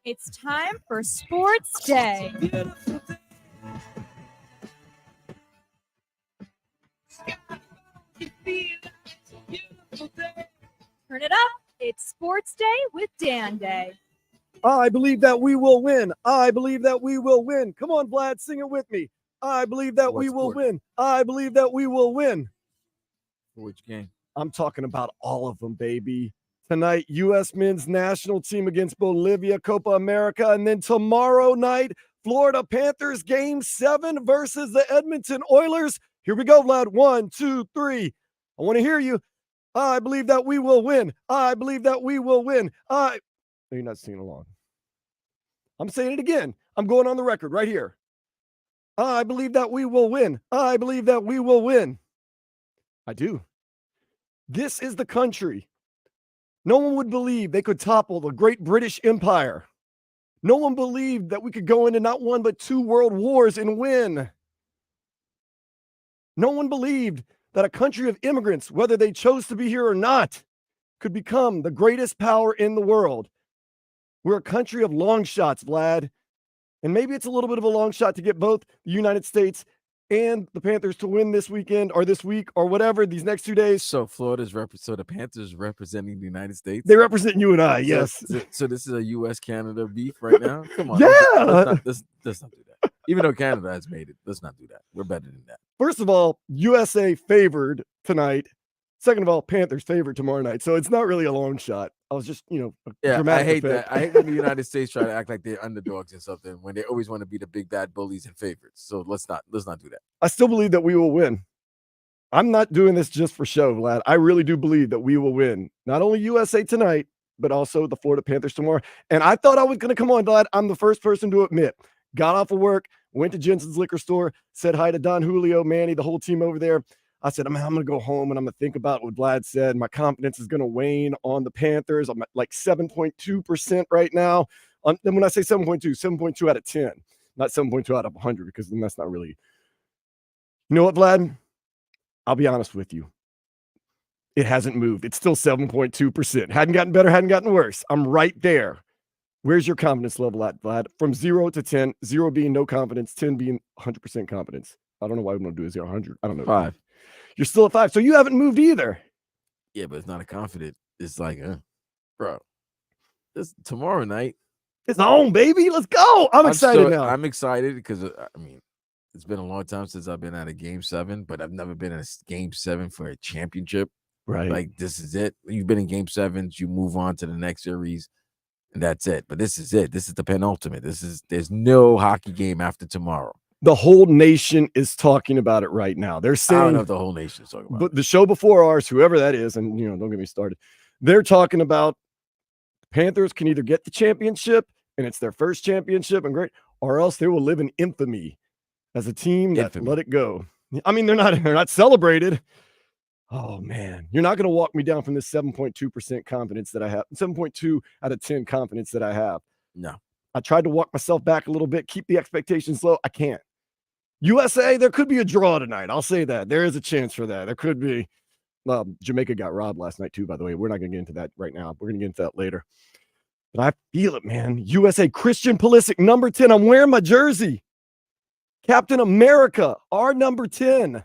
It's time for Sports Day. Turn it up. It's Sports Day with Dan Day. I believe that we will win. I believe that we will win. Come on, Vlad, sing it with me. I believe that we will win. I believe that we will win. For which game? I'm talking about all of them, baby. Tonight, U.S. men's national team against Bolivia, Copa America. And then tomorrow night, Florida Panthers Game 7 versus the Edmonton Oilers. Here we go, Vlad. 1, 2, 3. I want to hear you. I believe that we will win. I believe that we will win. No, you're not singing along. I'm saying it again. I'm going on the record right here. I believe that we will win. I believe that we will win. I do. This is the country. No one would believe they could topple the great British Empire. No one believed that we could go into not one but 2 world wars and win. No one believed that a country of immigrants, whether they chose to be here or not, could become the greatest power in the world. We're a country of long shots, Vlad. And maybe it's a little bit of a long shot to get both the United States and the Panthers to win this weekend or this week or whatever, these next 2 days. So the Panthers representing the United States? They represent you and I, yes. So this is a U.S.-Canada beef right now? Come on. Yeah. Let's not do that. Even though Canada has made it, let's not do that. We're better than that. First of all, USA favored tonight. Second of all, Panthers favored tomorrow night. So it's not really a long shot. I was just, dramatic I hate effect. that. I hate when the United States try to act like they're underdogs and something when they always want to be the big bad bullies and favorites. So let's not do that. I still believe that we will win. I'm not doing this just for show, Vlad. I really do believe that we will win. Not only USA tonight, but also the Florida Panthers tomorrow. And I thought I was going to come on, Vlad. I'm the first person to admit. Got off of work, went to Jensen's liquor store, said hi to Don Julio, Manny, the whole team over there. I said, I'm going to go home and I'm going to think about what Vlad said. My confidence is going to wane on the Panthers. I'm at like 7.2% right now. And when I say 7.2 out of 10, not 7.2 out of 100, because then that's not really. You know what, Vlad? I'll be honest with you. It hasn't moved. It's still 7.2%. Hadn't gotten better, hadn't gotten worse. I'm right there. Where's your confidence level at, Vlad? From 0 to 10, 0 being no confidence, 10 being 100% confidence. I don't know why we don't do a 0 100. I don't know. 5. You're still at 5. So you haven't moved either. Yeah, but it's not a confident. It's like, bro, this tomorrow night. It's on, baby. Let's go. I'm excited now. I'm excited because, it's been a long time since I've been at a Game 7, but I've never been in a Game 7 for a championship. Right. Like, this is it. You've been in Game 7s. You move on to the next series, and that's it. But this is it. This is the penultimate. There's no hockey game after tomorrow. The whole nation is talking about it right now. They're saying, I don't know if the whole nation is talking about it. But the show before ours, whoever that is, and don't get me started, they're talking about Panthers can either get the championship and it's their first championship and great, or else they will live in infamy as a team that let it go. I mean, they're not celebrated. Oh man, you're not going to walk me down from this 7.2% confidence that I have, 7.2 out of 10 confidence that I have. No. I tried to walk myself back a little bit, keep the expectations low. I can't. USA, there could be a draw tonight. I'll say that. There is a chance for that. There could be. Jamaica got robbed last night too, by the way. We're not going to get into that right now. We're going to get into that later. But I feel it, man. USA, Christian Pulisic, number 10. I'm wearing my jersey. Captain America, our number 10.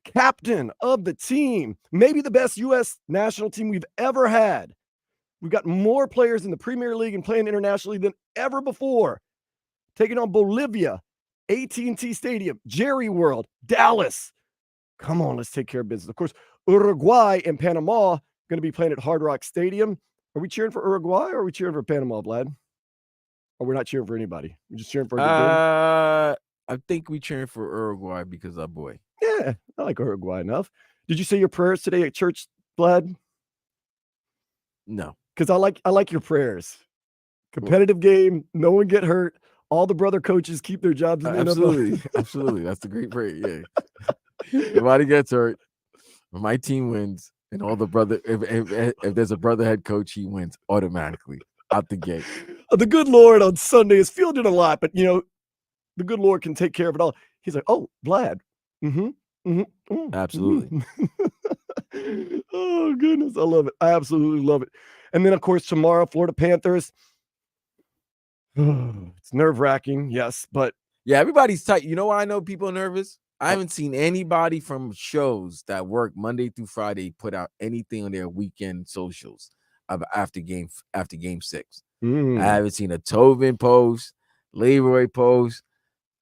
Captain of the team. Maybe the best U.S. national team we've ever had. We've got more players in the Premier League and playing internationally than ever before. Taking on Bolivia, AT&T Stadium, Jerry World, Dallas. Come on, let's take care of business. Of course, Uruguay and Panama going to be playing at Hard Rock Stadium. Are we cheering for Uruguay or are we cheering for Panama, Vlad? Or we're not cheering for anybody? We're just cheering for I think we cheering for Uruguay because our boy. Yeah, I like Uruguay enough. Did you say your prayers today at church, Vlad? No. Because I like your prayers. Competitive game, no one get hurt. All the brother coaches keep their jobs in the NFL. Absolutely. That's the great prayer. Yeah. Nobody gets hurt. My team wins, and all the brother. If there's a brother head coach, he wins automatically out the gate. The good Lord on Sunday is fielded a lot, but the good Lord can take care of it all. He's like, oh, Vlad. Absolutely. Oh goodness, I love it. I absolutely love it. And then of course tomorrow, Florida Panthers. It's nerve-wracking, yes, but Yeah, everybody's tight. You know why I know people are nervous? I haven't seen anybody from shows that work Monday through Friday put out anything on their weekend socials after game 6. I haven't seen a Tovin post, Leroy post.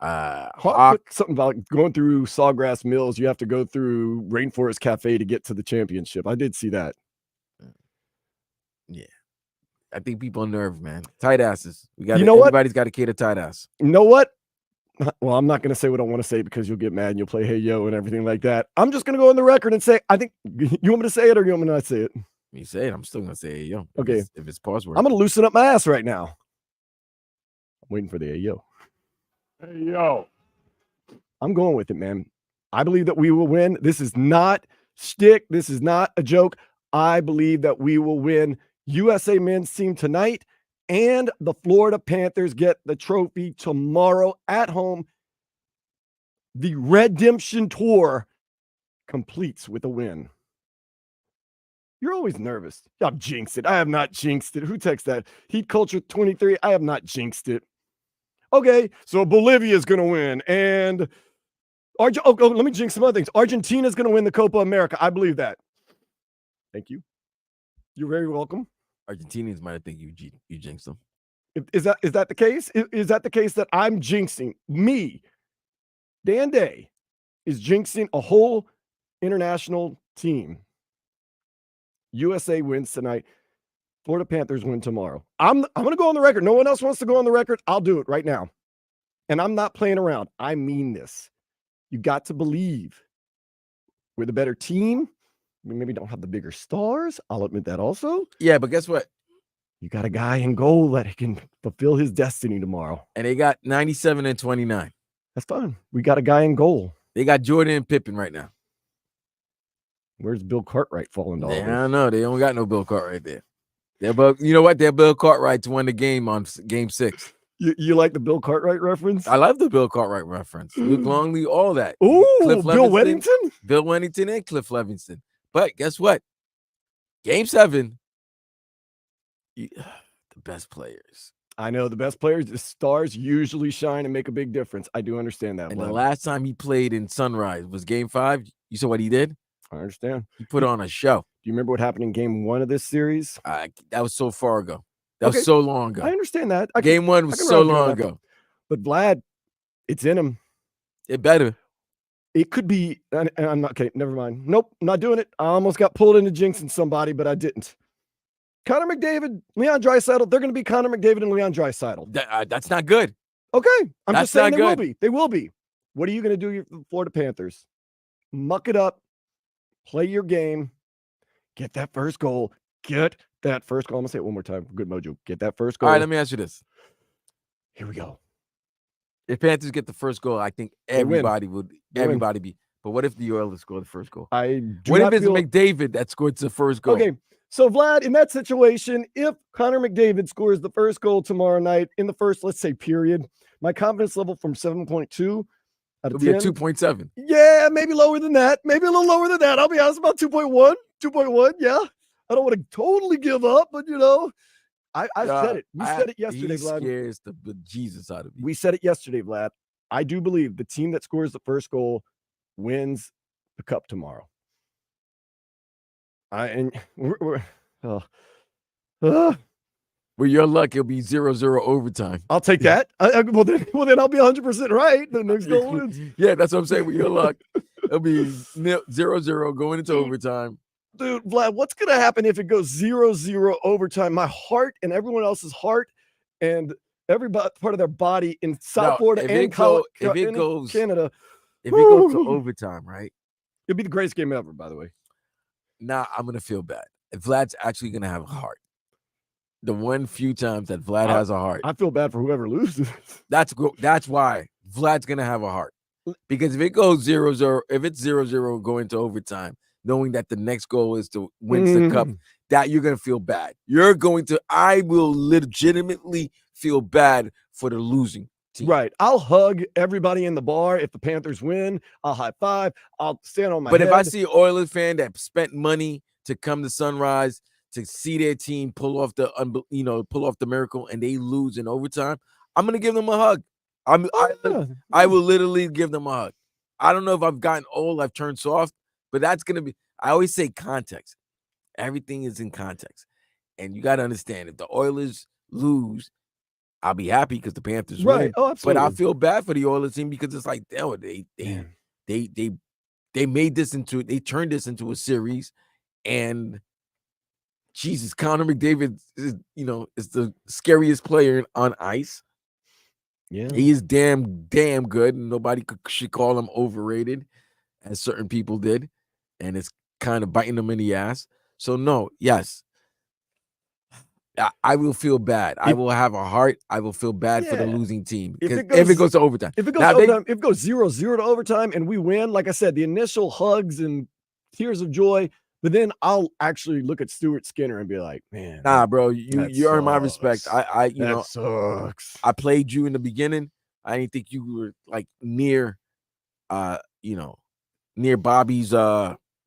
Hawk put something about going through Sawgrass Mills. You have to go through Rainforest Cafe to get to the championship. I did see that. Yeah. I think people are nervous, man. Tight asses. Everybody's got to cater tight ass. You know what? Well, I'm not going to say what I want to say because you'll get mad and you'll play hey yo and everything like that. I'm just going to go on the record and say, I think you want me to say it or you want me to not say it? You say it. I'm still going to say hey yo. Okay. If it's password. I'm going to loosen up my ass right now. I'm waiting for the hey yo. Hey, yo. I'm going with it, man. I believe that we will win. This is not shtick. This is not a joke. I believe that we will win. USA men's team tonight, and the Florida Panthers get the trophy tomorrow at home. The redemption tour completes with a win. You're always nervous. I've jinxed it. I have not jinxed it. Who texts that? Heat Culture 23. I have not jinxed it. Okay, so Bolivia is going to win, and let me jinx some other things. Argentina is going to win the Copa America. I believe that. Thank you. You're very welcome. Argentinians might think you jinxed them. Is that the case? Is that the case that I'm jinxing? Me, Dan Day, is jinxing a whole international team. USA wins tonight. Florida Panthers win tomorrow. I'm going to go on the record. No one else wants to go on the record. I'll do it right now. And I'm not playing around. I mean this. You got to believe we're the better team. We maybe don't have the bigger stars. I'll admit that also. Yeah, but guess what? You got a guy in goal that can fulfill his destiny tomorrow. And they got 97 and 29. That's fine. We got a guy in goal. They got Jordan and Pippen right now. Where's Bill Cartwright falling to all I this? don't know. They don't got no Bill Cartwright there. You know what? They're Bill Cartwright to win the game on game 6. You like the Bill Cartwright reference? I love the Bill Cartwright reference. Luke Longley, all that. Ooh, Cliff Bill Weddington? Bill Weddington and Cliff Levingston. But guess what? Game 7, the best players. I know the best players, the stars usually shine and make a big difference. I do understand that. And the last time he played in Sunrise was game 5. You saw what he did? I understand. He put on a show. Do you remember what happened in game 1 of this series? That was so far ago. That was so long ago. I understand that. Game 1 was so long ago. But Vlad, it's in him. It better. It could be, and I'm not, okay, never mind. Nope, not doing it. I almost got pulled into jinxing somebody, but I didn't. Connor McDavid, Leon Draisaitl, they're going to be Connor McDavid and Leon Draisaitl. That's not good. Okay, I'm just saying they will good. be. They will be. What are you going to do for the Florida Panthers? Muck it up, play your game, get that first goal, get that first goal. I'm going to say it one more time for good mojo. Get that first goal. All right, let me ask you this. Here we go. If Panthers get the first goal, I think everybody would be. But what if the Oilers score the first goal? What if it's McDavid that scores the first goal? Okay, so Vlad, in that situation, if Connor McDavid scores the first goal tomorrow night in the first, let's say, period, my confidence level from 7.2 out of 10. It'll be a 2.7. Yeah, maybe lower than that. Maybe a little lower than that. I'll be honest, about 2.1. 2.1, yeah. I don't want to totally give up, but, I said it. We said it yesterday, Vlad. Scares the Jesus out of me. We said it yesterday, Vlad. I do believe the team that scores the first goal wins the cup tomorrow. With your luck, it'll be 0-0 overtime. I'll take that. Well, then I'll be 100% right. The next goal wins. Yeah, that's what I'm saying. With your luck, it'll be 0-0 going into overtime. Dude, Vlad, what's going to happen if it goes 0-0 overtime? My heart and everyone else's heart and every part of their body in South Florida and Canada. If it goes to overtime, right? It'll be the greatest game ever, by the way. Nah, I'm going to feel bad. Vlad's actually going to have a heart. The one few times that Vlad has a heart. I feel bad for whoever loses. That's why Vlad's going to have a heart. Because if it goes 0-0, if it's 0-0 going to overtime, knowing that the next goal is to win the cup, that you're going to feel bad. I will legitimately feel bad for the losing team. Right. I'll hug everybody in the bar if the Panthers win. I'll high five. I'll stand on my head. But if I see an Oilers fan that spent money to come to Sunrise to see their team pull off the miracle and they lose in overtime, I'm gonna give them a hug. I will literally give them a hug. I don't know if I've gotten old, I've turned soft, but that's gonna be. I always say context. Everything is in context, and you got to understand if the Oilers lose, I'll be happy because the Panthers win. Oh, absolutely. But I feel bad for the Oilers team because it's like, they made this into, they turned this into a series, and Jesus, Connor McDavid is the scariest player on ice. Yeah, he is damn good, and nobody should call him overrated, as certain people did, and it's kind of biting them in the ass. So no, yes, I will feel bad. I will have a heart. I will feel bad for the losing team if it goes to overtime. If it goes 0-0 to overtime and we win, like I said, the initial hugs and tears of joy. But then I'll actually look at Stuart Skinner and be like, man, nah, bro, you earn my respect. That sucks. I played you in the beginning. I didn't think you were like near Bobby's.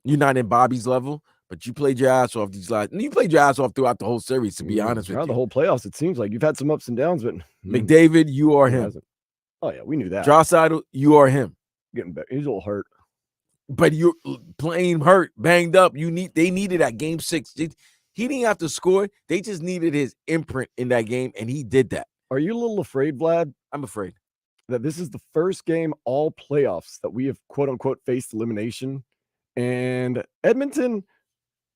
You're not in Bobby's level, but you played your ass off you played your ass off throughout the whole series, to be honest with you. The whole playoffs, it seems like you've had some ups and downs, but McDavid, you are him. Oh yeah, we knew that. Draisaitl, you are him. Getting back, he's a little hurt. But you're playing hurt, banged up. They needed that game 6. He didn't have to score. They just needed his imprint in that game, and he did that. Are you a little afraid, Vlad? I'm afraid that this is the first game all playoffs that we have quote unquote faced elimination. And Edmonton,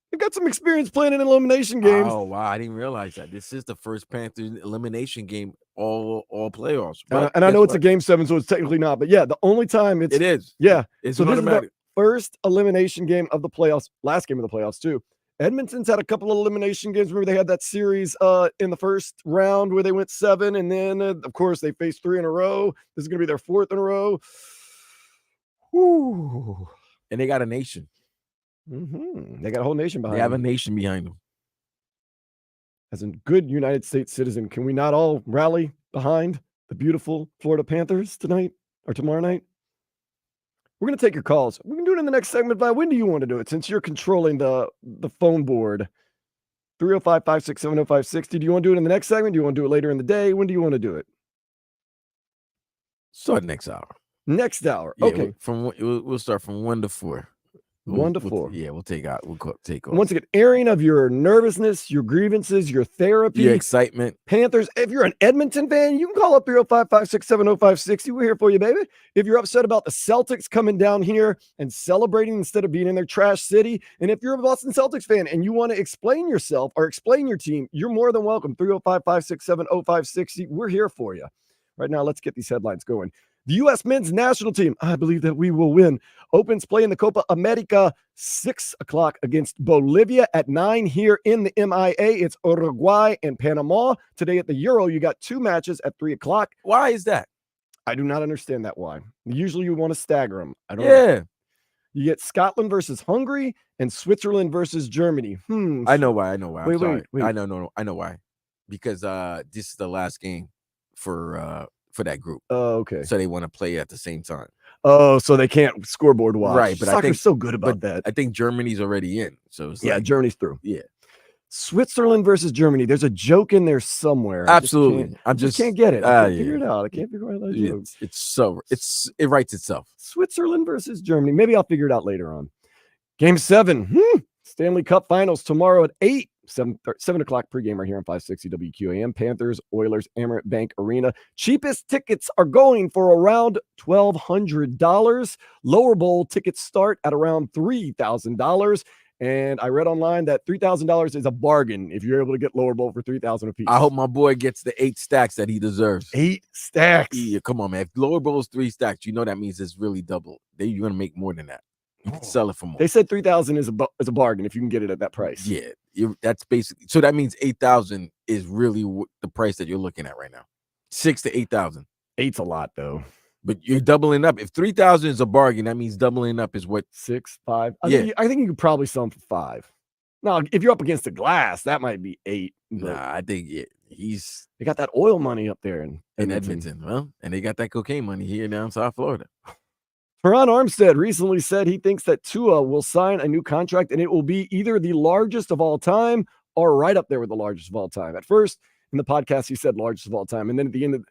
they've got some experience playing in elimination games. Oh wow, I didn't realize that. This is the first Panthers elimination game all playoffs. And I know it's a game 7, so it's technically not. But yeah, the only time it is. Yeah, it's so automatic. This is the first elimination game of the playoffs. Last game of the playoffs too. Edmonton's had a couple of elimination games. Remember they had that series in the first round where they went 7, and then of course they faced 3 in a row. This is going to be their 4th in a row. Whew. And they got a nation. They got a whole nation behind them. They have a nation behind them. As a good United States citizen, can we not all rally behind the beautiful Florida Panthers tonight or tomorrow night? We're going to take your calls. We can do it in the next segment, but when do you want to do it? Since you're controlling the phone board. 305-567-0560. Do you want to do it in the next segment? Do you want to do it later in the day? When do you want to do it? Start next hour. Next hour. Yeah, okay. We'll start from 1 to 4. 1 to 4. We'll take over. Once again, airing of your nervousness, your grievances, your therapy, your excitement. Panthers. If you're an Edmonton fan, you can call up 305-567-0560. We're here for you, baby. If you're upset about the Celtics coming down here and celebrating instead of being in their trash city, and if you're a Boston Celtics fan and you want to explain yourself or explain your team, you're more than welcome. 305-567-0560. We're here for you. Right now, let's get these headlines going. The U.S. men's national team, I believe that we will win, opens play in the Copa America 6 o'clock against Bolivia at 9 here in the MIA. It's Uruguay and Panama. Today at the Euro, you got 2 matches at 3 o'clock. Why is that? I do not understand that why. Usually you want to stagger them. I don't know. You get Scotland versus Hungary and Switzerland versus Germany. I know why. Wait. I know why. Because this is the last game for that group. Oh, okay. So they want to play at the same time. Oh, so they can't scoreboard watch. Right, but Soccer's I think so good about that. I think Germany's already in. So it's Germany's through. Yeah. Switzerland versus Germany. There's a joke in there somewhere. Absolutely. I just can't get it. I can't figure it out. I can't figure out that joke. It writes itself. Switzerland versus Germany. Maybe I'll figure it out later on. Game 7. Stanley Cup Finals tomorrow at 8. 7 o'clock pregame right here on 560 WQAM. Panthers, Oilers, Amerant Bank Arena. Cheapest tickets are going for around $1,200. Lower bowl tickets start at around $3,000. And I read online that $3,000 is a bargain if you're able to get lower bowl for $3,000 a piece. I hope my boy gets the 8 stacks that he deserves. 8 stacks. Yeah, come on, man. If lower bowl is 3 stacks, you know that means it's really double. You're gonna make more than that. You can sell it for more. They said $3,000 is a bargain if you can get it at that price. Yeah, that's basically. So that means $8,000 is really the price that you're looking at right now. 6,000 to 8,000. 8's a lot though. But you're doubling up. If 3,000 is a bargain, that means doubling up is what? 6, 5. I think you could probably sell them for 5. Now, if you're up against the glass, that might be 8. Nah, I think they got that oil money up there in Edmonton. Well, and they got that cocaine money here down South Florida. Teron Armstead recently said he thinks that Tua will sign a new contract and it will be either the largest of all time are right up there with the largest of all time. At first, in the podcast, he said largest of all time. And then at the end of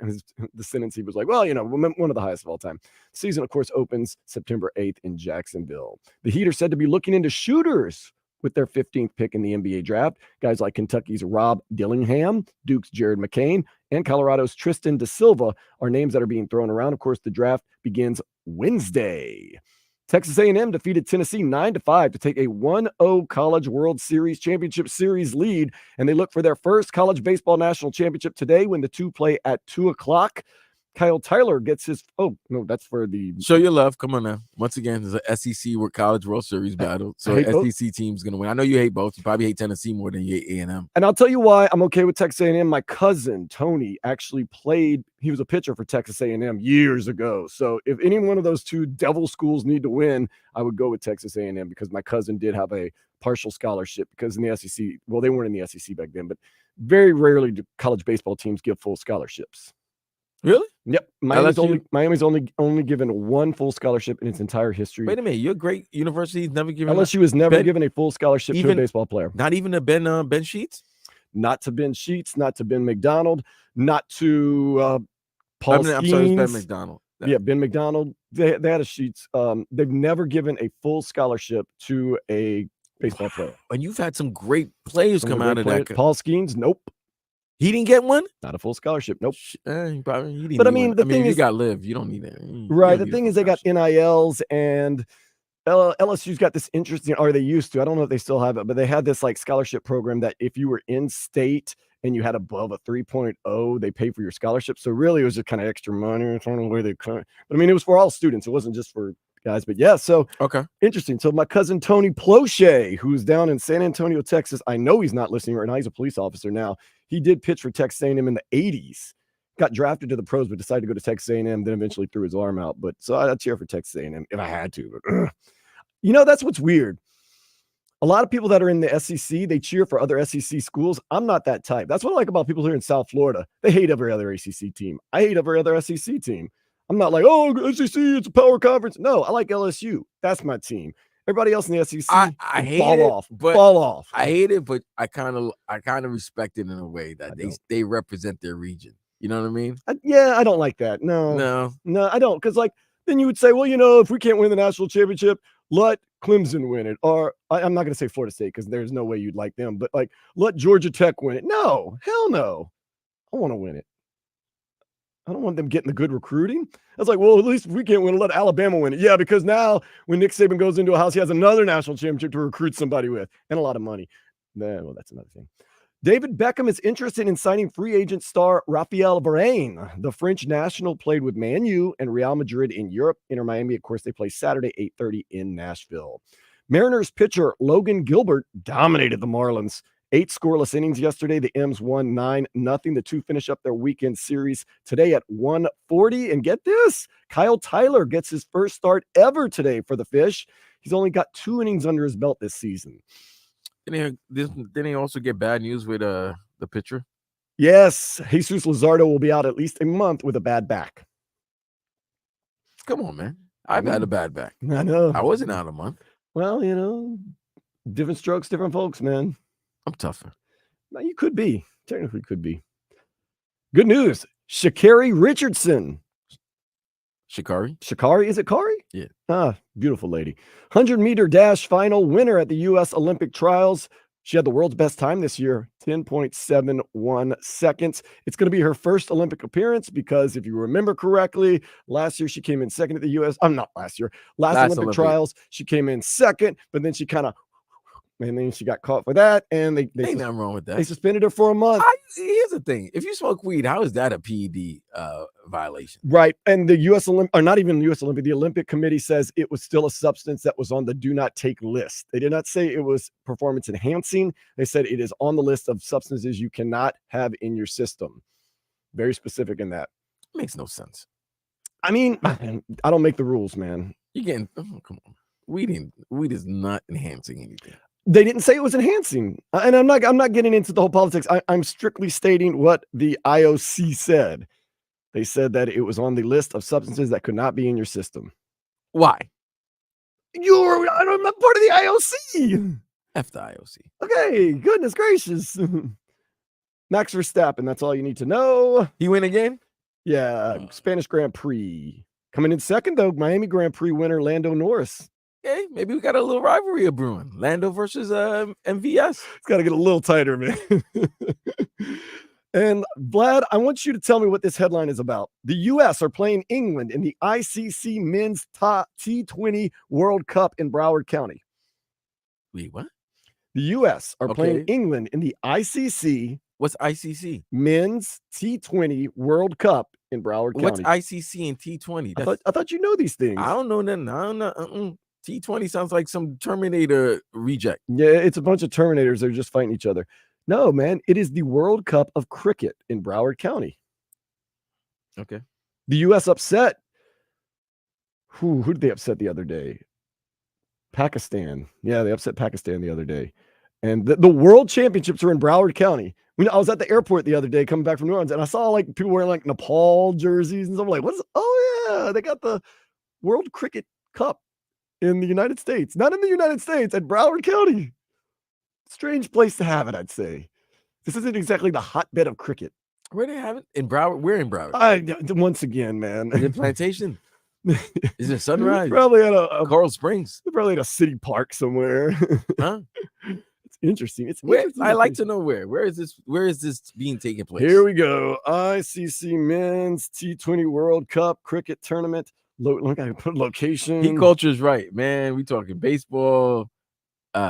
the sentence, he was like, well, one of the highest of all time. The season, of course, opens September 8th in Jacksonville. The Heat are said to be looking into shooters with their 15th pick in the NBA draft. Guys like Kentucky's Rob Dillingham, Duke's Jared McCain, and Colorado's Tristan da Silva are names that are being thrown around. Of course, the draft begins Wednesday. Texas A&M defeated Tennessee 9-5 to take a 1-0 College World Series Championship Series lead, and they look for their first college baseball national championship today when the two play at 2 o'clock. Kyle Tyler gets his – oh, no, that's for the – Show your love. Come on now. Once again, there's an SEC or College World Series battle, so SEC team's going to win. I know you hate both. You probably hate Tennessee more than you hate A&M. And I'll tell you why I'm okay with Texas A&M. My cousin, Tony, actually played – he was a pitcher for Texas A&M years ago. So if any one of those two devil schools need to win, I would go with Texas A&M because my cousin did have a partial scholarship because in the SEC – well, they weren't in the SEC back then, but very rarely do college baseball teams give full scholarships. Really? Yep. Miami's only given one full scholarship in its entire history. Wait a minute. Your great university's never given LSU has never given a full scholarship to a baseball player. Not even to Ben Sheets? Not to Ben Sheets, not to Ben McDonald, not to Paul Skeens. I'm sorry, it's Ben McDonald. Yeah, Ben McDonald. They had a Sheets. They've never given a full scholarship to a baseball player. And you've had some great players come out of that. Paul Skeens, nope. He didn't get one? Not a full scholarship. Nope. He didn't but I mean, the thing is, you got live. You don't need that. Right. The thing is, they got NILs, and LSU's got this interesting, or they used to. I don't know if they still have it, but they had this like scholarship program that if you were in state and you had above a 3.0, they pay for your scholarship. So really, it was just kind of extra money. I don't know where they could. But I mean, it was for all students. It wasn't just for guys. But yeah, so okay, interesting. So my cousin Tony Ploche, who's down in San Antonio, Texas, I know he's not listening right now. He's a police officer now. He did pitch for Texas A&M in the 80s. Got drafted to the pros, but decided to go to Texas A&M. Then eventually threw his arm out. But so I'd cheer for Texas A&M if I had to. But that's what's weird. A lot of people that are in the SEC, they cheer for other SEC schools. I'm not that type. That's what I like about people here in South Florida. They hate every other ACC team. I hate every other SEC team. I'm not like, oh, SEC, it's a power conference. No, I like LSU. That's my team. Everybody else in the SEC, I hate fall off. I hate it, but I kind of respect it in a way that they represent their region. You know what I mean? I don't like that. No, I don't. Because then you would say, well, if we can't win the national championship, let Clemson win it. Or I'm not going to say Florida State because there's no way you'd like them. But let Georgia Tech win it. No, hell no. I want to win it. I don't want them getting the good recruiting. I was like, well, at least if we can't win, let Alabama win it. Yeah, because now when Nick Saban goes into a house, he has another national championship to recruit somebody with and a lot of money. Well, that's another thing. David Beckham is interested in signing free agent star Raphael Varane. The French national played with Man U and Real Madrid in Europe. Inter Miami, of course, they play Saturday, 8:30 in Nashville. Mariners pitcher Logan Gilbert dominated the Marlins. 8 scoreless innings yesterday. The M's won 9-0. The two finish up their weekend series today at 1:40. And get this, Kyle Tyler gets his first start ever today for the Fish. He's only got 2 innings under his belt this season. Didn't he also get bad news with the pitcher? Yes, Jesus Luzardo will be out at least a month with a bad back. Come on, man. I've had a bad back. I know. I wasn't out a month. Well, different strokes, different folks, man. I'm tougher. No, you could be. Technically could be. Good news. Sha'Carri Richardson. Sha'Carri? Is it Kari? Yeah. Beautiful lady. 100-meter dash final winner at the U.S. Olympic trials. She had the world's best time this year, 10.71 seconds. It's going to be her first Olympic appearance because if you remember correctly, last year she came in second at the U.S. Last Olympic trials, she came in second, but then she and then she got caught for that, and they ain't nothing wrong with that. They suspended her for a month. Here's the thing: if you smoke weed, how is that a PED violation? Right, and the U.S. Olympic, or not even the U.S. Olympic, the Olympic Committee says it was still a substance that was on the do not take list. They did not say it was performance enhancing. They said it is on the list of substances you cannot have in your system. Very specific in that. Makes no sense. I mean, I don't make the rules, man. Come on. Weed is not enhancing anything. They didn't say it was enhancing, and I'm not getting into the whole politics. I'm strictly stating what the IOC said. They said that it was on the list of substances that could not be in your system. Why? I'm not part of the IOC. F the IOC. Okay, goodness gracious. Max Verstappen, that's all you need to know. He win again? Yeah, Spanish Grand Prix. Coming in second, though, Miami Grand Prix winner Lando Norris. Okay, maybe we got a little rivalry of brewing. Lando versus MVS. It's got to get a little tighter, man. And Vlad, I want you to tell me what this headline is about. The U.S. are playing England in the ICC Men's T20 World Cup in Broward County. Wait, what? The U.S. are playing Okay. England in the ICC What's ICC? Men's T20 World Cup in Broward What's County. ICC and T20? I thought you know these things. I don't know nothing. I don't know. T20 sounds like some Terminator reject. Yeah, it's a bunch of Terminators that are just fighting each other. No, man, it is the World Cup of Cricket in Broward County. Okay. The U.S. upset. Who did they upset the other day? Pakistan. Yeah, they upset Pakistan the other day. And the World Championships are in Broward County. I was at the airport the other day coming back from New Orleans, and I saw like people wearing like Nepal jerseys and stuff. I'm like, oh yeah, they got the World Cricket Cup in the United States. Not in the United States, at Broward County. Strange place to have it, I'd say. This isn't exactly the hotbed of cricket. Where they have it? In Broward? We're in Broward. Once again, man. Is it Plantation? Is it Sunrise? Probably at a Coral Springs? probably at a city park somewhere. Huh? It's interesting. It's Where? interesting I like location. to know where. Where is this being taken place? Here we go. ICC Men's T20 World Cup Cricket Tournament. Look, I put location. Heat culture is right, man. We talking baseball,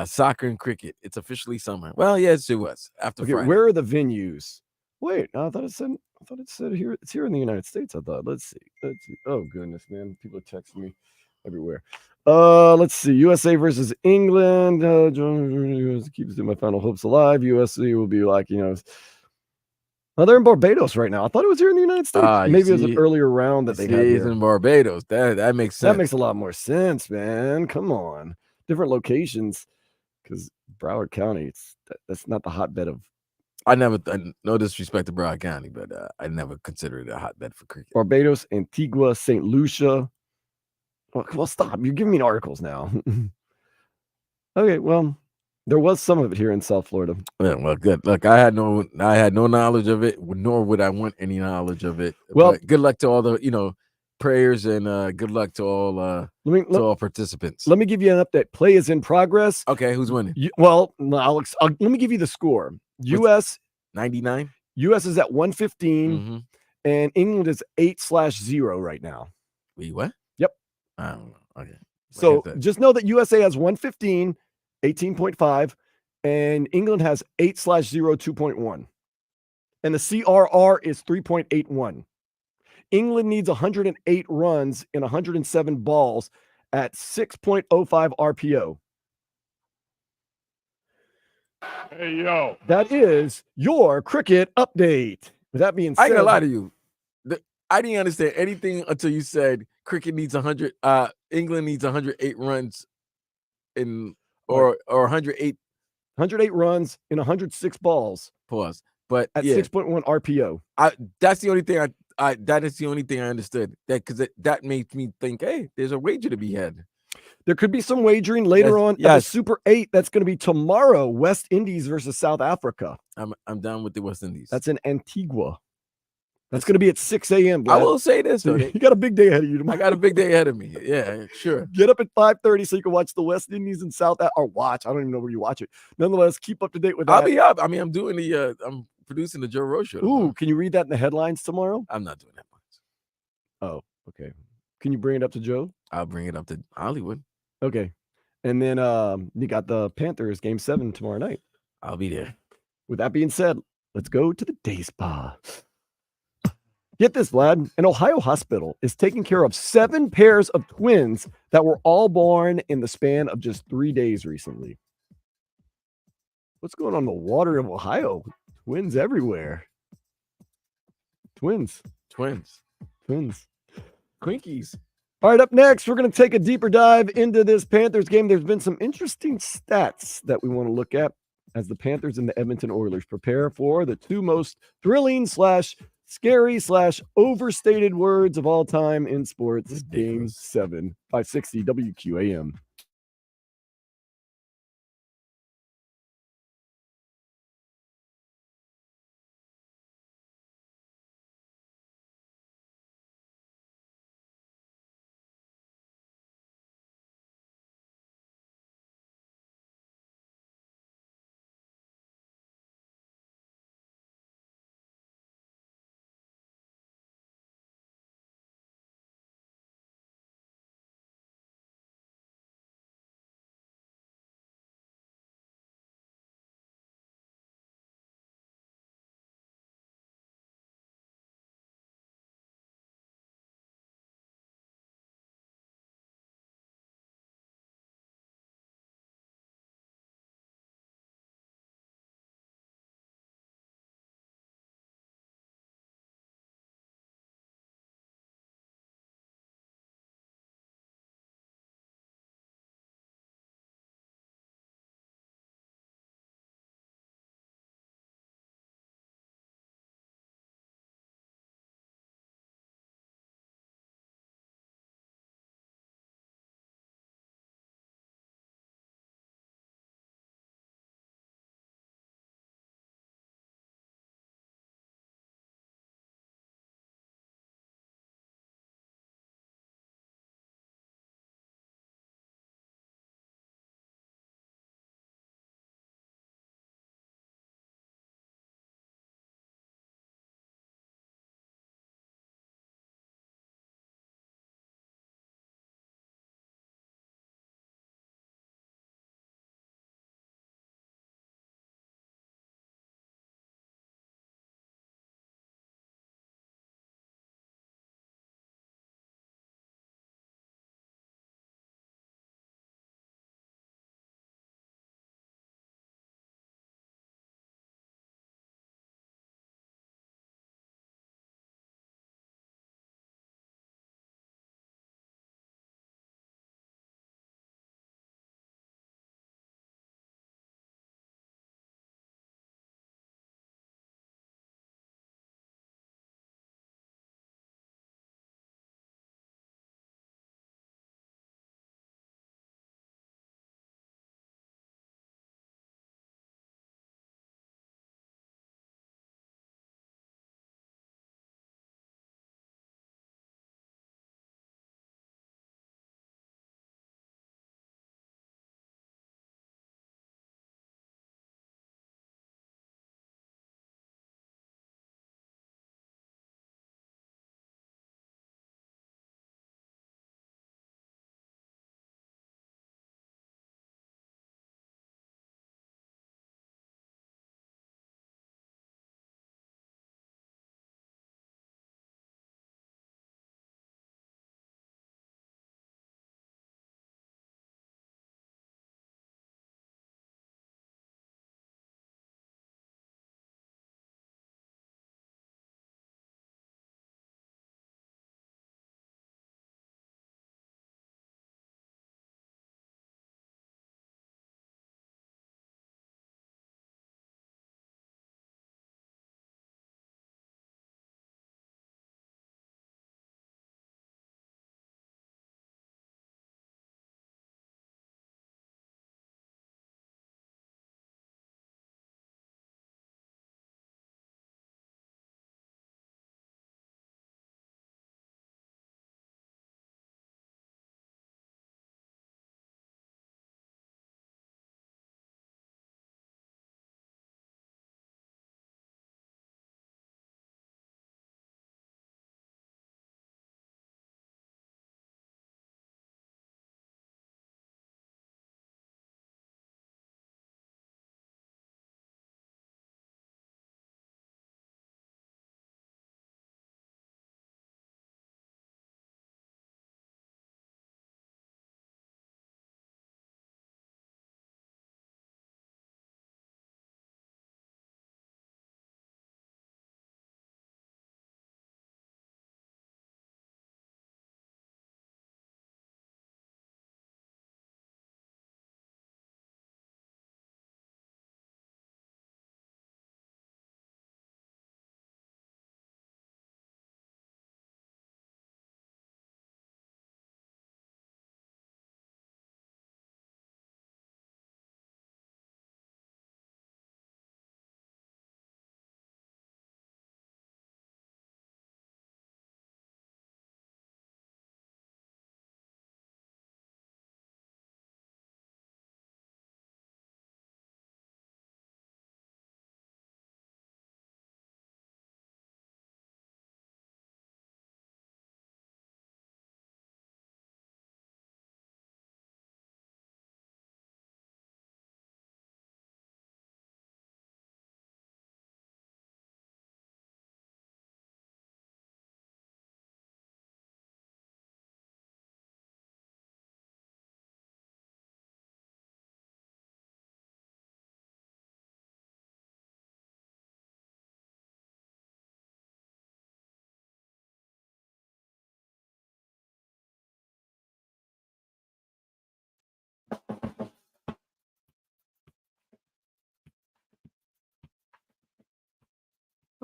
soccer, and cricket. It's officially summer. Well, yes, it was after Okay, Friday. where are the venues? Wait, I thought it said here. It's here in the United States. I thought. Let's see. Oh goodness, man. People are texting me everywhere. Let's see. USA versus England. Keeps my final hopes alive. USA will be like, oh, they're in Barbados right now. I thought it was here in the United States. Maybe it was an earlier round that they had here. in Barbados. That makes sense. That makes a lot more sense, man. Come on, different locations, because Broward County, that's not the hotbed of. No disrespect to Broward County, but I never considered it a hotbed for cricket. Barbados, Antigua, St. Lucia. Well, stop. You're giving me articles now. Okay, well, there was some of it here in South Florida. Yeah, well, good. Look, I had no knowledge of it, nor would I want any knowledge of it. Well, but good luck to all the prayers, and good luck to all all participants. Let me give you an update. Play is in progress. Okay, who's winning? Let me give you the score. U.S. 99. U.S. is at 115, Mm-hmm. and England is 8/0 right now. Wait, what? Yep. I don't know. Okay. So just know that USA has 115, 18.5, and England has 8/0, 2.1. And the CRR is 3.81. England needs 108 runs in 107 balls at 6.05 RPO. Hey, yo. That is your cricket update. With that being said, I ain't gonna lie to you. I didn't understand anything until you said cricket needs 100. England needs 108 runs or 108 runs in 106 balls. Pause. But at yeah, 6.1 RPO. That's the only thing that is the only thing I understood. That makes me think, hey, there's a wager to be had. There could be some wagering later on at the Super 8. That's going to be tomorrow. West Indies versus South Africa. I'm down with the West Indies. That's in Antigua. That's going to be at 6 a.m. I will say this, though. You got a big day ahead of you tomorrow. I got a big day ahead of me. Yeah, sure. Get up at 5:30 so you can watch the West Indies and South or watch. I don't even know where you watch it. Nonetheless, keep up to date with that. I'll be up. I mean, I'm doing I'm producing the Joe Rogan show. Ooh, can you read that in the headlines tomorrow? I'm not doing headlines. Oh, okay. Can you bring it up to Joe? I'll bring it up to Hollywood. Okay. And then you got the Panthers Game 7 tomorrow night. I'll be there. With that being said, let's go to the day spa. Get this, Vlad. An Ohio hospital is taking care of 7 pairs of twins that were all born in the span of just 3 days recently. What's going on in the water of Ohio? Twins everywhere. Twins. Quinkies. All right, up next, we're going to take a deeper dive into this Panthers game. There's been some interesting stats that we want to look at as the Panthers and the Edmonton Oilers prepare for the 2 most thrilling / scary / overstated words of all time in sports. Game 7, 560 WQAM.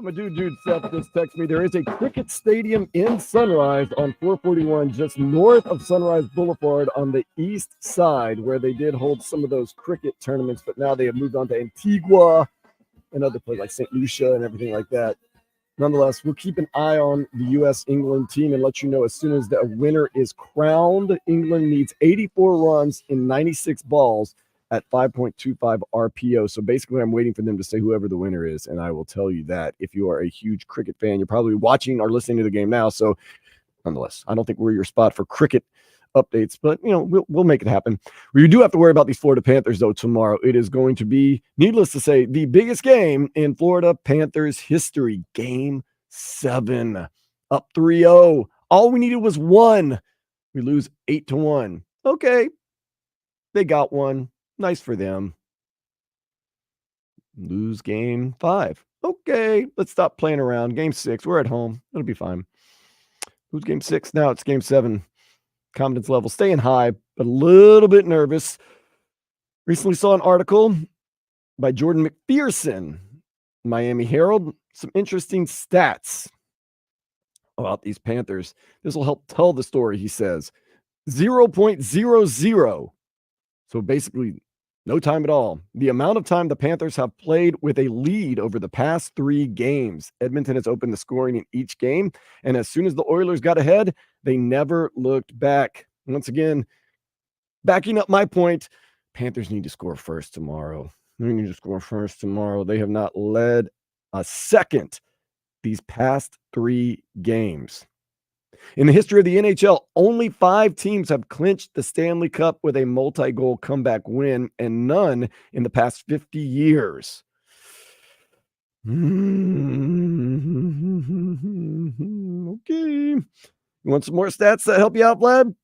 My dude Seth just texted me. There is a cricket stadium in Sunrise on 441, just north of Sunrise Boulevard on the east side, where they did hold some of those cricket tournaments, but now they have moved on to Antigua and other places like St. Lucia and everything like that. Nonetheless, we'll keep an eye on the U.S.-England team and let you know as soon as the winner is crowned. England needs 84 runs in 96 balls at 5.25 RPO. So basically, I'm waiting for them to say whoever the winner is, and I will tell you that. If you are a huge cricket fan, you're probably watching or listening to the game now. So nonetheless, I don't think we're your spot for cricket updates, but we'll make it happen. We do have to worry about these Florida Panthers though tomorrow. It is going to be, needless to say, the biggest game in Florida Panthers history. Game 7, up 3-0. All we needed was 1. We lose 8-1. Okay, they got 1. Nice for them. Lose game 5. Okay, let's stop playing around. Game 6, we're at home. It'll be fine. Lose game 6. Now it's game 7. Confidence level staying high, but a little bit nervous. Recently saw an article by Jordan McPherson, Miami Herald. Some interesting stats about these Panthers. This will help tell the story, he says. 0.00. So basically, no time at all. The amount of time the Panthers have played with a lead over the past 3 games. Edmonton has opened the scoring in each game, and as soon as the Oilers got ahead, they never looked back. Once again, backing up my point, Panthers need to score first tomorrow. They need to score first tomorrow. They have not led a second these past 3 games. In the history of the NHL, only 5 teams have clinched the Stanley Cup with a multi-goal comeback win, and none in the past 50 years. Okay. You want some more stats that help you out, Vlad?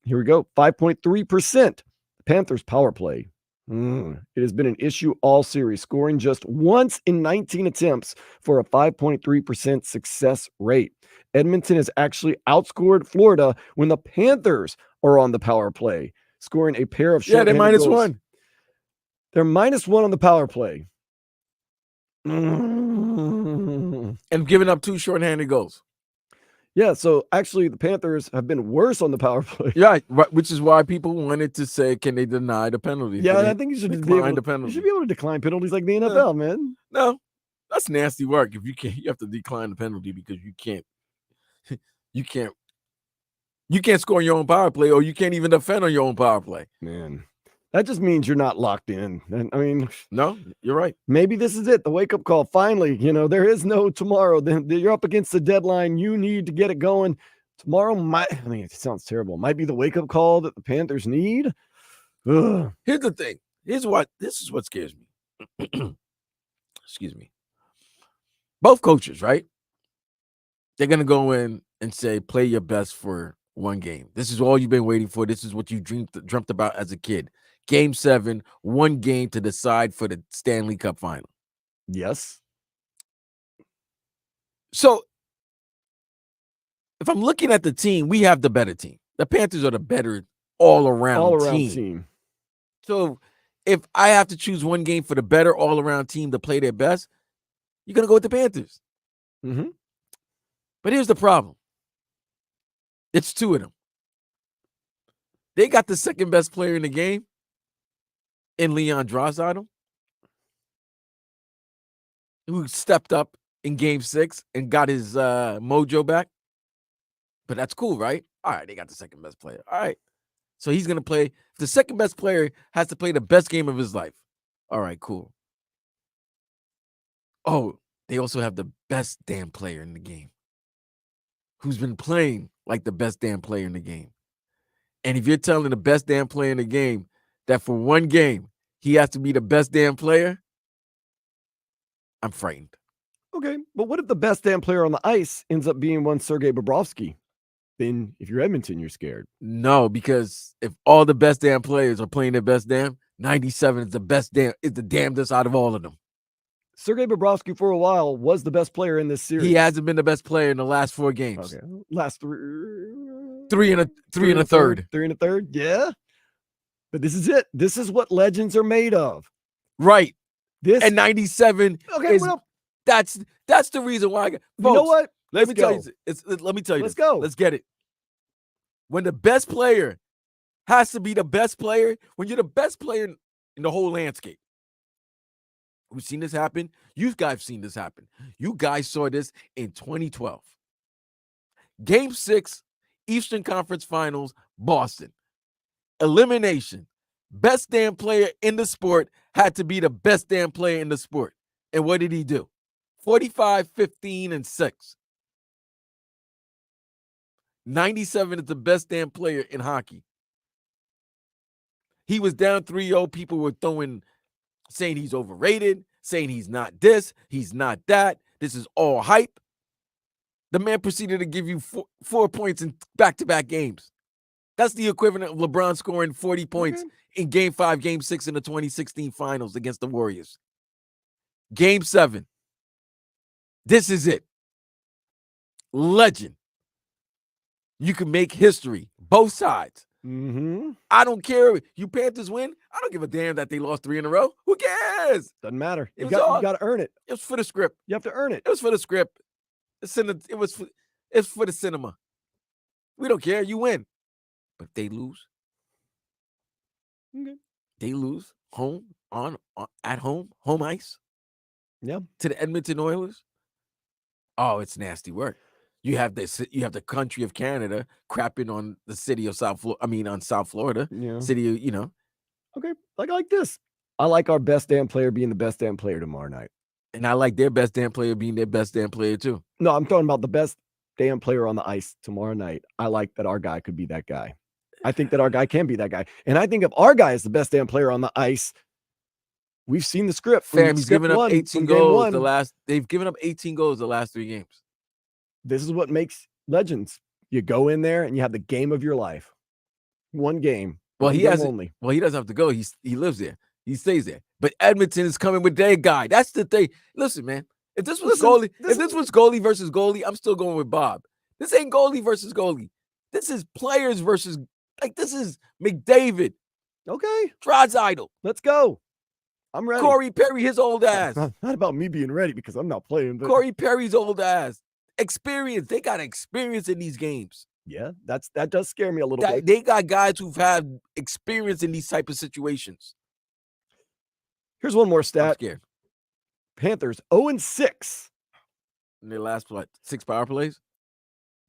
Here we go. 5.3%. Panthers power play. It has been an issue all series, scoring just once in 19 attempts for a 5.3% success rate. Edmonton has actually outscored Florida when the Panthers are on the power play, scoring a pair of they're minus goals. 1. They're minus 1 on the power play. And giving up 2 shorthanded goals. Yeah, so actually the Panthers have been worse on the power play. Yeah, which is why people wanted to say, can they deny the penalty? Yeah, I think you should decline the penalty. You should be able to decline penalties like the NFL, man. No, that's nasty work. If you can't, you have to decline the penalty because you can't score on your own power play, or you can't even defend on your own power play. Man, that just means you're not locked in. And I mean, no, you're right. Maybe this is it. The wake up call. Finally, there is no tomorrow. You're up against the deadline. You need to get it going. Tomorrow it sounds terrible. Might be the wake up call that the Panthers need. Ugh. Here's the thing. This is what scares me. Excuse me. Both coaches, right? They're going to go in and say, play your best for 1 game. This is all you've been waiting for. This is what you dreamt about as a kid. Game 7, 1 game to decide for the Stanley Cup final. Yes. So if I'm looking at the team, we have the better team. The Panthers are the better all-around team. So if I have to choose 1 game for the better all-around team to play their best, you're going to go with the Panthers. Mm-hmm. But here's the problem. It's 2 of them. They got the second best player in the game in Leon Draisaitl, who stepped up in game 6 and got his mojo back. But that's cool, right? All right, they got the second best player. All right. So he's going to play. The second best player has to play the best game of his life. All right, cool. Oh, they also have the best damn player in the game, who's been playing like the best damn player in the game. And if you're telling the best damn player in the game that for 1 game, he has to be the best damn player, I'm frightened. Okay, but what if the best damn player on the ice ends up being one Sergei Bobrovsky? Then if you're Edmonton, you're scared. No, because if all the best damn players are playing their best damn, 97 is the damnedest out of all of them. Sergei Bobrovsky for a while was the best player in this series. He hasn't been the best player in the last 4 games. Okay, last 3 and a third. 3 and a third. Yeah, but this is it. This is what legends are made of. Right. This and 97 okay. is Well, That's the reason why. Folks, You know what? Let me tell go. you. Let me tell you. Let's this. go. Let's get it. When the best player has to be the best player, when you're the best player in the whole landscape. We've seen this happen. You guys have seen this happen. You guys saw this in 2012. Game 6, Eastern Conference Finals, Boston. Elimination. Best damn player in the sport had to be the best damn player in the sport. And what did he do? 45, 15, and 6. 97 is the best damn player in hockey. He was down 3-0. People were saying he's overrated, saying he's not this, he's not that. This is all hype. The man proceeded to give you 4 points in back-to-back games. That's the equivalent of LeBron scoring 40 points in Game 5, Game 6 in the 2016 Finals against the Warriors. Game 7. This is it. Legend. You can make history. Both sides. Mm-hmm. I don't care. You Panthers win. I don't give a damn that they lost 3 in a row. Who cares? Doesn't matter. You You got to earn it. It was for the script. You have to earn it. It was for the script. It's for the cinema. We don't care. You win. But if they lose, Okay. they lose at home ice. Yeah. To the Edmonton Oilers. Oh, it's nasty work. You have the country of Canada crapping on the city of South Florida. Yeah. City, Okay. I like this. I like our best damn player being the best damn player tomorrow night. and I like their best damn player being their best damn player too. No, I'm talking about the best damn player on the ice tomorrow night. I like that our guy could be that guy. I think that our guy can be that guy. And I think if our guy is the best damn player on the ice, we've seen the script. Fam, he's given up 18 goals they've given up 18 goals the last 3 games. This is what makes legends. You go in there and you have the game of your life. One game. Well, one he game hasn't. only. Well, he doesn't have to go. He lives there. He stays there. But Edmonton is coming with their guy. That's the thing. Listen, man. If this was goalie versus goalie, I'm still going with Bob. This ain't goalie versus goalie. This is players versus this is McDavid. Okay. Draisaitl. Let's go. I'm ready. Corey Perry, his old ass. Not about me being ready because I'm not playing. But Corey Perry's old ass. Experience. They got experience in these games. yeah, that does scare me a little bit. They got guys who've had experience in these type of situations. Here's one more I'm stat. scared. Panthers 0-6. In their last 6 power plays?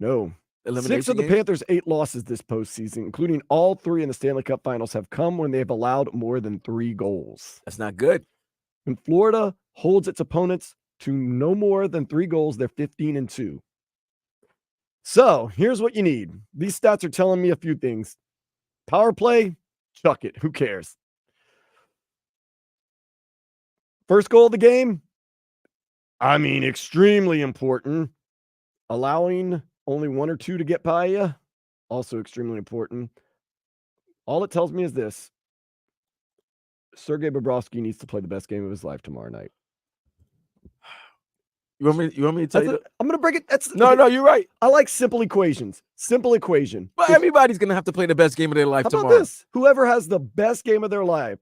No. Elimination 6 of the games? Panthers' 8 losses this postseason, including all 3 in the Stanley Cup Finals, have come when they've allowed more than 3 goals. That's not good. When Florida holds its opponents to no more than 3 goals, they're 15-2. So here's what you need. These stats are telling me a few things. Power play, chuck it. Who cares? First goal of the game, extremely important. Allowing only 1 or 2 to get by you, also extremely important. All it tells me is this. Sergei Bobrovsky needs to play the best game of his life tomorrow night. You want me to tell you? I'm going to break it. No, you're right. I like simple equations. Simple equation. But everybody's going to have to play the best game of their life How tomorrow. about this? Whoever has the best game of their life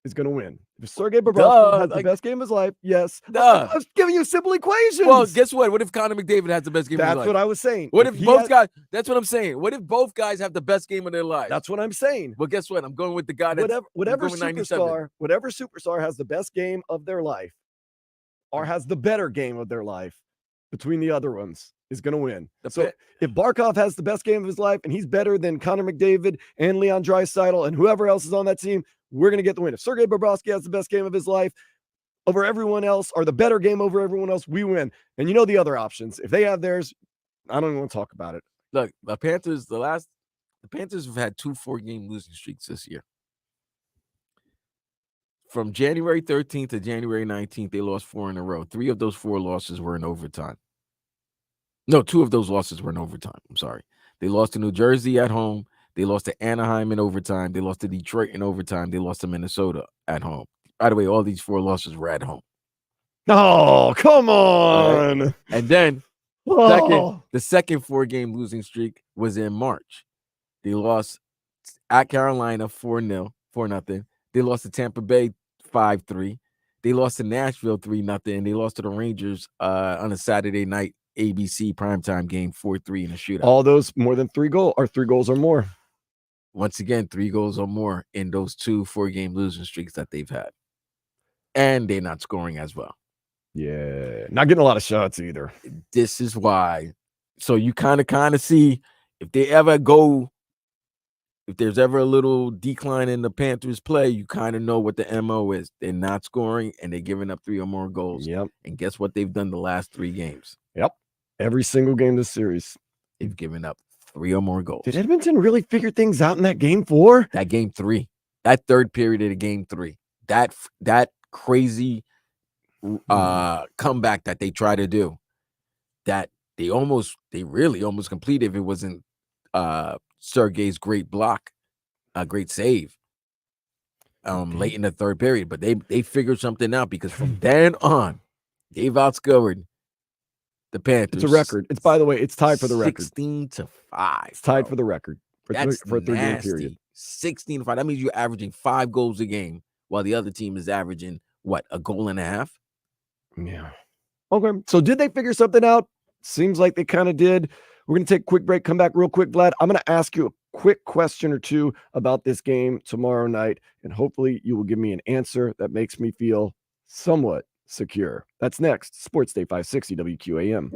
is going to win. If Sergei Bobrovsky has the best game of his life, yes. I was giving you simple equations. Well, guess what? What if Connor McDavid has the best game of his life? That's what I was saying. What if both guys? That's what I'm saying. What if both guys have the best game of their life? That's what I'm saying. Well, guess what? I'm going with the guy that's whatever superstar has the best game of their life or has the better game of their life between the other ones is going to win. If Barkov has the best game of his life and he's better than Connor McDavid and Leon Draisaitl and whoever else is on that team, we're going to get the win. If Sergei Bobrovsky has the best game of his life over everyone else or the better game over everyone else, we win. And you know the other options. If they have theirs, I don't even want to talk about it. Look, the Panthers have had 2 4-game losing streaks this year. From January 13th to January 19th, they lost 4 in a row. 3 of those 4 losses were in overtime. No, 2 of those losses were in overtime. I'm sorry. They lost to New Jersey at home. They lost to Anaheim in overtime. They lost to Detroit in overtime. They lost to Minnesota at home. By the way, all these 4 losses were at home. Oh, come on. Right? And then the second 4-game losing streak was in March. They lost at Carolina 4-0. They lost to Tampa Bay 5-3. They lost to Nashville 3-0, and they lost to the Rangers on a Saturday night ABC primetime game 4-3 in a shootout. All those more than 3 goals or more. Once again, 3 goals or more in those 2 4-game losing streaks that they've had. And they're not scoring as well. Yeah. Not getting a lot of shots either. This is why. So you kind of see if there's ever a little decline in the Panthers play, you kind of know what the MO is. They're not scoring and they're giving up 3 or more goals. Yep. And guess what they've done the last 3 games? Yep. Every single game this series. They've given up 3 or more goals. Did Edmonton really figure things out in that game 4? That game 3. That third period of the game 3. That crazy comeback that they try to do. That they really almost completed if it wasn't Sergei's great block, a great save late in the third period. But they figured something out because from then on, they've outscored the Panthers. It's a record. It's, by the way, it's tied for the record. 16-5. It's tied for the record for a 3-game period. 16-5. That means you're averaging 5 goals a game while the other team is averaging, what, a goal and a half? Yeah. Okay. So did they figure something out? Seems like they kind of did. We're going to take a quick break, come back real quick, Vlad. I'm going to ask you a quick question or two about this game tomorrow night, and hopefully you will give me an answer that makes me feel somewhat secure. That's next. Sports Day 560 WQAM.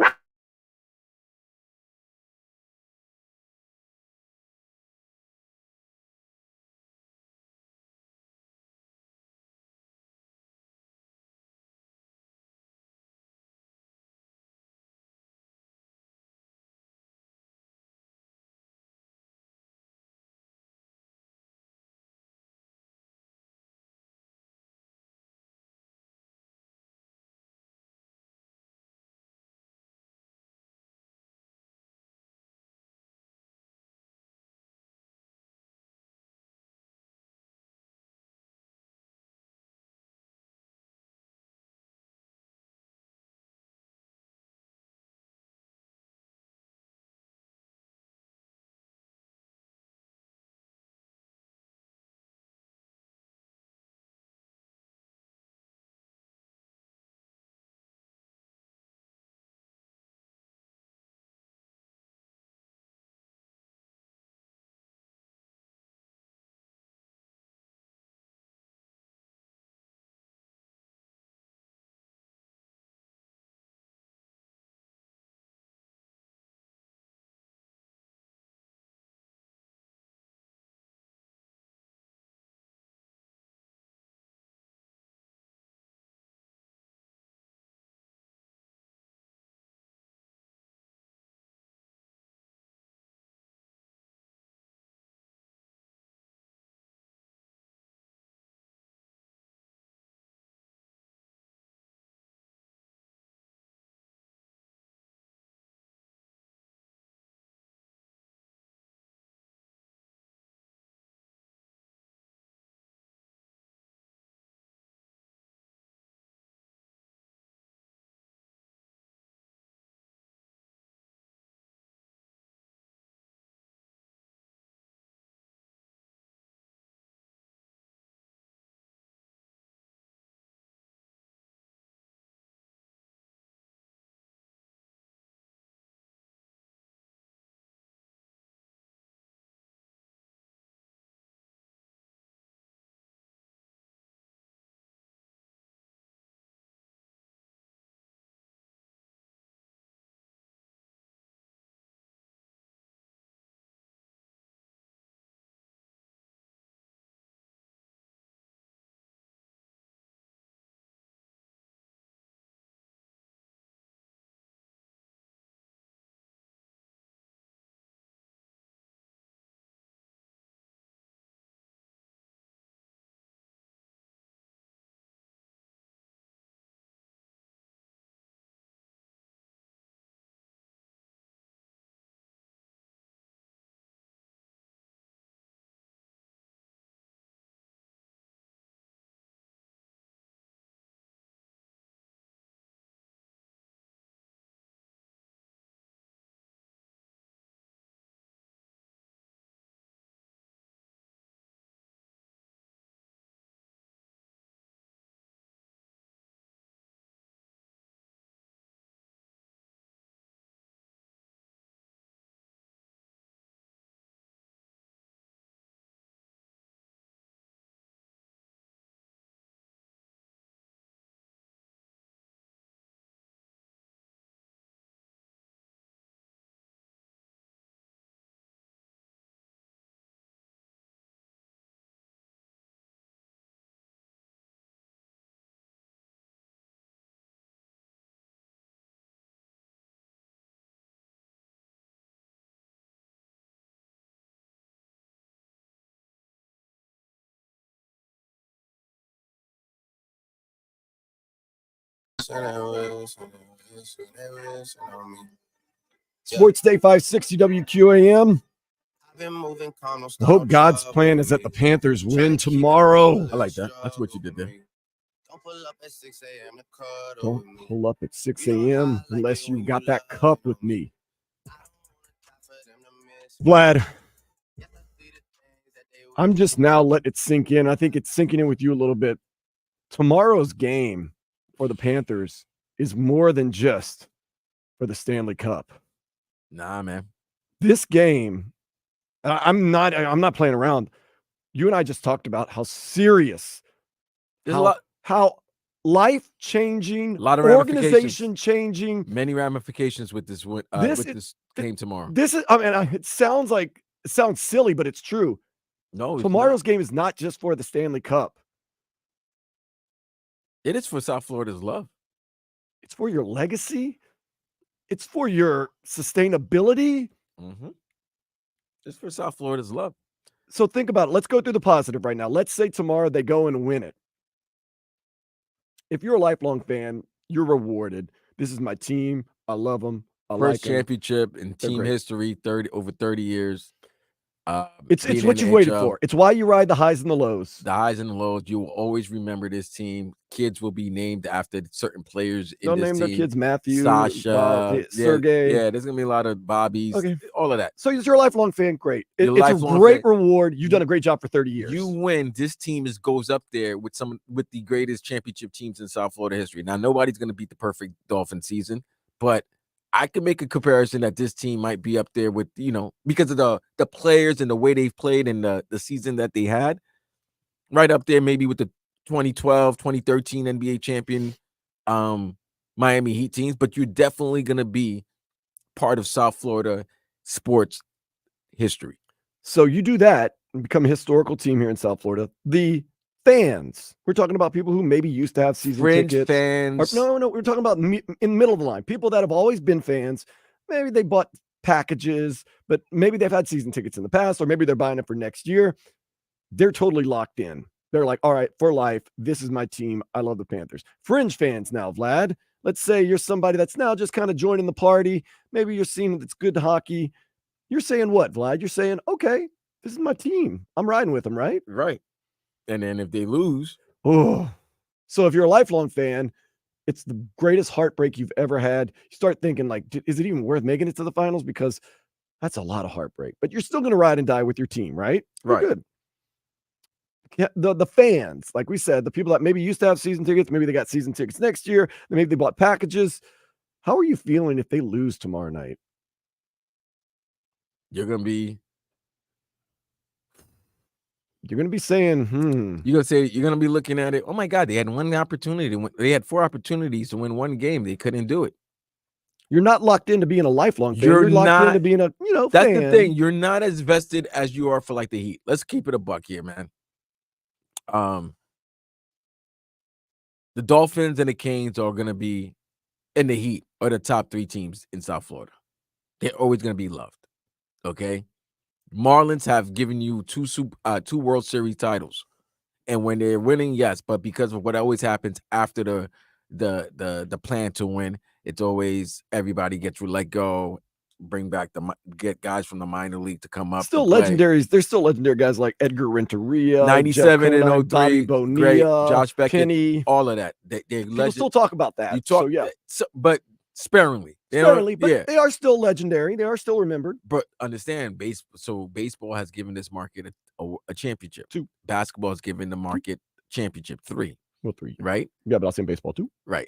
Sports Day 560 WQAM. I hope God's plan is that the Panthers win tomorrow. I like that. That's what you did there. Don't pull up at 6 a.m. unless you've got that cup with me. Vlad, I'm just now letting it sink in. I think it's sinking in with you a little bit. Tomorrow's game for the Panthers is more than just for the Stanley Cup. Nah, man. This game, I'm not playing around. You and I just talked about how serious, how life-changing, a lot of organization-changing, many ramifications with this game tomorrow. This is, it sounds silly, but it's true. No, tomorrow's game is not just for the Stanley Cup. It is for South Florida's love. It's for your legacy. It's for your sustainability. Mm-hmm. It's for South Florida's love. So think about it. Let's go through the positive right now. Let's say tomorrow they go and win it. If you're a lifelong fan, you're rewarded. This is my team. I love them. First championship in team history, over 30 years. It's what you waited for. It's why you ride the highs and the lows. The highs and the lows. You will always remember this team. Kids will be named after certain players in They'll this name team. their kids Matthew, Sasha, Sergey. Yeah, there's gonna be a lot of Bobbies. Okay. All of that. So you're a lifelong fan. Great. It's a great reward. You've done a great job for 30 years. You win. This team goes up there with the greatest championship teams in South Florida history. Now nobody's gonna beat the perfect Dolphin season, but I can make a comparison that this team might be up there with, because of the players and the way they've played and the season that they had, right up there maybe with the 2012, 2013 NBA champion Miami Heat teams, but you're definitely going to be part of South Florida sports history. So you do that and become a historical team here in South Florida. The fans, we're talking about people who maybe used to have season tickets. Fans. No, we're talking about in the middle of the line. People that have always been fans. Maybe they bought packages, but maybe they've had season tickets in the past, or maybe they're buying it for next year. They're totally locked in. They're like, all right, for life, this is my team. I love the Panthers. Fringe fans now, Vlad. Let's say you're somebody that's now just kind of joining the party. Maybe you're seeing that's good hockey. You're saying what, Vlad? You're saying, okay, this is my team. I'm riding with them, right? Right. And then if they lose. Oh, so if you're a lifelong fan, it's the greatest heartbreak you've ever had. You start thinking, like, is it even worth making it to the finals? Because that's a lot of heartbreak. But you're still going to ride and die with your team, right? Right. You're good. Yeah, the fans, like we said, the people that maybe used to have season tickets, maybe they got season tickets next year, maybe they bought packages. How are you feeling if they lose tomorrow night? You're going to be saying, You're going to be looking at it. Oh my God, they had one opportunity. They had 4 opportunities to win one game. They couldn't do it. You're not locked into being a lifelong fan. You're locked into being a, that's fan. the thing. You're not as vested as you are for like the Heat. Let's keep it a buck here, man. The Dolphins and the Canes are going to be, and the Heat are the top 3 teams in South Florida. They're always going to be loved. Okay. Marlins have given you 2 World Series titles, and when they're winning, yes, but because of what always happens after the plan to win, it's always everybody gets let go, get guys from the minor league to come up. Still legendaries. There's still legendary guys like Edgar Renteria, 97 and 03, Bobby Bonilla, great, Josh Beckett, Penny, all of that. People still talk about that. But sparingly. But they are still legendary. They are still remembered. But understand, baseball has given this market a championship. 2. Basketball has given the market championship 3. Well, 3. Right? Yeah, but I'll say baseball too. Right.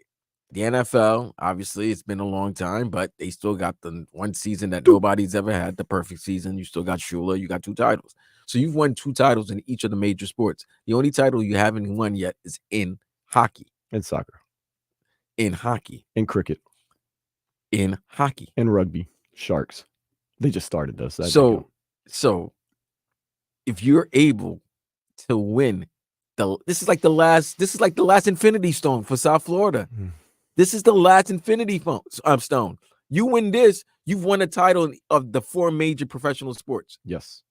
The NFL, obviously, it's been a long time, but they still got the one season that nobody's ever had, the perfect season. You still got Shula. You got 2 titles. So you've won 2 titles in each of the major sports. The only title you haven't won yet is in hockey. And soccer. In hockey. And cricket. In hockey. And rugby. Sharks. They just started those. So if you're able to win, this is like the last infinity stone for South Florida. This is the last infinity stone. You win this, you've won a title of the 4 major professional sports. Yes.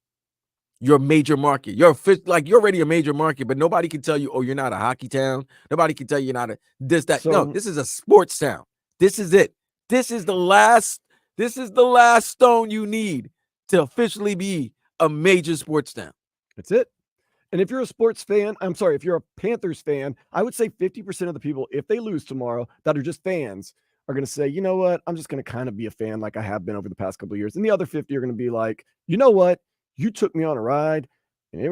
You're a major market. You're already a major market, but nobody can tell you, oh, you're not a hockey town. Nobody can tell you you're not a this, that. No, So- this is a sports town. This is it. This is the last stone you need to officially be a major sports town. That's it. And if you're a sports fan, if you're a Panthers fan, I would say 50% of the people, if they lose tomorrow, that are just fans, are going to say, you know what, I'm just going to kind of be a fan like I have been over the past couple of years. And the other 50 are going to be like, you know what, you took me on a ride, and it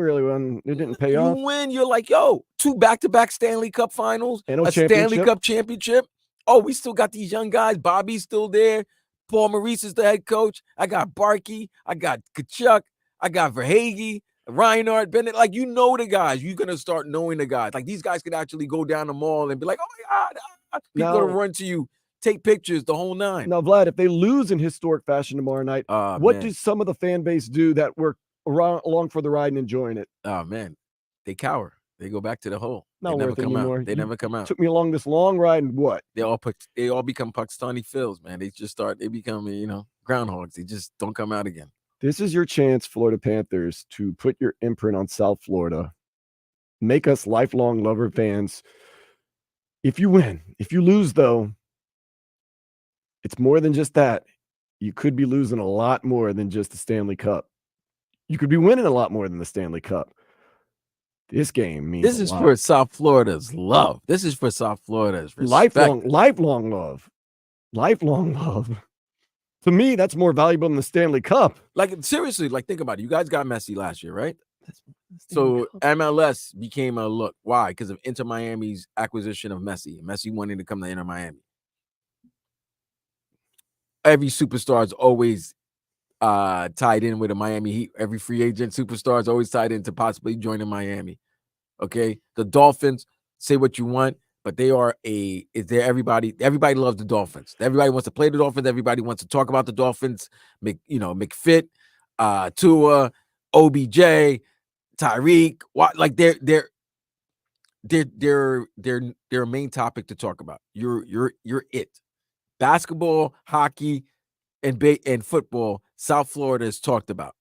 didn't pay off. You win, you're like, yo, 2 back-to-back Stanley Cup finals, And a Stanley championship. Cup championship. Oh, we still got these young guys. Bobby's still there. Paul Maurice is the head coach. I got Barkey. I got Kachuk. I got Verhage, Reinhardt, Bennett. Like, you know the guys. You're going to start knowing the guys. Like, these guys could actually go down the mall and be like, oh, my God. People going to run to you, take pictures, the whole nine. Now, Vlad, if they lose in historic fashion tomorrow night, what man. do some of the fan base do that were along for the ride and enjoying it? Oh, man. They cower. They go back to the hole. Not they never worth it come anymore. out. They never come out. Took me along this long ride, and what? They all become Pakistani Phils, man. They become, groundhogs. They just don't come out again. This is your chance, Florida Panthers, to put your imprint on South Florida. Make us lifelong lover fans. If you win, if you lose, though, it's more than just that. You could be losing a lot more than just the Stanley Cup. You could be winning a lot more than the Stanley Cup. This game means this is for South Florida's love. This is for South Florida's respect. Lifelong love. Lifelong love. To me, that's more valuable than the Stanley Cup. Like, seriously, like, think about it. You guys got Messi last year, right? So MLS became a look. Why? Because of Inter Miami's acquisition of Messi. Messi wanting to come to Inter Miami. Every superstar is always tied in with a Miami Heat. Every free agent superstar is always tied into possibly joining Miami. Okay, the Dolphins, say what you want, but everybody loves the Dolphins. Everybody wants to play the Dolphins. Everybody wants to talk about the Dolphins. McFit, Tua, OBJ, Tyreek. Like they're a main topic to talk about. You're it. Basketball, hockey, and football, South Florida is talked about.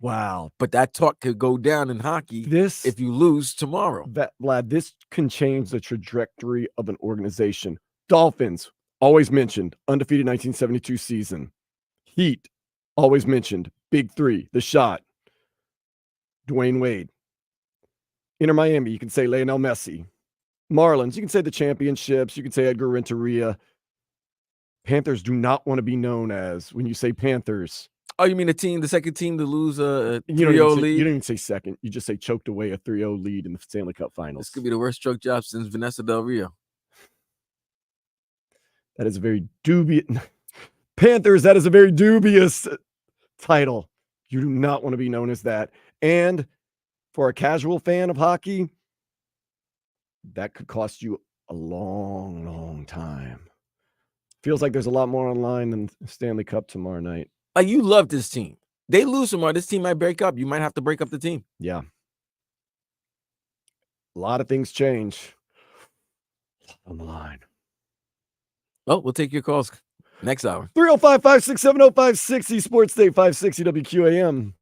Wow. But that talk could go down in hockey if you lose tomorrow. Vlad, this can change the trajectory of an organization. Dolphins, always mentioned, undefeated 1972 season. Heat, always mentioned, Big Three, the shot. Dwayne Wade. Inter Miami, you can say Lionel Messi. Marlins, you can say the championships. You can say Edgar Renteria. Panthers do not want to be known as, when you say Panthers. Oh, you mean the second team to lose a 3-0 lead? You didn't even say second. You just say choked away a 3-0 lead in the Stanley Cup Finals. This could be the worst stroke job since Vanessa Del Rio. That is a very dubious Panthers. That is a very dubious title. You do not want to be known as that. And for a casual fan of hockey, that could cost you a long, long time. Feels like there's a lot more online than Stanley Cup tomorrow night. Like, you love this team. They lose tomorrow, this team might break up. You might have to break up the team. Yeah. A lot of things change on the line. Well, we'll take your calls next hour. 305-567-0560, Sports Day 560 WQAM.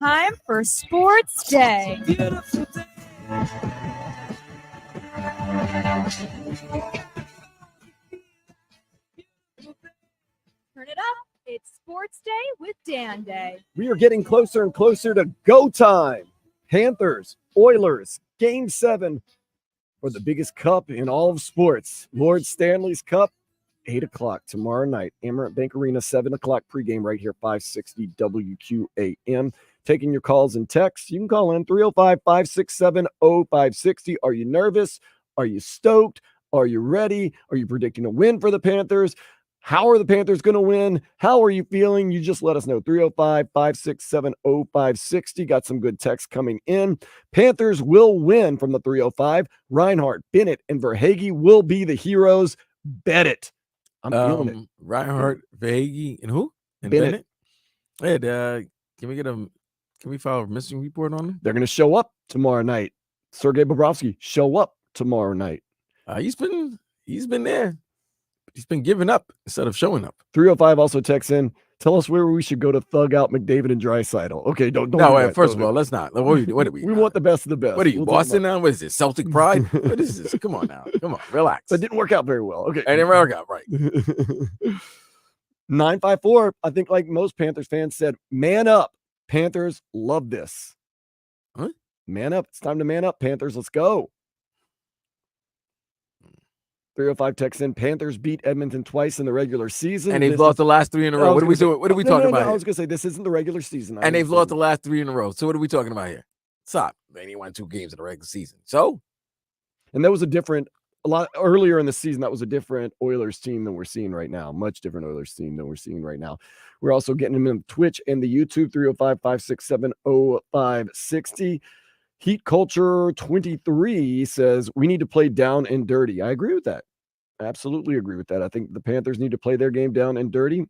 Time for Sports Day. Turn it up. It's Sports Day with Dan Day. We are getting closer and closer to go time. Panthers, Oilers, Game 7 for the biggest cup in all of sports. Lord Stanley's Cup, 8 o'clock tomorrow night. Amerant Bank Arena, 7 o'clock pregame right here, 560 WQAM. Taking your calls and texts. You can call in 305-567-0560. Are you nervous? Are you stoked? Are you ready? Are you predicting a win for the Panthers? How are the Panthers going to win? How are you feeling? You just let us know. 305-567-0560. Got some good text coming in. Panthers will win from the 305. Reinhardt, Bennett, and Verhaeghe will be the heroes. Bet it. I'm feeling it. Reinhardt, Verhaeghe, and who? And Bennett. Hey, can we file a missing report on him? They're going to show up tomorrow night. Sergei Bobrovsky, show up tomorrow night. He's been there. He's been giving up instead of showing up. 305 also texts in. Tell us where we should go to thug out McDavid and Draisaitl. Okay, don't. No, do wait, that. first of all, let's not. What are we? We want the best of the best. What are you, We'll Boston now? What is this, Celtic pride? What is this? Come on now. Come on, relax. That didn't work out very well. Okay. And it worked out right. 954, I think like most Panthers fans said, man up. Panthers love this. Huh? Man up. It's time to man up, Panthers. Let's go. 305 texts in. Panthers beat Edmonton twice in the regular season. And they've lost the last 3 in a row. What are we doing? What are we talking about I here? was going to say, this isn't the regular season. And they've lost the last 3 in a row. So what are we talking about here? Stop. They only won 2 games in the regular season. So? And that was a lot earlier in the season. That was a different Oilers team than we're seeing right now. Much different Oilers team than we're seeing right now. We're also getting them in Twitch and the YouTube, 305-567-0560. Heat Culture 23 says we need to play down and dirty. I agree with that. I absolutely agree with that. I think the Panthers need to play their game down and dirty.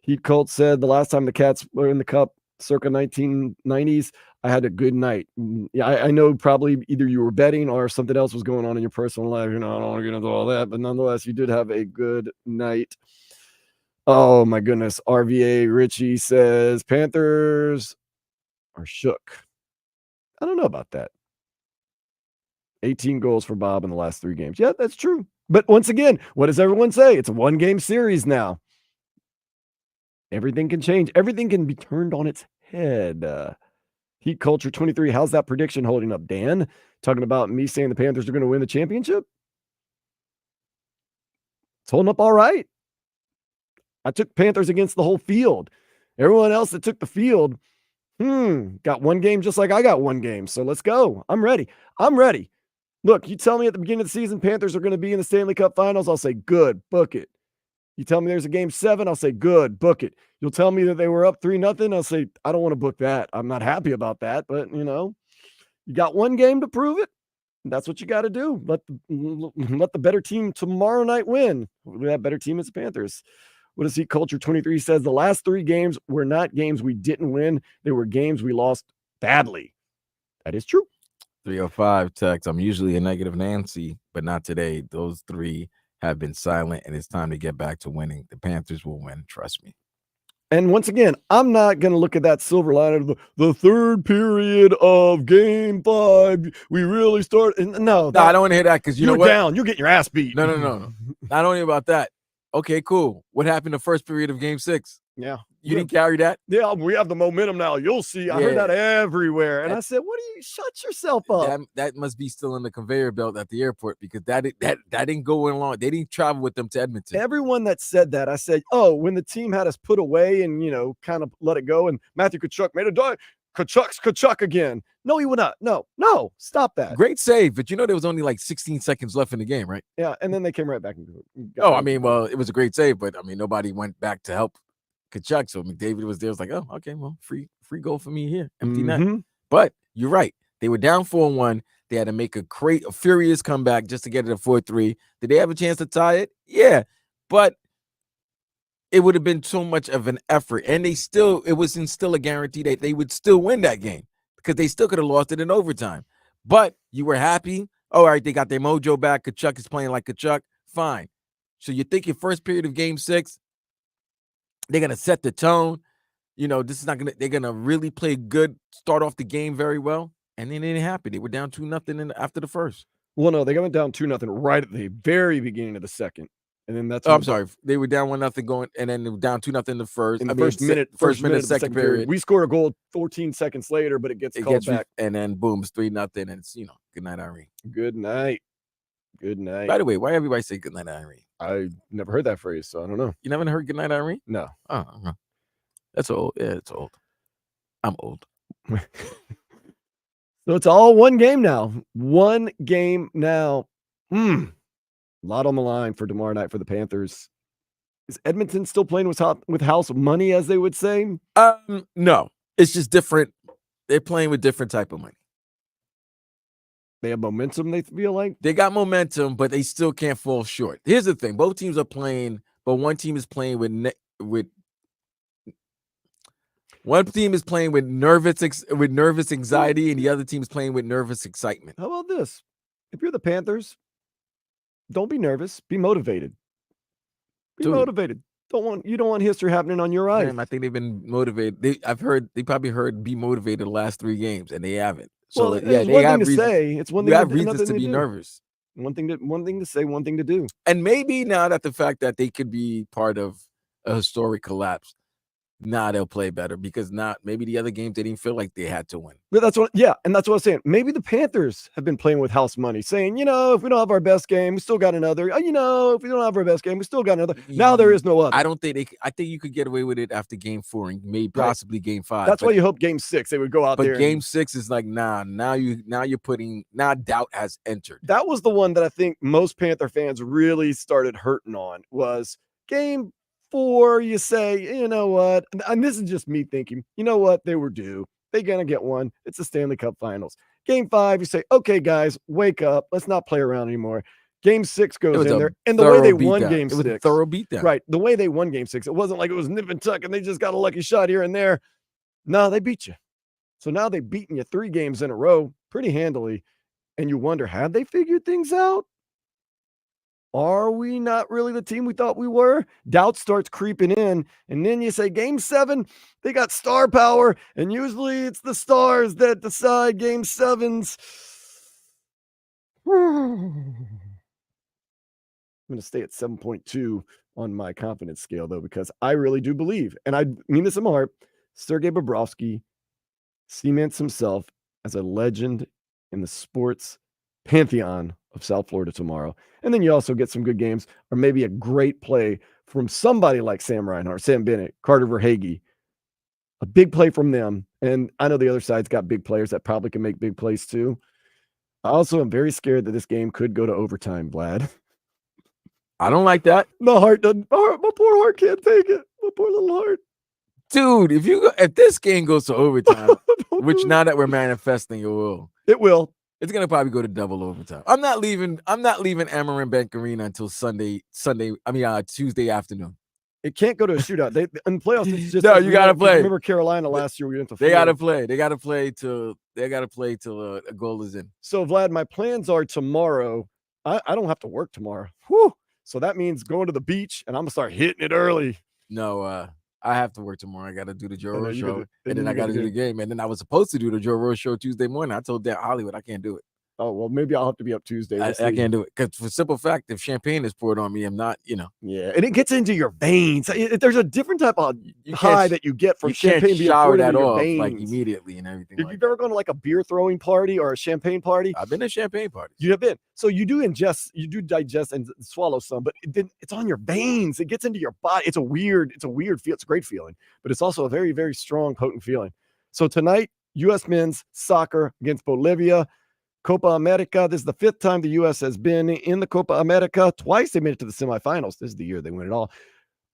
Heat Cult said the last time the Cats were in the Cup, circa 1990s, I had a good night. Yeah, I know probably either you were betting or something else was going on in your personal life. I don't want to get into all that, but nonetheless, you did have a good night. Oh my goodness. RVA Richie says Panthers are shook. I don't know about that. 18 goals for Bob in the last 3 games. Yeah, that's true. But once again, what does everyone say? It's a 1-game series now. Everything can change. Everything can be turned on its head. Heat Culture 23. How's that prediction holding up, Dan? Talking about me saying the Panthers are going to win the championship? It's holding up all right. I took Panthers against the whole field. Everyone else that took the field, got 1 game just like I got 1 game. So let's go. I'm ready. Look, you tell me at the beginning of the season Panthers are going to be in the Stanley Cup Finals, I'll say, good, book it. You tell me there's a game 7, I'll say, good, book it. You'll tell me that they were up 3-0, I'll say, I don't want to book that. I'm not happy about that, but, you got 1 game to prove it. That's what you got to do. Let the better team tomorrow night win. That better team is the Panthers. What does Heat Culture 23 says? The last 3 games were not games we didn't win. They were games we lost badly. That is true. 305 text. I'm usually a negative Nancy, but not today. Those 3 have been silent, and it's time to get back to winning. The Panthers will win. Trust me. And once again, I'm not going to look at that silver lining of the 3rd period of game 5. We really start. No, I don't want to hear that because you know what? Down. You're getting your ass beat. No. Not only about that. Okay, cool. What happened the first period of game 6? Yeah. You didn't carry that? Yeah, we have the momentum now. You'll see. I heard that everywhere. And I said, what do you shut yourself up? That must be still in the conveyor belt at the airport because that didn't go along. They didn't travel with them to Edmonton. Everyone that said that, I said, when the team had us put away and, kind of let it go, and Matthew Tkachuk made a dive. Tkachuk again. No, he would not. No, stop that. Great save, but there was only like 16 seconds left in the game, right? Yeah, and then they came right back. It was a great save, but nobody went back to help Tkachuk, so McDavid was there. It was like, oh, okay, well, free goal for me here, empty net. But you're right. They were down 4-1. They had to make a furious comeback just to get it a 4-3. Did they have a chance to tie it? Yeah, but it would have been so much of an effort, and it wasn't still a guarantee that they would still win that game because they still could have lost it in overtime. But you were happy. All right, they got their mojo back. Tkachuk is playing like Tkachuk. Fine. So you think your first period of game 6, they're going to set the tone. this is not gonna. They're gonna really play good, start off the game very well, and then it didn't happen. They were down 2-0 after the first. Well, no, they went down 2-0 right at the very beginning of the second, and then that's Oh, I'm sorry. They were down 1-0 going, and then they were down 2-0 in the first. In the first minute of the second period. We scored a goal 14 seconds later, but it gets called back, and then boom, it's 3-0, and it's good night, Irene. Good night. Good night. By the way, why everybody say good night, Irene? I never heard that phrase, so I don't know. You never heard good night, Irene? No. Oh, that's old. Yeah, it's old. I'm old. So it's all one game now. One game now. A lot on the line for tomorrow night for the Panthers. Is Edmonton still playing with house money, as they would say? No. It's just different. They're playing with different type of money. They have momentum, they feel like? They got momentum, but they still can't fall short. Here's the thing. Both teams are playing, but one team is playing with nervous anxiety, and the other team is playing with nervous excitement. How about this? If you're the Panthers, don't be nervous. Be motivated. Be motivated. You don't want history happening on your eyes. Man, I think they've been motivated. They probably heard be motivated the last 3 games, and they haven't. So well, yeah, they have reasons to say. It's one thing. They have reasons to be nervous. One thing to say, one thing to do. And maybe now that the fact that they could be part of a historic collapse, now they'll play better because maybe the other games they didn't feel like they had to win. But that's what I'm saying. Maybe the Panthers have been playing with house money, saying, if we don't have our best game, we still got another. If we don't have our best game, we still got another. Now there is no other. I don't think I think you could get away with it after game 4 and maybe possibly game 5. That's why you hope game 6 they would go out there. But game 6 is like, now doubt has entered. That was the one that I think most Panther fans really started hurting on was game 4. You say, you know what? And this is just me thinking, you know what? They were due. They're going to get one. It's the Stanley Cup Finals. Game 5, you say, okay, guys, wake up. Let's not play around anymore. Game 6 goes in there. And the way they won game 6. It was a thorough beatdown. Right. The way they won game 6, it wasn't like it was nip and tuck and they just got a lucky shot here and there. No, they beat you. So now they've beaten you 3 games in a row pretty handily. And you wonder, have they figured things out? Are we not really the team we thought we were? Doubt starts creeping in. And then you say, game 7, they got star power. And usually it's the stars that decide game 7s. I'm going to stay at 7.2 on my confidence scale, though, because I really do believe, and I mean this in my heart, Sergei Bobrovsky cements himself as a legend in the sports pantheon of South Florida tomorrow. And then you also get some good games or maybe a great play from somebody like Sam Reinhart, Sam Bennett, Carter Verhaeghe. A big play from them. And I know the other side's got big players that probably can make big plays too. I also am very scared that this game could go to overtime, Vlad. I don't like that. My heart doesn't. My poor heart can't take it. My poor little heart. Dude, if this game goes to overtime, which now that we're manifesting, it will. It will. It's gonna probably go to double overtime. I'm not leaving Amarin Bank Arena until Tuesday afternoon. It can't go to a shootout. They in the playoffs. It's just no, you gotta play. Remember Carolina last year? We went to. They gotta play. They gotta play till a goal is in. So Vlad, my plans are tomorrow. I don't have to work tomorrow. Whew. So that means going to the beach, and I'm gonna start hitting it early. No, I have to work tomorrow. I got to do the Joe Rogan show, and then I got to do the game. And then I was supposed to do the Joe Rogan show Tuesday morning. I told Dan Hollywood I can't do it. Oh, well, maybe I'll have to be up Tuesday. I can't do it because for simple fact, if champagne is poured on me, I'm not, Yeah, and it gets into your veins. There's a different type of high that you get from champagne being poured into your veins. Like immediately and everything. If you've ever gone to like a beer throwing party or a champagne party, I've been to champagne parties. You have been. So you do digest and swallow some, but it's on your veins. It gets into your body. It's a weird feel. It's a great feeling, but it's also a very, very strong, potent feeling. So tonight, U.S. men's soccer against Bolivia. Copa America. This is the 5th time the U.S. has been in the Copa America. Twice they made it to the semifinals. This is the year they win it all.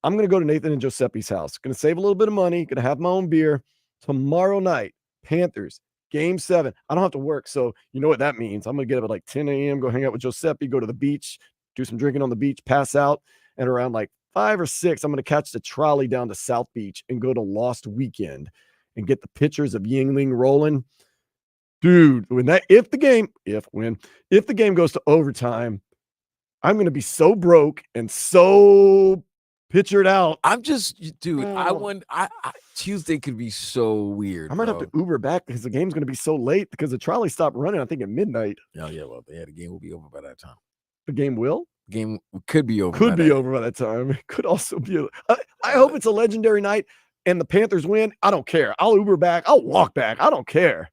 I'm going to go to Nathan and Giuseppe's house. Going to save a little bit of money. Going to have my own beer. Tomorrow night, Panthers, game 7. I don't have to work, so you know what that means. I'm going to get up at like 10 a.m., go hang out with Giuseppe, go to the beach, do some drinking on the beach, pass out, and around like 5 or 6, I'm going to catch the trolley down to South Beach and go to Lost Weekend and get the pictures of Yingling rolling. Dude, if the game goes to overtime, I'm going to be so broke and so Pitcher it out. I'm just, dude. I Oh. want. I Tuesday could be so weird. I might have to Uber back because the game's going to be so late because the trolley stopped running, I think, at midnight. Oh yeah, well, the game will be over by that time. The game will? Game could be over. Could be over by that time. It could also be. I hope it's a legendary night and the Panthers win. I don't care. I'll Uber back. I'll walk back. I don't care.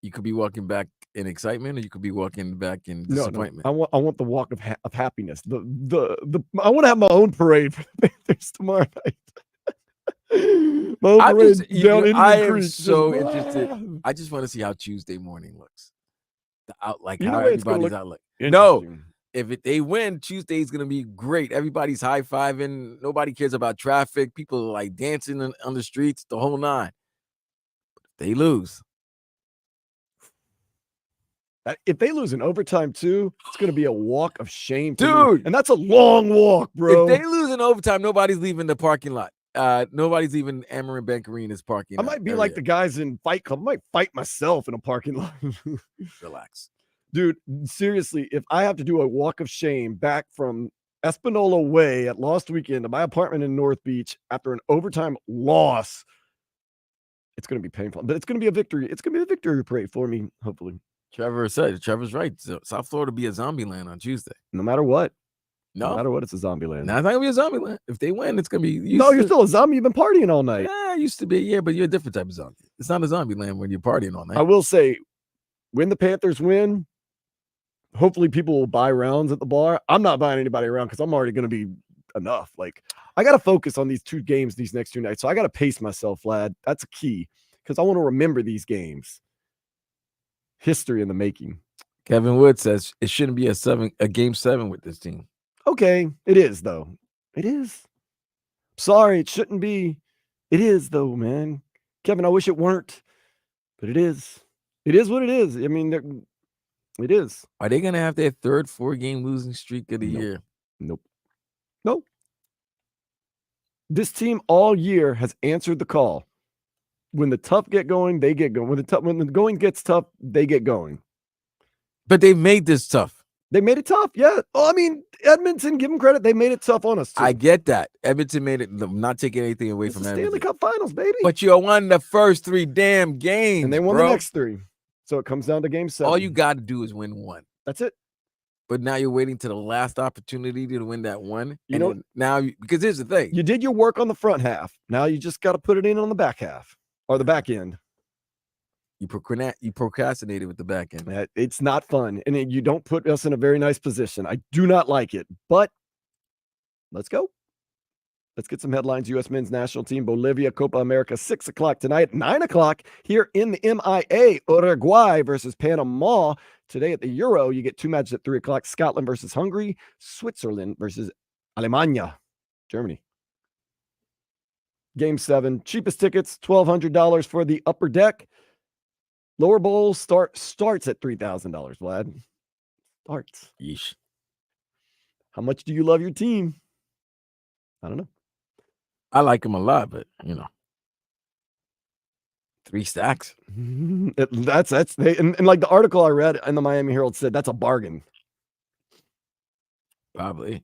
You could be walking back in excitement, or you could be walking back in disappointment. No. I want the walk of happiness. I want to have my own parade for the Panthers tomorrow night. My own parade down Indian I am Creek. so interested. I just want to see how Tuesday morning looks. How everybody's outlook. No, if they win, Tuesday's gonna be great. Everybody's high fiving. Nobody cares about traffic. People are like dancing on the streets, the whole nine. But if they lose, if they lose in overtime too, it's gonna be a walk of shame, dude. And that's a long walk, bro. If they lose in overtime, nobody's leaving the parking lot. Nobody's even Amarin Bank Arena's parking lot. I might be like the guys in Fight Club. I might fight myself in a parking lot. Relax. Dude, seriously, if I have to do a walk of shame back from Espanola Way at Lost Weekend to my apartment in North Beach after an overtime loss, it's going to be painful. But it's going to be a victory. It's going to be a victory parade for me, hopefully. Trevor's right. So South Florida be a zombie land on Tuesday. No matter what. No matter what, it's a zombie land. Now it's not going to be a zombie land. If they win, it's going to be... You're still a zombie. You've been partying all night. Yeah, used to be. Yeah, but you're a different type of zombie. It's not a zombie land when you're partying all night. I will say, when the Panthers win, hopefully people will buy rounds at the bar. I'm not buying anybody around because I'm already going to be enough. Like, I got to focus on these two games these next 2 nights. So I got to pace myself, lad. That's a key because I want to remember these games. History in the making. Kevin Wood says it shouldn't be a game 7 with this team. Okay, it is, though. It is. Sorry, it shouldn't be. It is, though, man. Kevin, I wish it weren't, but it is. It is what it is. I mean, it is. Are they going to have their third 4-game losing streak of the year? Nope. This team all year has answered the call. When the tough get going, they get going. When the going gets tough, they get going. But they made this tough. They made it tough, yeah. Oh, I mean, Edmonton, give them credit. They made it tough on us, too. I get that. Edmonton made it. I'm not taking anything away from Edmonton. Stanley Cup Finals, baby. But you won the first 3 damn games, and they won the next 3. So it comes down to game 7. All you got to do is win 1. That's it. But now you're waiting to the last opportunity to win that 1. Because here's the thing. You did your work on the front half. Now you just got to put it in on the back half or the back end. You procrastinated with the back end. It's not fun. And you don't put us in a very nice position. I do not like it. But let's go. Let's get some headlines. U.S. men's national team, Bolivia, Copa America, 6 o'clock tonight, 9 o'clock here in the MIA, Uruguay versus Panama. Today at the Euro, you get 2 matches at 3 o'clock, Scotland versus Hungary, Switzerland versus Alemania, Germany. Game 7, cheapest tickets, $1,200 for the upper deck. Lower bowl starts at $3,000, Vlad. Starts. Yeesh. How much do you love your team? I don't know. I like them a lot, but 3 stacks. That's and like the article I read in the Miami Herald said that's a bargain. Probably.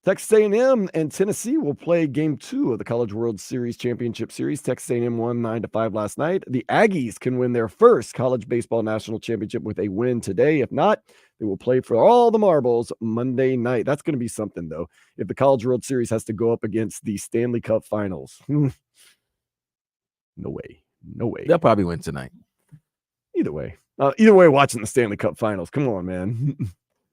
Texas A&M and Tennessee will play game 2 of the College World Series Championship Series. Texas A&M won 9-5 last night. The Aggies can win their first college baseball national championship with a win today. If not, they will play for all the marbles Monday night. That's going to be something, though, if the College World Series has to go up against the Stanley Cup Finals. No way. They'll probably win tonight. Either way, watching the Stanley Cup Finals. Come on, man.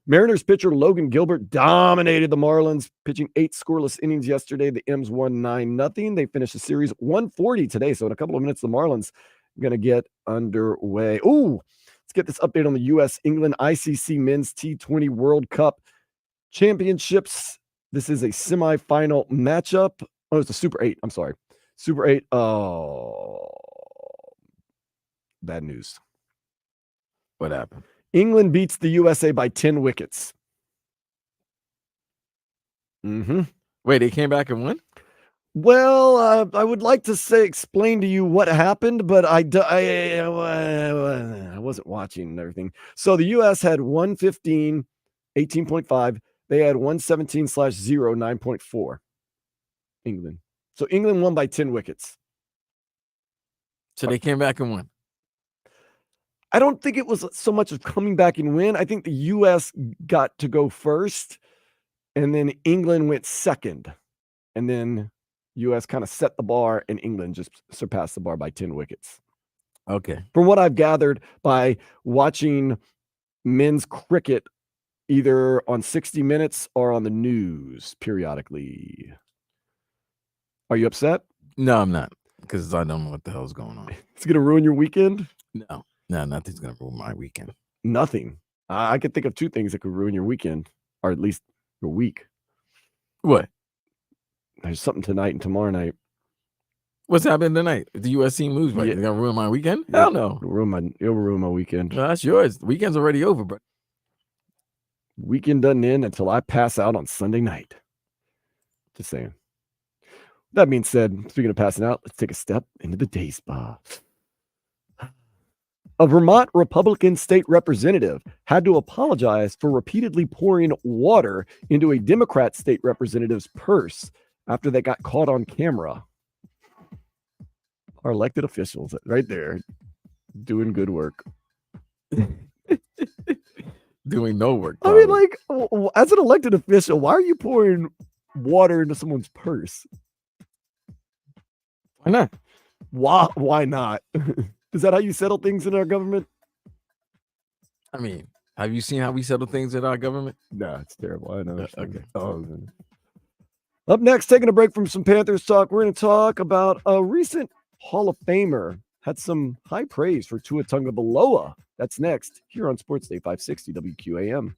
Mariners pitcher Logan Gilbert dominated the Marlins, pitching 8 scoreless innings yesterday. The M's won 9-0. They finished the series 140 today. So in a couple of minutes, the Marlins are going to get underway. Ooh, let's get this update on the U.S. England ICC Men's T20 World Cup Championships. This is a semifinal matchup. Oh, it's a Super 8. I'm sorry. Super 8. Oh, bad news. What happened? England beats the USA by 10 wickets. Wait, they came back and won? Well, I would like to explain to you what happened, but I wasn't watching and everything. So the U.S. had 115, 18.5. They had 117/0, 9.4. England. So England won by 10 wickets. So they came back and won. I don't think it was so much of coming back and win. I think the U.S. got to go first, and then England went second. And then U.S. kind of set the bar, and England just surpassed the bar by 10 wickets. Okay. From what I've gathered by watching men's cricket either on 60 Minutes or on the news periodically. Are you upset? No, I'm not, because I don't know what the hell's going on. It's going to ruin your weekend? No, nothing's gonna ruin my weekend. Nothing. I could think of two things that could ruin your weekend, or at least your week. What? There's something tonight and tomorrow night. What's happening tonight? If the U.S. team moves, right? Yeah. They're gonna ruin my weekend? Hell no. It'll ruin my weekend. No, that's yours. The weekend's already over, bro. Weekend doesn't end until I pass out on Sunday night. Just saying. That being said, speaking of passing out, let's take a step into the day spa. A Vermont Republican state representative had to apologize for repeatedly pouring water into a Democrat state representative's purse after they got caught on camera. Our elected officials right there doing good work. Doing no work. I mean, like, as an elected official, why are you pouring water into someone's purse? Why not? Why not? Is that how you settle things in our government? I mean, have you seen how we settle things in our government? No, it's terrible. I know. Okay. Oh, up next, taking a break from some Panthers talk, we're going to talk about a recent Hall of Famer had some high praise for Tua Tagovailoa. That's next here on Sports Day 560 WQAM.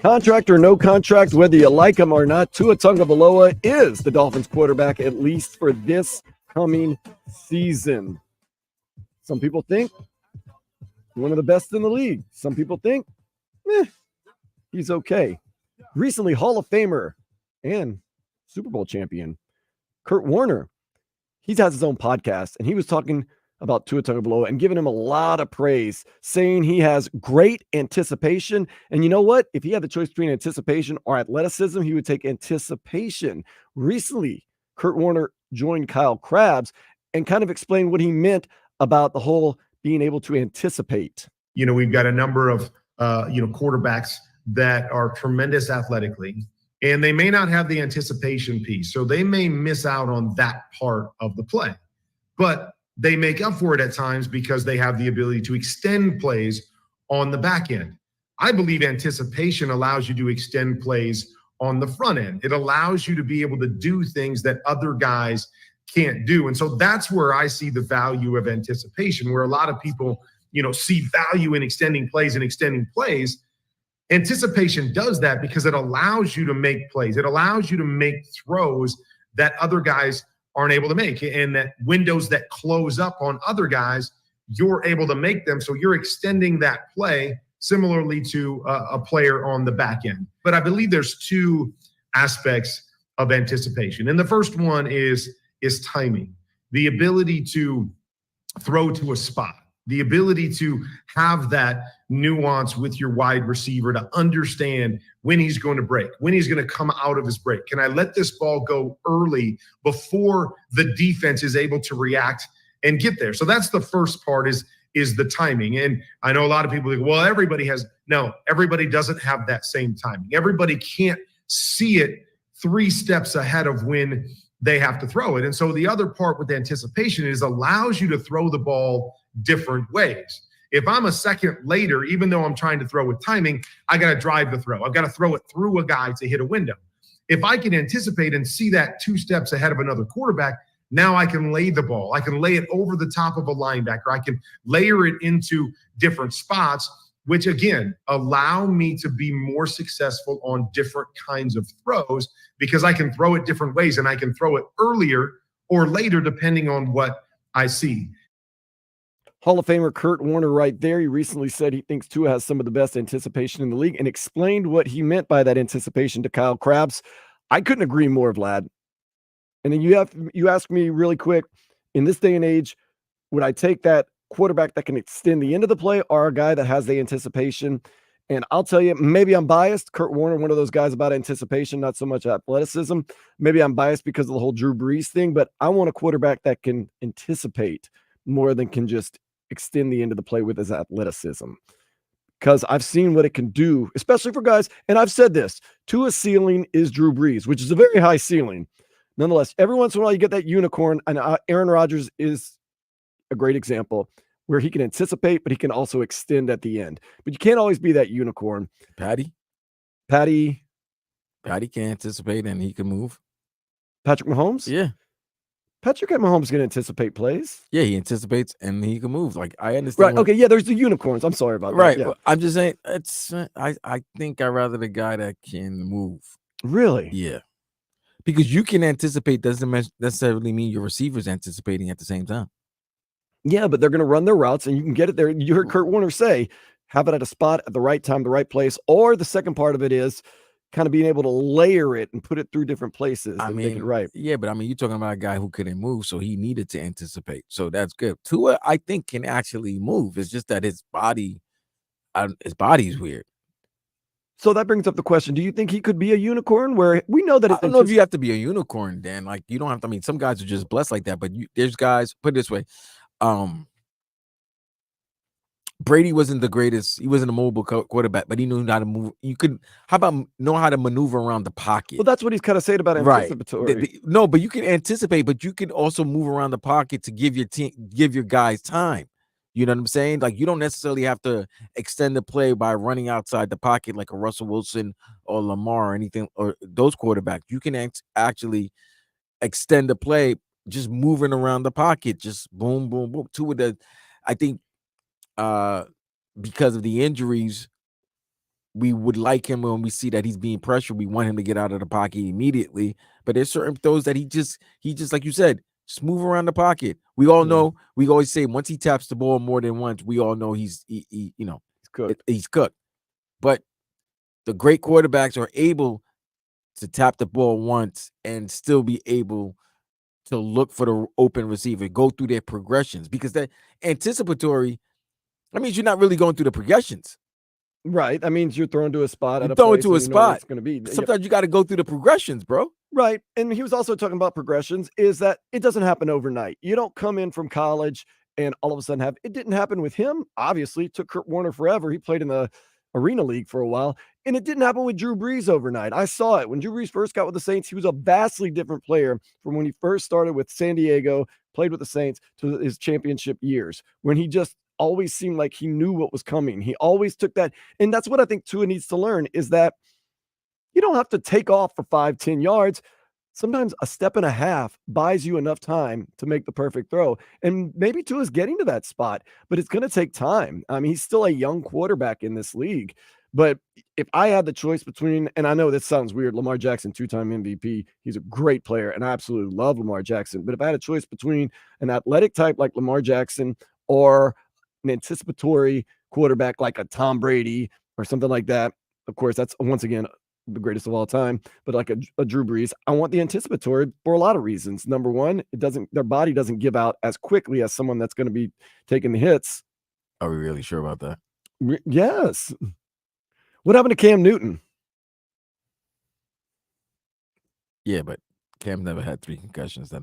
Contract or no contract, whether you like him or not, Tua Tagovailoa is the Dolphins quarterback, at least for this coming season. Some people think one of the best in the league. Some people think he's okay. Recently, Hall of Famer and Super Bowl champion Kurt Warner, he has his own podcast, and he was talking about Tua Tagovailoa and giving him a lot of praise, saying he has great anticipation. And you know what? If he had the choice between anticipation or athleticism, he would take anticipation. Recently, Kurt Warner joined Kyle Krabs and kind of explained what he meant about the whole being able to anticipate. You know, we've got a number of, quarterbacks that are tremendous athletically, and they may not have the anticipation piece. So they may miss out on that part of the play, but they make up for it at times because they have the ability to extend plays on the back end. I believe anticipation allows you to extend plays on the front end. It allows you to be able to do things that other guys can't do. And so that's where I see the value of anticipation, where a lot of people, see value in extending plays and extending plays. Anticipation does that because it allows you to make plays. It allows you to make throws that other guys aren't able to make, and that windows that close up on other guys, you're able to make them. So you're extending that play similarly to a player on the back end. But I believe there's two aspects of anticipation. And the first one is timing, the ability to throw to a spot, the ability to have that nuance with your wide receiver to understand when he's going to break, when he's going to come out of his break. Can I let this ball go early before the defense is able to react and get there? So that's the first part is the timing. And I know a lot of people think, well, everybody doesn't have that same timing. Everybody can't see it 3 steps ahead of when they have to throw it. And so the other part with anticipation is allows you to throw the ball different ways. If I'm a second later, even though I'm trying to throw with timing, I got to drive the throw. I've got to throw it through a guy to hit a window. If I can anticipate and see that 2 steps ahead of another quarterback, now I can lay the ball. I can lay it over the top of a linebacker. I can layer it into different spots, which again, allow me to be more successful on different kinds of throws because I can throw it different ways and I can throw it earlier or later depending on what I see. Hall of Famer Kurt Warner right there. He recently said he thinks Tua has some of the best anticipation in the league and explained what he meant by that anticipation to Kyle Krabs. I couldn't agree more, Vlad. And then you ask me really quick, in this day and age, would I take that quarterback that can extend the end of the play or a guy that has the anticipation? And I'll tell you, maybe I'm biased. Kurt Warner, one of those guys about anticipation, not so much athleticism. Maybe I'm biased because of the whole Drew Brees thing, but I want a quarterback that can anticipate more than can just extend the end of the play with his athleticism. Because I've seen what it can do, especially for guys. And I've said this, Tua's ceiling is Drew Brees, which is a very high ceiling. Nonetheless, every once in a while you get that unicorn, and Aaron Rodgers is a great example where he can anticipate, but he can also extend at the end. But you can't always be that unicorn. Patty Patty can anticipate and he can move. Patrick Mahomes? Yeah. Patrick Mahomes can anticipate plays. Yeah, he anticipates and he can move. Like, I understand. Right. Okay. Yeah, there's the unicorns. I'm sorry about that. Right. Yeah. I'm just saying, I think I'd rather the guy that can move. Really? Yeah. Because you can anticipate doesn't necessarily mean your receiver's anticipating at the same time. Yeah, but they're going to run their routes and you can get it there. You heard Kurt Warner say, have it at a spot at the right time, the right place. Or the second part of it is kind of being able to layer it and put it through different places. I and mean, make it right. Yeah, but I mean, you're talking about a guy who couldn't move, so he needed to anticipate. So that's good. Tua, I think, can actually move. It's just that his body's weird. So that brings up the question: do you think he could be a unicorn? Where we know that I don't know if you have to be a unicorn, Dan. Like, you don't have to. I mean, some guys are just blessed like that. But there's guys. Put it this way, Brady wasn't the greatest. He wasn't a mobile quarterback, but he knew how to move. How about know how to maneuver around the pocket? Well, that's what he's kind of saying about anticipatory. Right. No, but you can anticipate, but you can also move around the pocket to give your guys time. You know what I'm saying? Like, you don't necessarily have to extend the play by running outside the pocket like a Russell Wilson or Lamar or anything, or those quarterbacks. You can actually extend the play just moving around the pocket, just boom, boom, boom. I think because of the injuries we would like him when we see that he's being pressured. We want him to get out of the pocket immediately. But there's certain throws that he just like you said, just move around the pocket. We all know. We always say once he taps the ball more than once, we all know he's cooked. He's cooked. But the great quarterbacks are able to tap the ball once and still be able to look for the open receiver, go through their progressions, because that anticipatory, that means you're not really going through the progressions. Right. That means you're thrown to a spot You're at a thrown place to a and you know where spot. it's going to be. Sometimes you got to go through the progressions, bro. Right. And he was also talking about progressions, is that it doesn't happen overnight. You don't come in from college and all of a sudden it didn't happen with him. Obviously, it took Kurt Warner forever. He played in the Arena League for a while, and it didn't happen with Drew Brees overnight. I saw it when Drew Brees first got with the Saints. He was a vastly different player from when he first started with San Diego, played with the Saints, to his championship years, when he just always seemed like he knew what was coming. He always took that. And that's what I think Tua needs to learn, is that you don't have to take off for 5-10 yards. Sometimes a step and a half buys you enough time to make the perfect throw. And maybe Tua's getting to that spot, but it's going to take time. I mean, he's still a young quarterback in this league. But if I had the choice between, and I know this sounds weird, Lamar Jackson, 2-time MVP, he's a great player, and I absolutely love Lamar Jackson. But if I had a choice between an athletic type like Lamar Jackson or an anticipatory quarterback like a Tom Brady or something like that, of course, that's once again the greatest of all time, but like a Drew Brees, I want the anticipatory for a lot of reasons. Number one, their body doesn't give out as quickly as someone that's going to be taking the hits. Are we really sure about that? Yes. What happened to Cam Newton? Yeah, but Cam never had 3 concussions that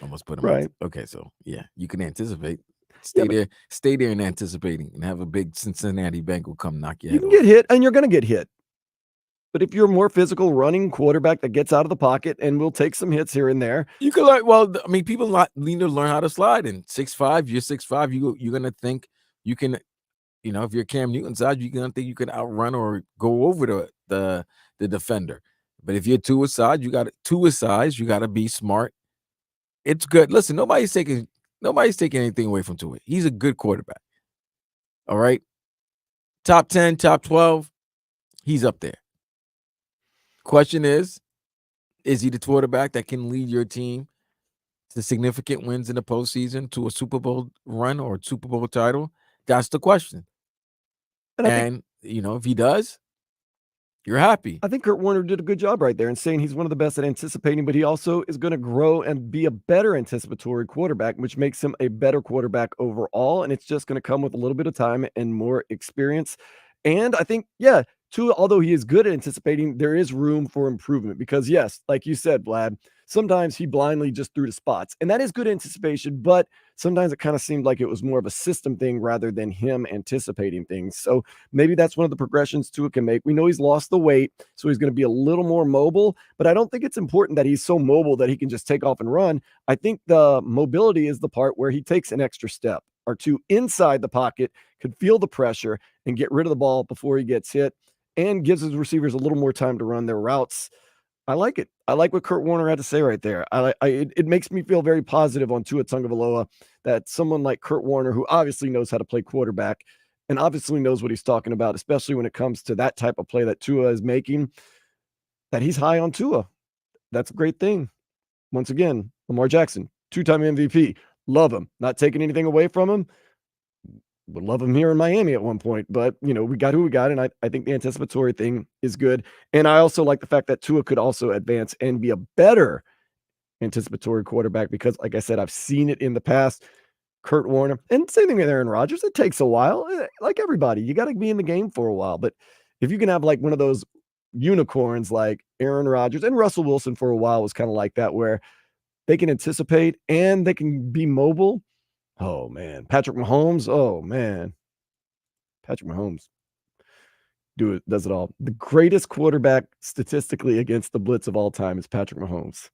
almost put him right. Okay, so yeah, you can anticipate. Stay there and anticipating, and have a big Cincinnati Bengal come knock your head You can off. get hit, and you're going to get hit. But if you're a more physical running quarterback that gets out of the pocket and will take some hits here and there, you can learn. Well, I mean, people need to learn how to slide. And 6'5", you're 6'5", you're gonna think you can, if you're Cam Newton size, you're gonna think you can outrun or go over the defender. But if you're Tua size, you got to be smart. It's good. Listen, nobody's taking anything away from Tua. He's a good quarterback. All right, top 10, top 12, he's up there. Question is he the quarterback that can lead your team to significant wins in the postseason, to a Super Bowl run or a Super Bowl title? That's the question. And if he does, you're happy. I think Kurt Warner did a good job right there in saying he's one of the best at anticipating, but he also is going to grow and be a better anticipatory quarterback, which makes him a better quarterback overall. And it's just going to come with a little bit of time and more experience. And I think, Tua, although he is good at anticipating, there is room for improvement because, yes, like you said, Vlad, sometimes he blindly just threw to spots. And that is good anticipation, but sometimes it kind of seemed like it was more of a system thing rather than him anticipating things. So maybe that's one of the progressions Tua can make. We know he's lost the weight, so he's going to be a little more mobile, but I don't think it's important that he's so mobile that he can just take off and run. I think the mobility is the part where he takes an extra step or two inside the pocket, could feel the pressure and get rid of the ball before he gets hit, and gives his receivers a little more time to run their routes. I like it. I like what Kurt Warner had to say right there. It makes me feel very positive on Tua Tagovailoa that someone like Kurt Warner, who obviously knows how to play quarterback and obviously knows what he's talking about, especially when it comes to that type of play that Tua is making, that he's high on Tua. That's a great thing. Once again, Lamar Jackson, 2-time MVP. Love him. Not taking anything away from him. Would love him here in Miami at one point, but we got who we got, and I think the anticipatory thing is good. And I also like the fact that Tua could also advance and be a better anticipatory quarterback because, like I said, I've seen it in the past. Kurt Warner, and same thing with Aaron Rodgers. It takes a while, like everybody. You got to be in the game for a while, but if you can have like one of those unicorns like Aaron Rodgers and Russell Wilson for a while was kind of like that, where they can anticipate and they can be mobile. Oh, man. Patrick Mahomes. Oh, man. Patrick Mahomes does it all. The greatest quarterback statistically against the blitz of all time is Patrick Mahomes.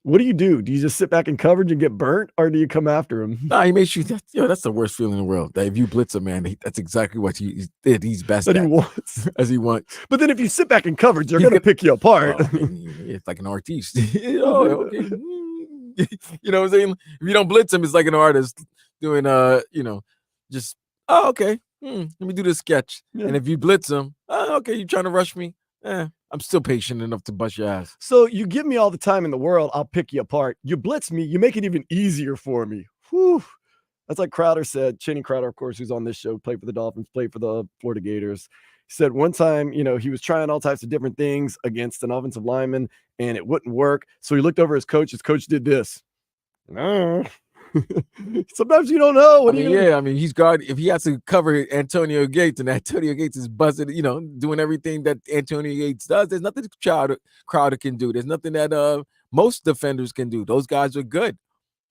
What do? Do you just sit back in coverage and get burnt, or do you come after him? No, he makes you. That's the worst feeling in the world. That if you blitz a man, that's exactly what he did. He's best that at. He wants. As he wants. But then if you sit back in coverage, they're going to pick you apart. Well, I mean, it's like an artiste. Oh, okay. You know what I'm saying? If you don't blitz him, it's like an artist doing, just, okay. let me do this sketch. Yeah. And if you blitz him, okay, you trying to rush me? I'm still patient enough to bust your ass. So you give me all the time in the world, I'll pick you apart. You blitz me, you make it even easier for me. Whew. That's like Crowder said. Channing Crowder, of course, who's on this show, played for the Dolphins, played for the Florida Gators. He said one time, he was trying all types of different things against an offensive lineman, and it wouldn't work. So he looked over his coach. His coach did this. Sometimes you don't know. If he has to cover Antonio Gates, and Antonio Gates is busted, doing everything that Antonio Gates does, there's nothing Crowder can do. There's nothing that most defenders can do. Those guys are good.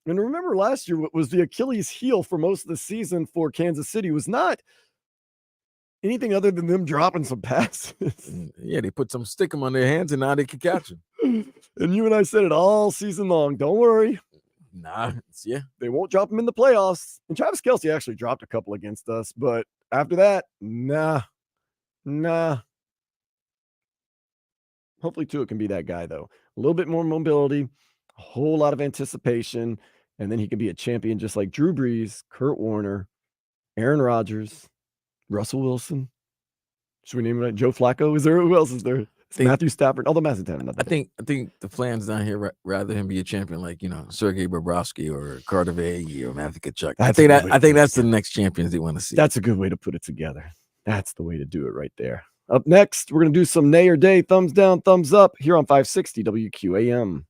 And remember last year, what was the Achilles heel for most of the season for Kansas City was not anything other than them dropping some passes. Yeah, they put some stickum on their hands, and now they can catch them. And you and I said it all season long. Don't worry. Nah, yeah. They won't drop them in the playoffs. And Travis Kelce actually dropped a couple against us. But after that, nah. Hopefully, Tua can be that guy, though. A little bit more mobility, a whole lot of anticipation, and then he can be a champion just like Drew Brees, Kurt Warner, Aaron Rodgers, Russell Wilson. Should we name it? Joe Flacco? Who else is there? Matthew Stafford. Although Matthew Stafford. I think the fans down here rather him be a champion like Sergei Bobrovsky or Carter Verhaeghe or Matthew Tkachuk. I think that's the next champions they want to see. That's a good way to put it together. That's the way to do it right there. Up next, we're going to do some nay or day, thumbs down, thumbs up here on 560 WQAM.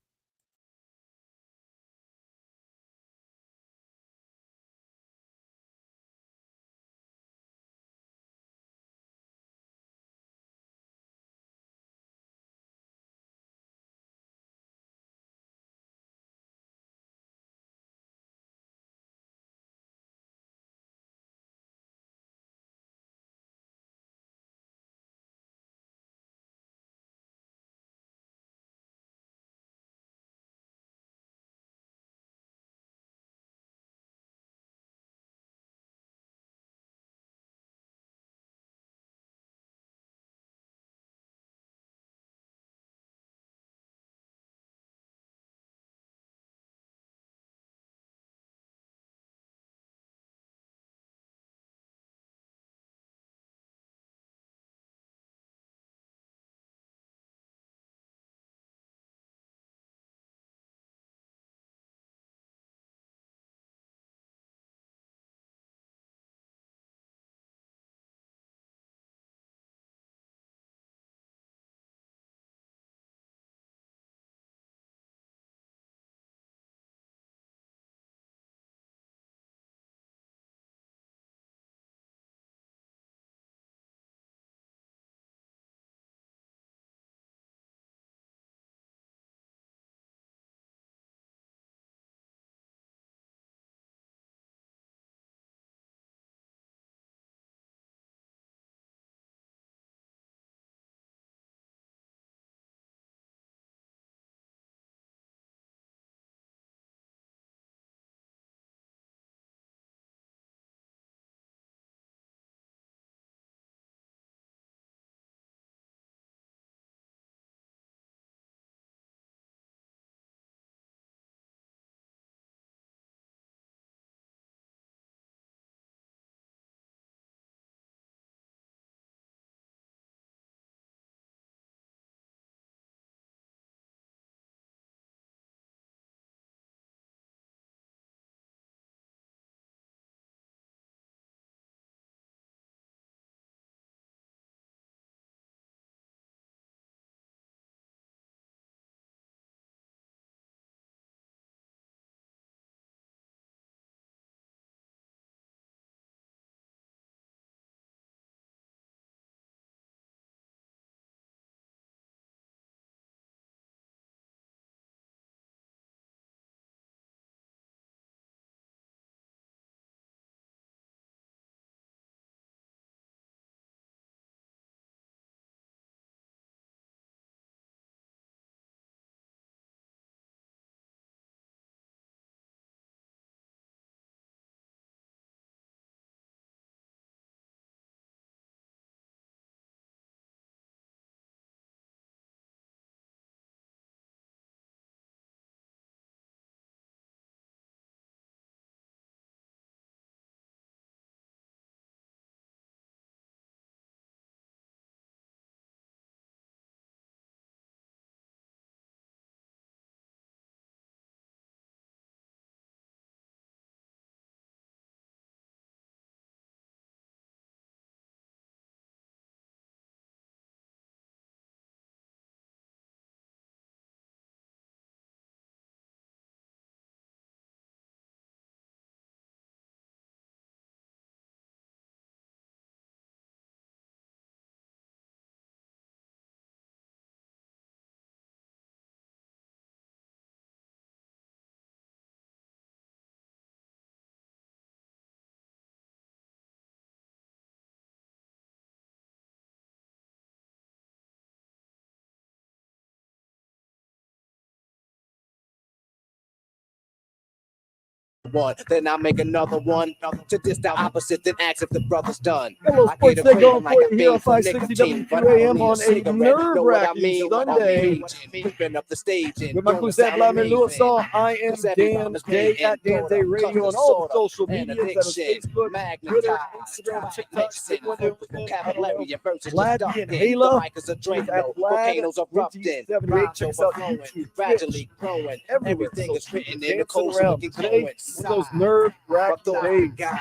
one. Then I make another one to diss the opposite, then ask if the brother's done. Got a little I sports get day a going like for a you here on fiend for 560 nicotine, but I WQAM don't on need a cigarette. Know what I nerve-wracking mean? Sunday. Creeping up the stage and With my doing Cruz sound Vladimir Lewis amazing. on, I am 'Cause every Dan rhyme is Day paid at and Dan Day thought of, Radio on custom, all the sorta, social and medias. That is addiction, Facebook, Twitter, Instagram, TikTok, mixing, everyone vocabulary, your verse is Vlad just and ducking. Hala. The mic is a He's drain, at volcanoes erupting, 78. rhymes Check us out overflowing, YouTube, gradually growing. everywhere. Everything So is written in the dancing code so around we can today coincide. with those nerve-wracking But days. God,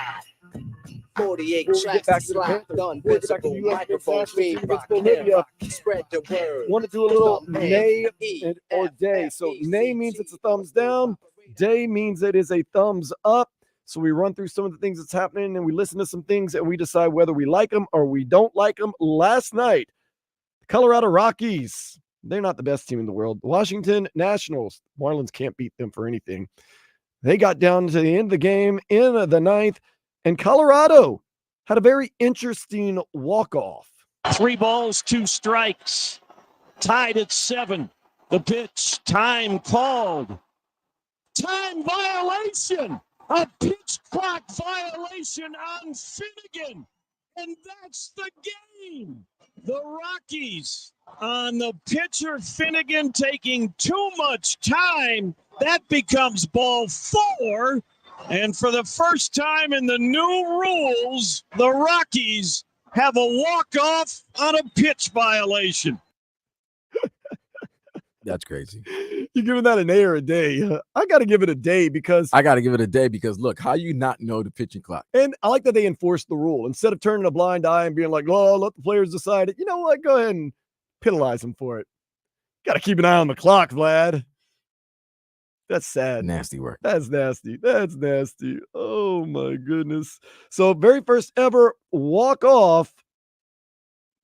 48 Before we get tracks back to to the slide, Panthers, done, before we get back to the visible, U.S. microphone, national team feed, against rock, Bolivia, spread the word. want to do a little Thumb nay E, or F, day. F, So E, nay C, means T, it's a thumbs down. Day means it is a thumbs up. So we run through some of the things that's happening and we listen to some things and we decide whether we like them or we don't like them. Last night, the Colorado Rockies, they're not the best team in the world. Washington Nationals, Marlins can't beat them for anything. They got down to the end of the game in the ninth, and Colorado had a very interesting walk-off. 3 balls, 2 strikes. Tied at 7. The pitch, time called. Time violation. A pitch clock violation on Finnegan. And that's the game. The Rockies on the pitcher Finnegan taking too much time. That becomes ball 4. And for the first time in the new rules, the Rockies have a walk-off on a pitch violation. That's crazy. You giving that an A or a day? I got to give it a day because I got to give it a day because look, how you not know the pitching clock? and I like that they enforced the rule instead of turning a blind eye and being like, "Oh, let the players decide it." You know what? Go ahead and penalize them for it. Got to keep an eye on the clock, Vlad. That's sad. Nasty work. That's nasty. That's nasty. Oh my goodness. So very first ever walk off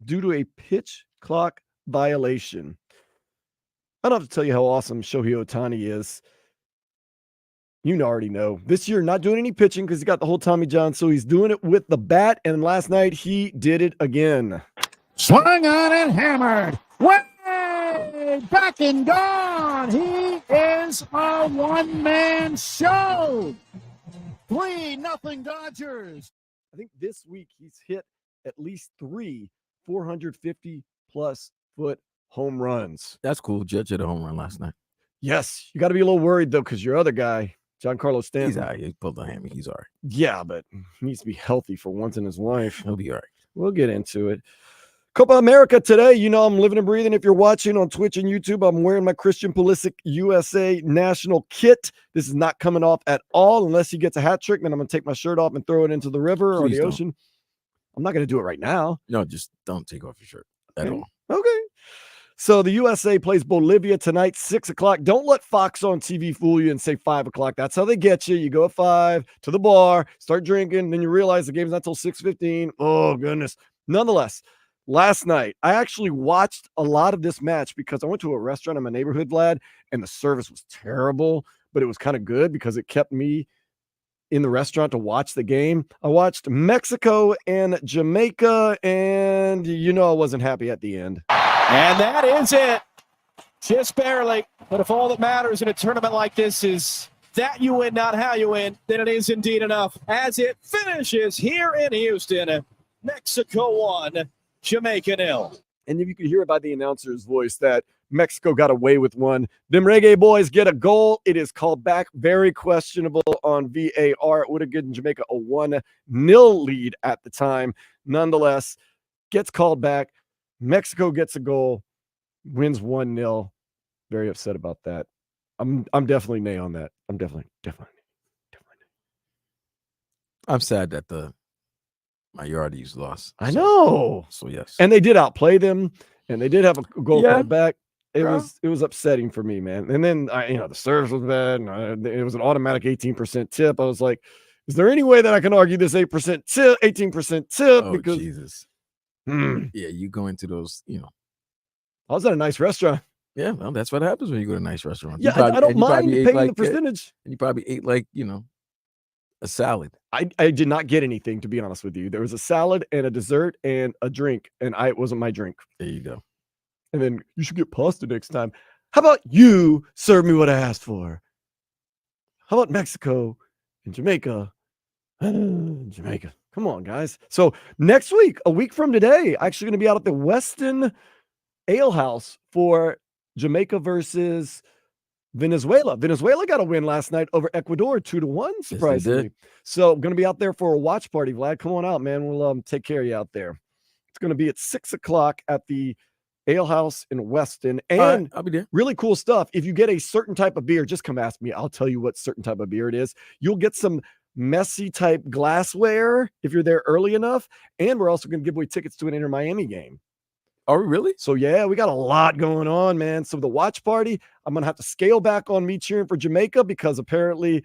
due to a pitch clock violation. I don't have to tell you how awesome Shohei Ohtani is. You already know. This year, not doing any pitching because he got the whole Tommy John, so he's doing it with the bat, and last night he did it again. Swung on and hammered. Way back and gone. He is a one-man show. 3-0 Dodgers. I think this week he's hit at least 3 450-plus foot home runs. That's cool. Judge hit a home run last night. Yes, you got to be a little worried, though, because your other guy, Giancarlo Stanton. He's all right. He pulled the hammy. He's all right. Yeah, but he needs to be healthy for once in his life. He'll be all right. We'll get into it. Copa America today. You know I'm living and breathing. If you're watching on Twitch and YouTube, I'm wearing my Christian Pulisic USA national kit. This is not coming off at all unless he gets a hat trick. Then I'm going to take my shirt off and throw it into the river or Please the don't. ocean. I'm not going to do it right now. No, just don't take off your shirt at all. Okay. So the USA plays Bolivia tonight, 6 o'clock. Don't let Fox on TV fool you and say 5 o'clock. That's how they get you. You go at 5 to the bar, start drinking, then you realize the game's not till 6:15. Oh, goodness. Nonetheless, last night, I actually watched a lot of this match because I went to a restaurant in my neighborhood, Vlad, and the service was terrible, but it was kind of good because it kept me in the restaurant to watch the game. I watched Mexico and Jamaica, and you know I wasn't happy at the end. And that is it. Just barely. But if all that matters in a tournament like this is that you win, not how you win, then it is indeed enough. As it finishes here in Houston, Mexico 1, Jamaica 0. And if you could hear it by the announcer's voice that Mexico got away with one. Them Reggae Boys get a goal. It is called back. Very questionable on VAR. It would have given Jamaica a 1-0 lead at the time. Nonetheless, gets called back. Mexico gets a goal, wins 1-0. Very upset about that. I'm definitely nay on that. I'm definitely. I'm sad that my Yardies lost. I know. So yes. And they did outplay them, and they did have a goal Yeah. called back. It Yeah. was upsetting for me, man. And then the service was bad. And it was an automatic 18% tip. I was like, is there any way that I can argue this 8% tip, 18% tip? Oh, because Jesus. Hmm. Yeah, you go into those, I was at a nice restaurant. Yeah, well, that's what happens when you go to nice restaurants. Yeah, I don't mind paying the like, percentage. and you probably ate a salad. I did not get anything, to be honest with you. There was a salad and a dessert and a drink, and it wasn't my drink. There you go. And then you should get pasta next time. How about you serve me what I asked for? How about Mexico in Jamaica. Jamaica. Come on, guys. So next week, a week from today, actually going to be out at the Weston Ale House for Jamaica versus Venezuela. Venezuela got a win last night over Ecuador, 2-1, surprisingly. So I'm going to be out there for a watch party, Vlad. Come on out, man. We'll take care of you out there. It's going to be at 6 o'clock at the Ale House in Weston. And I'll be there. Really cool stuff. If you get a certain type of beer, just come ask me. I'll tell you what certain type of beer it is. You'll get some messy type glassware if you're there early enough. And we're also going to give away tickets to an Inter Miami game. Oh, really? So, yeah, we got a lot going on, man. So, the watch party, I'm going to have to scale back on me cheering for Jamaica because apparently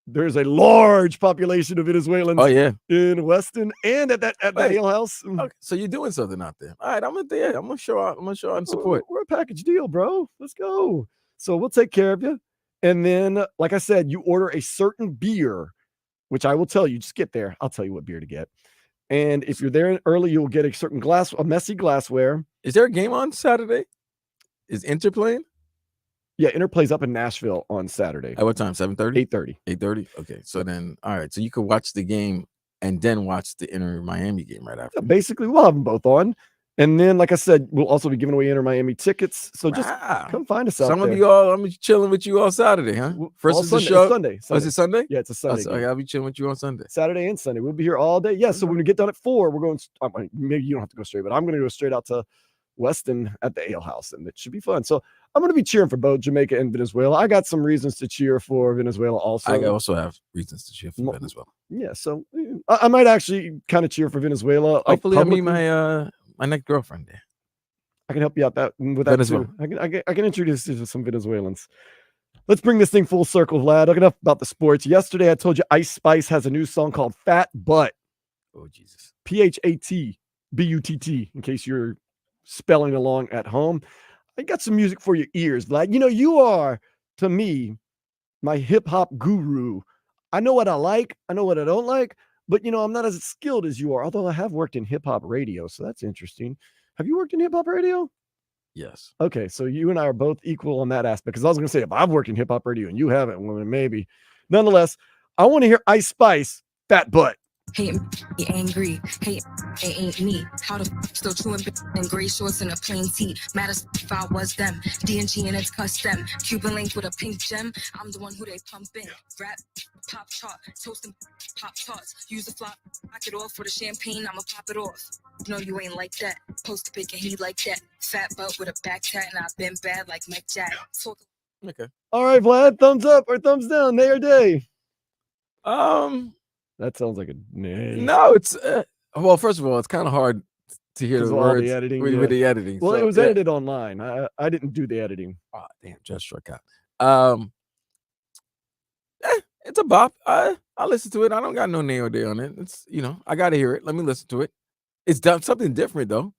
there's a large population of Venezuelans in Weston and at the Ale House. Okay, so you're doing something out there. All right, I'm gonna show up and support. We're a package deal, bro. Let's go. So we'll take care of you. And then, like I said, you order a certain beer, which I will tell you. Just get there. I'll tell you what beer to get. And if you're there early, you'll get a certain a messy glassware. Is there a game on Saturday? Is Inter playing? Yeah, Inter plays up in Nashville on Saturday. At what time? 7:30? 8:30. 8:30? Okay. So then, all right. So you could watch the game and then watch the Inter Miami game right after. Yeah, basically, we'll have them both on. And then, like I said, we'll also be giving away Inter Miami tickets. So just come find us out there. I'm gonna be chilling with you all Saturday, huh? First is the show. Sunday. Oh, is it Sunday? Yeah, it's a Sunday. Okay, I'll be chilling with you on Sunday. Saturday and Sunday. We'll be here all day. Yeah. So when we get done at 4, we're going. Maybe you don't have to go straight, but I'm going to go straight out to Weston at the Ale House, and it should be fun. So I'm going to be cheering for both Jamaica and Venezuela. I got some reasons to cheer for Venezuela also. I also have reasons to cheer for Venezuela. Yeah. So I might actually kind of cheer for Venezuela. Hopefully, I meet my next girlfriend there. I can help you out with that too. I can introduce you to some Venezuelans. Let's bring this thing full circle, Vlad. Enough about the sports. Yesterday, I told you Ice Spice has a new song called Fat Butt. Oh, Jesus. PhatButt, in case you're spelling along at home. I got some music for your ears, Vlad. You know, you are, to me, my hip-hop guru. I know what I like. I know what I don't like. But, you know, I'm not as skilled as you are, although I have worked in hip-hop radio, so that's interesting. Have you worked in hip-hop radio? Yes. Okay, so you and I are both equal on that aspect. Because I was going to say, if I've worked in hip-hop radio and you haven't, well, maybe. Nonetheless, I want to hear Ice Spice, Fat Butt. Hate me angry, hate it ain't me. How the still chewing in gray shorts and a plain tee. Matters if I was them. D&G and it's custom. Cuban link with a pink gem. I'm the one who they pumping. Rap, pop chart, toasting pop tarts. Use the flop, knock it off for the champagne. I'ma pop it off. No, you ain't like that. Post a pic and he like that. Fat butt with a back tat and I've been bad like Mike Jack. Okay. All right, Vlad, thumbs up or thumbs down, nay or day? That sounds like a nay. No, it's well. First of all, it's kind of hard to hear the words the editing, with the editing. Well, so, it was edited online. I didn't do the editing. Oh, damn, just struck out. It's a bop. I listen to it. I don't got no nay or day on it. It's I got to hear it. Let me listen to it. It's done something different though,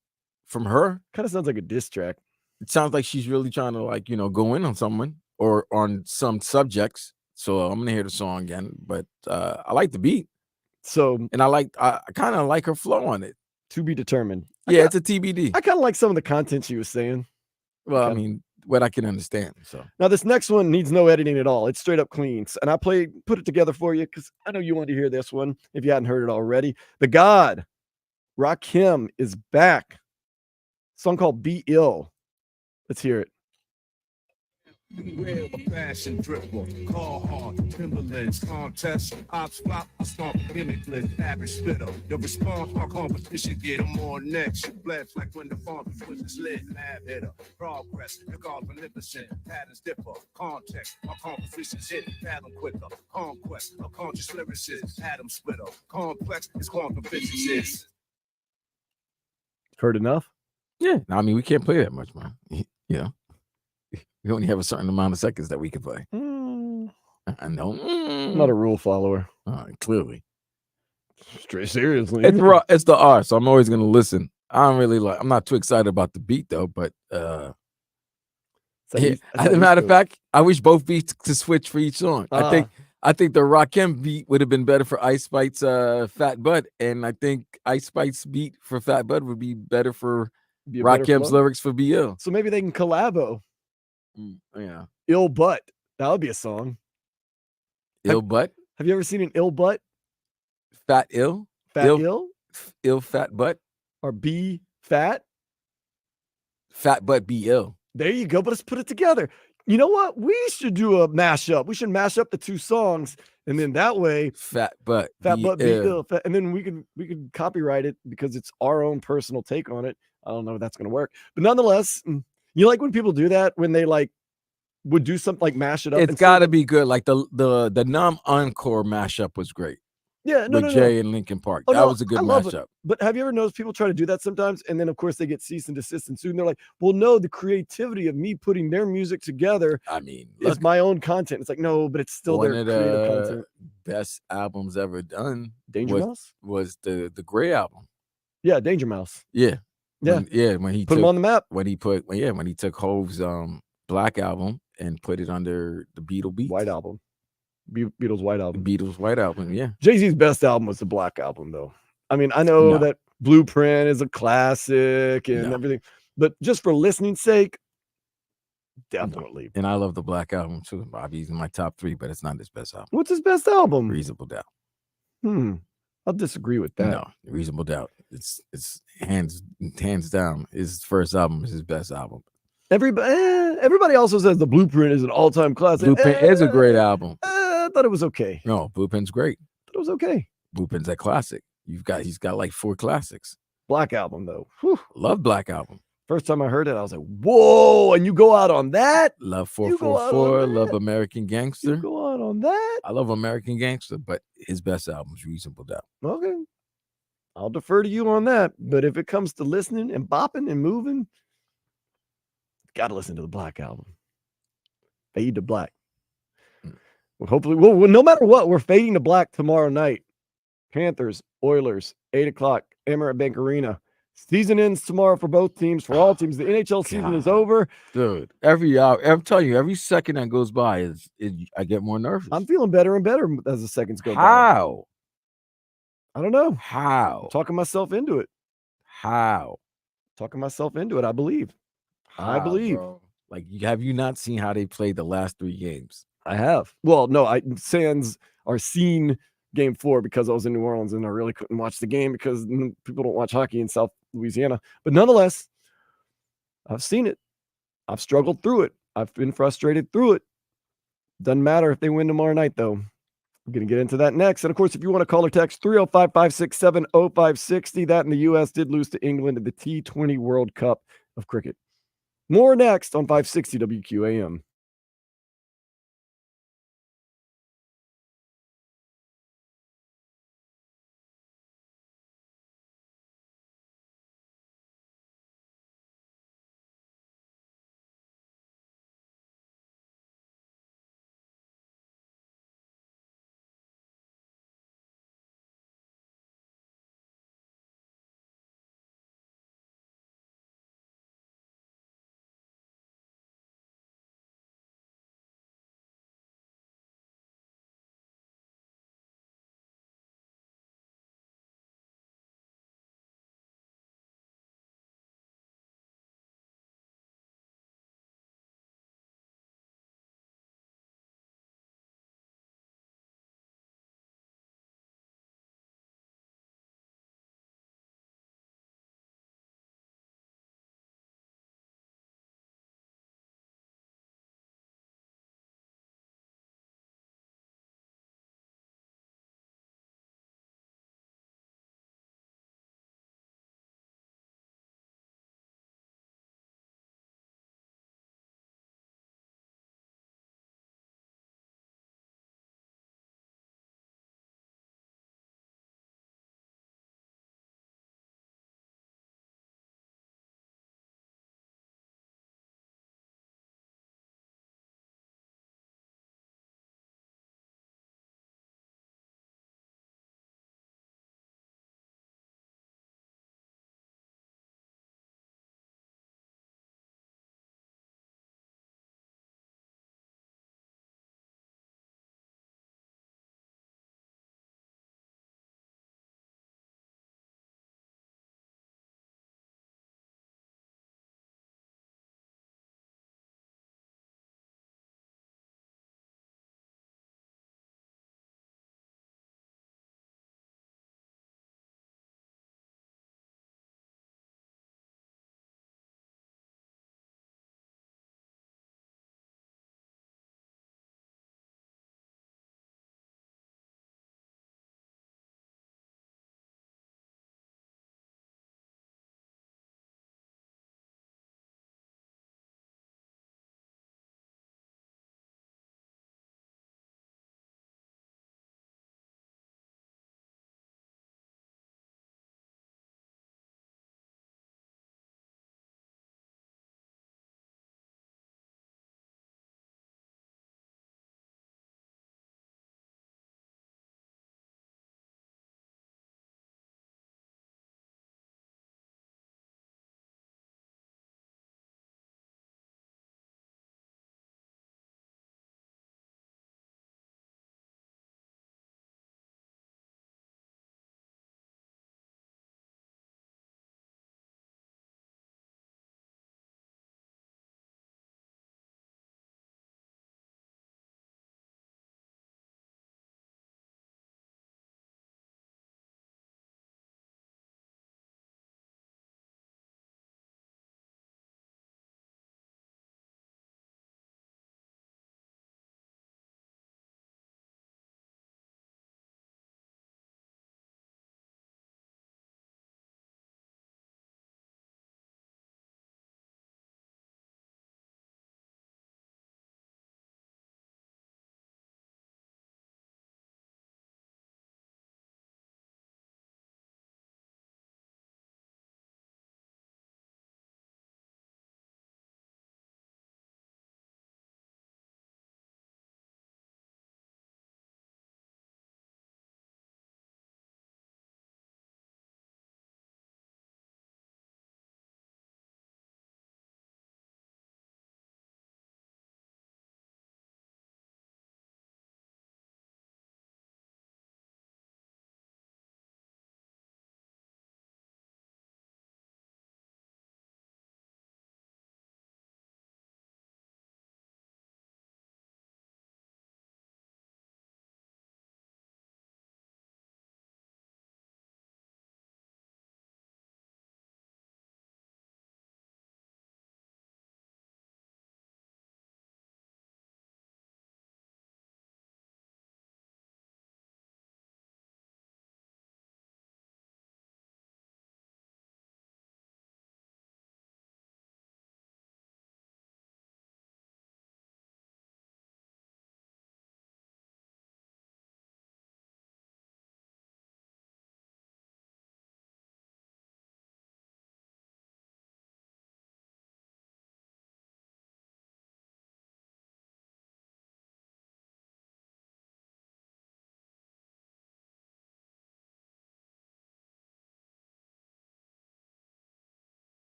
from her. Kind of sounds like a diss track. It sounds like she's really trying to go in on someone or on some subjects. So I'm gonna hear the song again, but I like the beat. So and I kind of like her flow on it. To be determined. Yeah, it's a TBD. I kind of like some of the content she was saying. Well, I mean, what I can understand. So now this next one needs no editing at all. It's straight up clean. And I put it together for you because I know you wanted to hear this one if you hadn't heard it already. The God, Rakim, is back. Song called Be Ill. Let's hear it. Beware of fashion dribble, call hard, Timberlands, contest, ops flop, I stomp limitless, average spitter. Your response, my competition, get them on next. Blast like when the farm was lit, lab hitter, progress, the God beneficent, patterns differ, context, my compositions hit, fathom quicker, conquest, a conscious lyricist, atom splitter, complex is quantum physicist. Heard enough? Yeah, I mean, we can't play that much, man. We only have a certain amount of seconds that we can play. I know. Not a rule follower. Clearly. Straight seriously. It's the R, so I'm always gonna listen. I'm not too excited about the beat though, but as a matter of fact, I wish both beats to switch for each song. I think the Rakim beat would have been better for Ice Spice's Fat Butt, and I think Ice Spice beat for Fat Butt would be better for Rakim's lyrics for BL. So maybe they can collabo. Yeah. Ill Butt. That would be a song. Ill Butt? Have you ever seen an ill butt? Fat ill? Fat ill? Ill fat butt? Or be fat? Fat butt be ill. There you go. But let's put it together. You know what? We should do a mashup. We should mash up the two songs, and then that way, Fat butt be ill. ill. And then we could copyright it because it's our own personal take on it. I don't know if that's gonna work, but nonetheless, you like when people do that when they like would do something like mash it up. It's got to be good. Like the Numb Encore mashup was great. Yeah, no, with Jay and Linkin Park. Oh, that no, was a good I love it. mashup. But have you ever noticed people try to do that sometimes? And then, of course, they get cease and desist and soon they're like, well, no, the creativity of me putting their music together I mean, is my own content. It's like, no, but it's still one their of creative the content. best albums ever done. Danger Mouse? Was the Gray album. Yeah, Danger Mouse. Yeah. Yeah. When he put him on the map. When he took Hove's Black album and put it under the Beatles White album. Beatles White album. Beatles White album, yeah. Jay-Z's best album was the Black album, though. I mean, I know that Blueprint is a classic and everything, but just for listening's sake, definitely. And I love the Black album too. Bobby's in my top 3, but it's not his best album. What's his best album? Reasonable Doubt. I'll disagree with that. No, Reasonable Doubt. It's hands down. His first album is his best album. Everybody also says the Blueprint is an all-time classic. Blueprint is a great album. I thought it was okay. No, Blueprint's great. It was okay. Blueprint's a classic. He's got like 4 classics. Black album though. Whew. Love Black album. First time I heard it, I was like, whoa, and you go out on that? Love 444, love American Gangster. You go out on that? I love American Gangster, but his best album is Reasonable Doubt. Okay. I'll defer to you on that. But if it comes to listening and bopping and moving, got to listen to the Black album. Fade to Black. Well, hopefully, no matter what, we're fading to black tomorrow night. Panthers, Oilers, 8 o'clock, Emirates Bank Arena. Season ends tomorrow for both teams, for all teams. The NHL season is over. Dude, every hour, I'm telling you, every second that goes by is I get more nervous. I'm feeling better and better as the seconds go by. How? I don't know. How? I'm talking myself into it. How? Talking myself into it, I believe. I believe. Bro? Like, have you not seen how they played the last 3 games? I have. Well, no, sans are seen game 4 because I was in New Orleans and I really couldn't watch the game because people don't watch hockey in South Louisiana. But nonetheless, I've seen it. I've struggled through it. I've been frustrated through it. Doesn't matter if they win tomorrow night, though. We're going to get into that next. And of course, if you want to call or text 305-567-0560, that in the U.S. did lose to England at the T20 World Cup of Cricket. More next on 560 WQAM.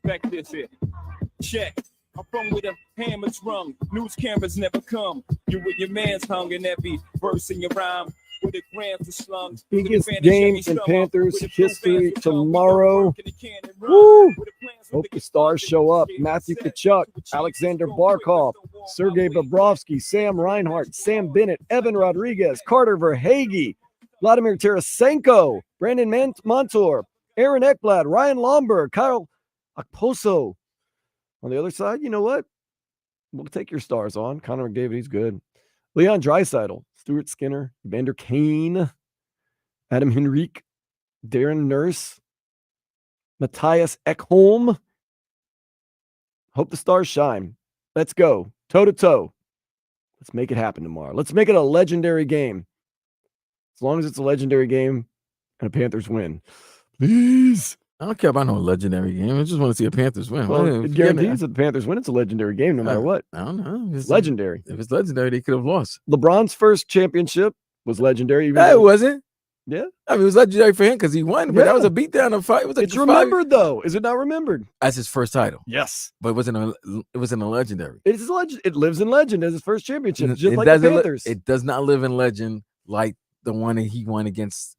respect this here. Check. I'm from where the hammers rung. News cameras never come. You with your man's hung in every verse in your rhyme. With the grams of slums. Biggest game in Panthers history tomorrow. Woo! Hope the stars show up. Matthew Tkachuk, Alexander Barkov, Sergei Bobrovsky, Sam Reinhart, Sam Bennett, Evan Rodriguez, Carter Verhaeghe, Vladimir Tarasenko, Brandon Montour, Aaron Ekblad, Ryan Lomberg, Kyle Okposo. On the other side, you know what? We'll take your stars on. Connor McDavid, he's good. Leon Draisaitl, Stuart Skinner, Vander Kane, Adam Henrique, Darren Nurse, Matthias Ekholm. Hope the stars shine. Let's go. Toe-to-toe. Let's make it happen tomorrow. Let's make it a legendary game. As long as it's a legendary game and the Panthers win. Please. I don't care about no legendary game. I just want to see a Panthers win. Well, it guarantees that the Panthers win. It's a legendary game no matter what. I don't know. It's legendary. If it's legendary, they could have lost. LeBron's first championship was legendary. No, it wasn't. Yeah. I mean, it was legendary for him because he won, but that was a beatdown of fight. It's remembered, though. Is it not remembered? As his first title. Yes. But it wasn't a legendary. It's a legend. It lives in legend as his first championship, just like the Panthers. It does not live in legend like the one that he won against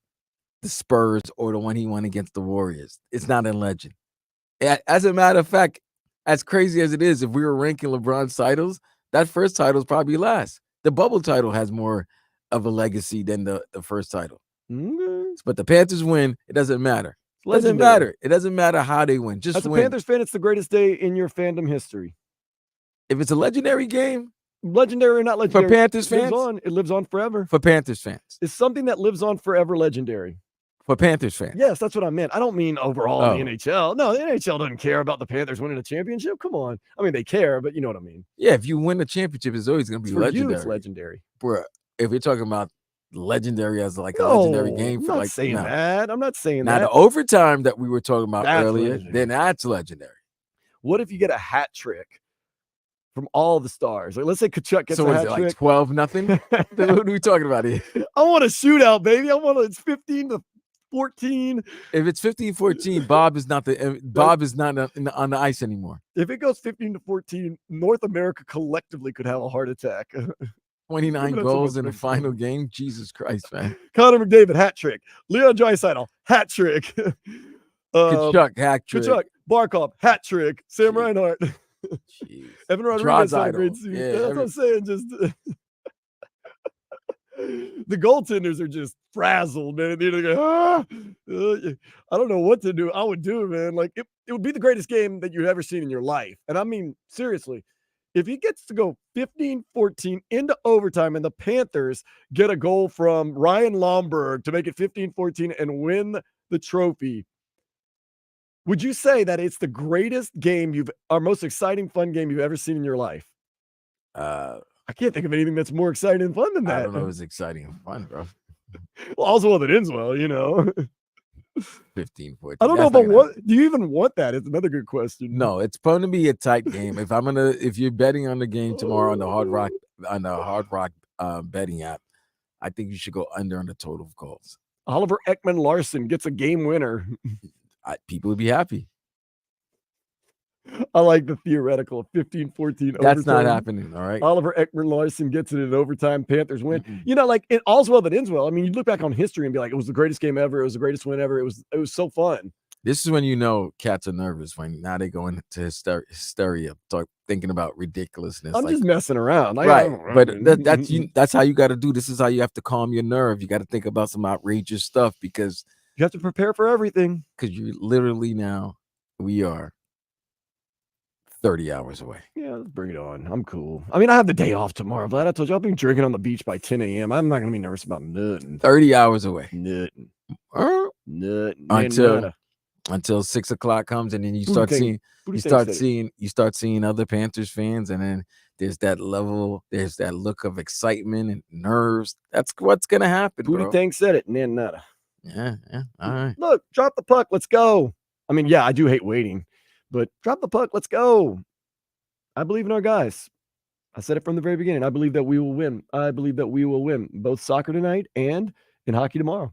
the Spurs or the one he won against the Warriors. It's not in legend. As a matter of fact, as crazy as it is, if we were ranking LeBron's titles, that first title is probably last. The bubble title has more of a legacy than the first title. Mm-hmm. But the Panthers win. It doesn't matter. It doesn't matter. It doesn't matter how they win. Just as a win. Panthers fan, it's the greatest day in your fandom history. If it's a legendary game, legendary or not legendary, for Panthers fans, it lives on forever. For Panthers fans, it's something that lives on forever. Legendary. For Panthers fans. Yes, that's what I meant. I don't mean overall in the NHL. No, the NHL doesn't care about the Panthers winning a championship. Come on. I mean, they care, but you know what I mean. Yeah, if you win a championship, it's always going to be for legendary. You, it's legendary. Bro, if you're talking about legendary as like a legendary game, for I'm not like saying that. I'm not saying now that. the overtime that we were talking about earlier, legendary. then that's legendary. What if you get a hat trick from all the stars? Like, let's say Tkachuk gets a hat trick. Like 12-0? What are we talking about here? I want a shootout, baby. It's 15-14. If it's 15-14, Bob is not on the ice anymore. If it goes 15-14, North America collectively could have a heart attack. 29 goals in the final game. Jesus Christ, man. Connor McDavid, hat trick. Leon Draisaitl, hat trick. Kachuk, hat trick. Kachuk, Barkov, hat trick. Sam Reinhart. Evan Rodriguez had a great season. Yeah, that's what I'm saying. Just the goaltenders are just frazzled, man. They're like, I don't know what to do. I would do, man. Like it would be the greatest game that you've ever seen in your life. And I mean, seriously, if he gets to go 15-14 into overtime and the Panthers get a goal from Ryan Lomberg to make it 15-14 and win the trophy, would you say that it's the greatest game our most exciting, fun game you've ever seen in your life? I can't think of anything that's more exciting and fun than that. I don't know if it's exciting and fun, bro. Well, also well that ends well, you know. 15-14. I don't know about what. Do you even want that? It's another good question. No, it's going to be a tight game. If you're betting on the game tomorrow on the Hard Rock betting app, I think you should go under on the total of goals. Oliver Ekman-Larsson gets a game winner. People would be happy. I like the theoretical 15-14. That's not happening. All right. Oliver Ekman-Larsson gets it in overtime. Panthers win. Mm-hmm. You know, like it all's well that ends well. I mean, you look back on history and be like, it was the greatest game ever. It was the greatest win ever. It was so fun. This is when you know cats are nervous when now they go into hysteria, thinking about ridiculousness. I'm just messing around, right? But that's how you got to do. This is how you have to calm your nerve. You got to think about some outrageous stuff because you have to prepare for everything. Because you literally we are 30 hours away. Yeah, let's bring it on. I'm cool. I mean, I have the day off tomorrow, but I told you I'll be drinking on the beach by 10 a.m. I'm not gonna be nervous about nothing. 30 hours away. Nothing. Until 6 o'clock comes, and then you start seeing other Panthers fans, and then there's that look of excitement and nerves. That's what's gonna happen. Booty Tank said it, and then nada. Yeah. All right. Look, drop the puck. Let's go. I mean, yeah, I do hate waiting. But drop the puck. Let's go. I believe in our guys. I said it from the very beginning. I believe that we will win. I believe that we will win both soccer tonight and in hockey tomorrow.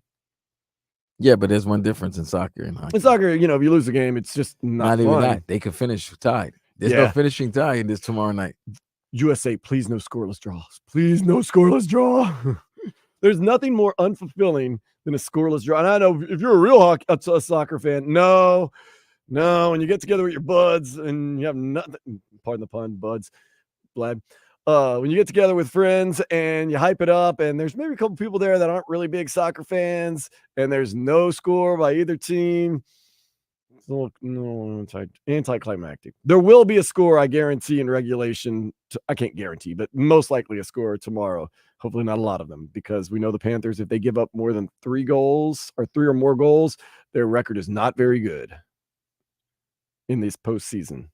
Yeah, but there's one difference in soccer and hockey. In soccer, if you lose the game, it's just not even fun. that. They could finish tied. There's no finishing tie in this tomorrow night. USA, please no scoreless draws. Please no scoreless draw. There's nothing more unfulfilling than a scoreless draw. And I know if you're a real a soccer fan, no, when you get together with your buds and you have nothing, pardon the pun, buds, blab. When you get together with friends and you hype it up, and there's maybe a couple people there that aren't really big soccer fans, and there's no score by either team. No, anticlimactic. There will be a score, I guarantee, in regulation. I can't guarantee, but most likely a score tomorrow. Hopefully not a lot of them, because we know the Panthers, if they give up more than 3 goals or 3 or more goals, their record is not very good in this postseason.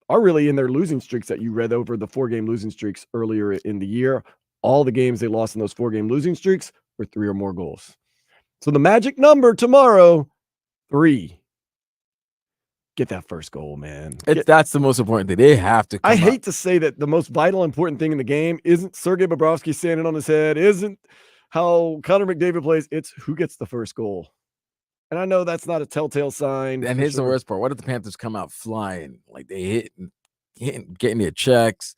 Are really in their losing streaks that you read over, the 4-game losing streaks earlier in the year. All the games they lost in those 4-game losing streaks were 3 or more goals. So the magic number tomorrow, 3. Get that first goal, man. That's the most important thing. They have to come I hate to say that the most vital, important thing in the game isn't Sergei Bobrovsky standing on his head, isn't how Connor McDavid plays. It's who gets the first goal. And I know that's not a telltale sign. And here's the worst part. What if the Panthers come out flying? Like they getting their checks,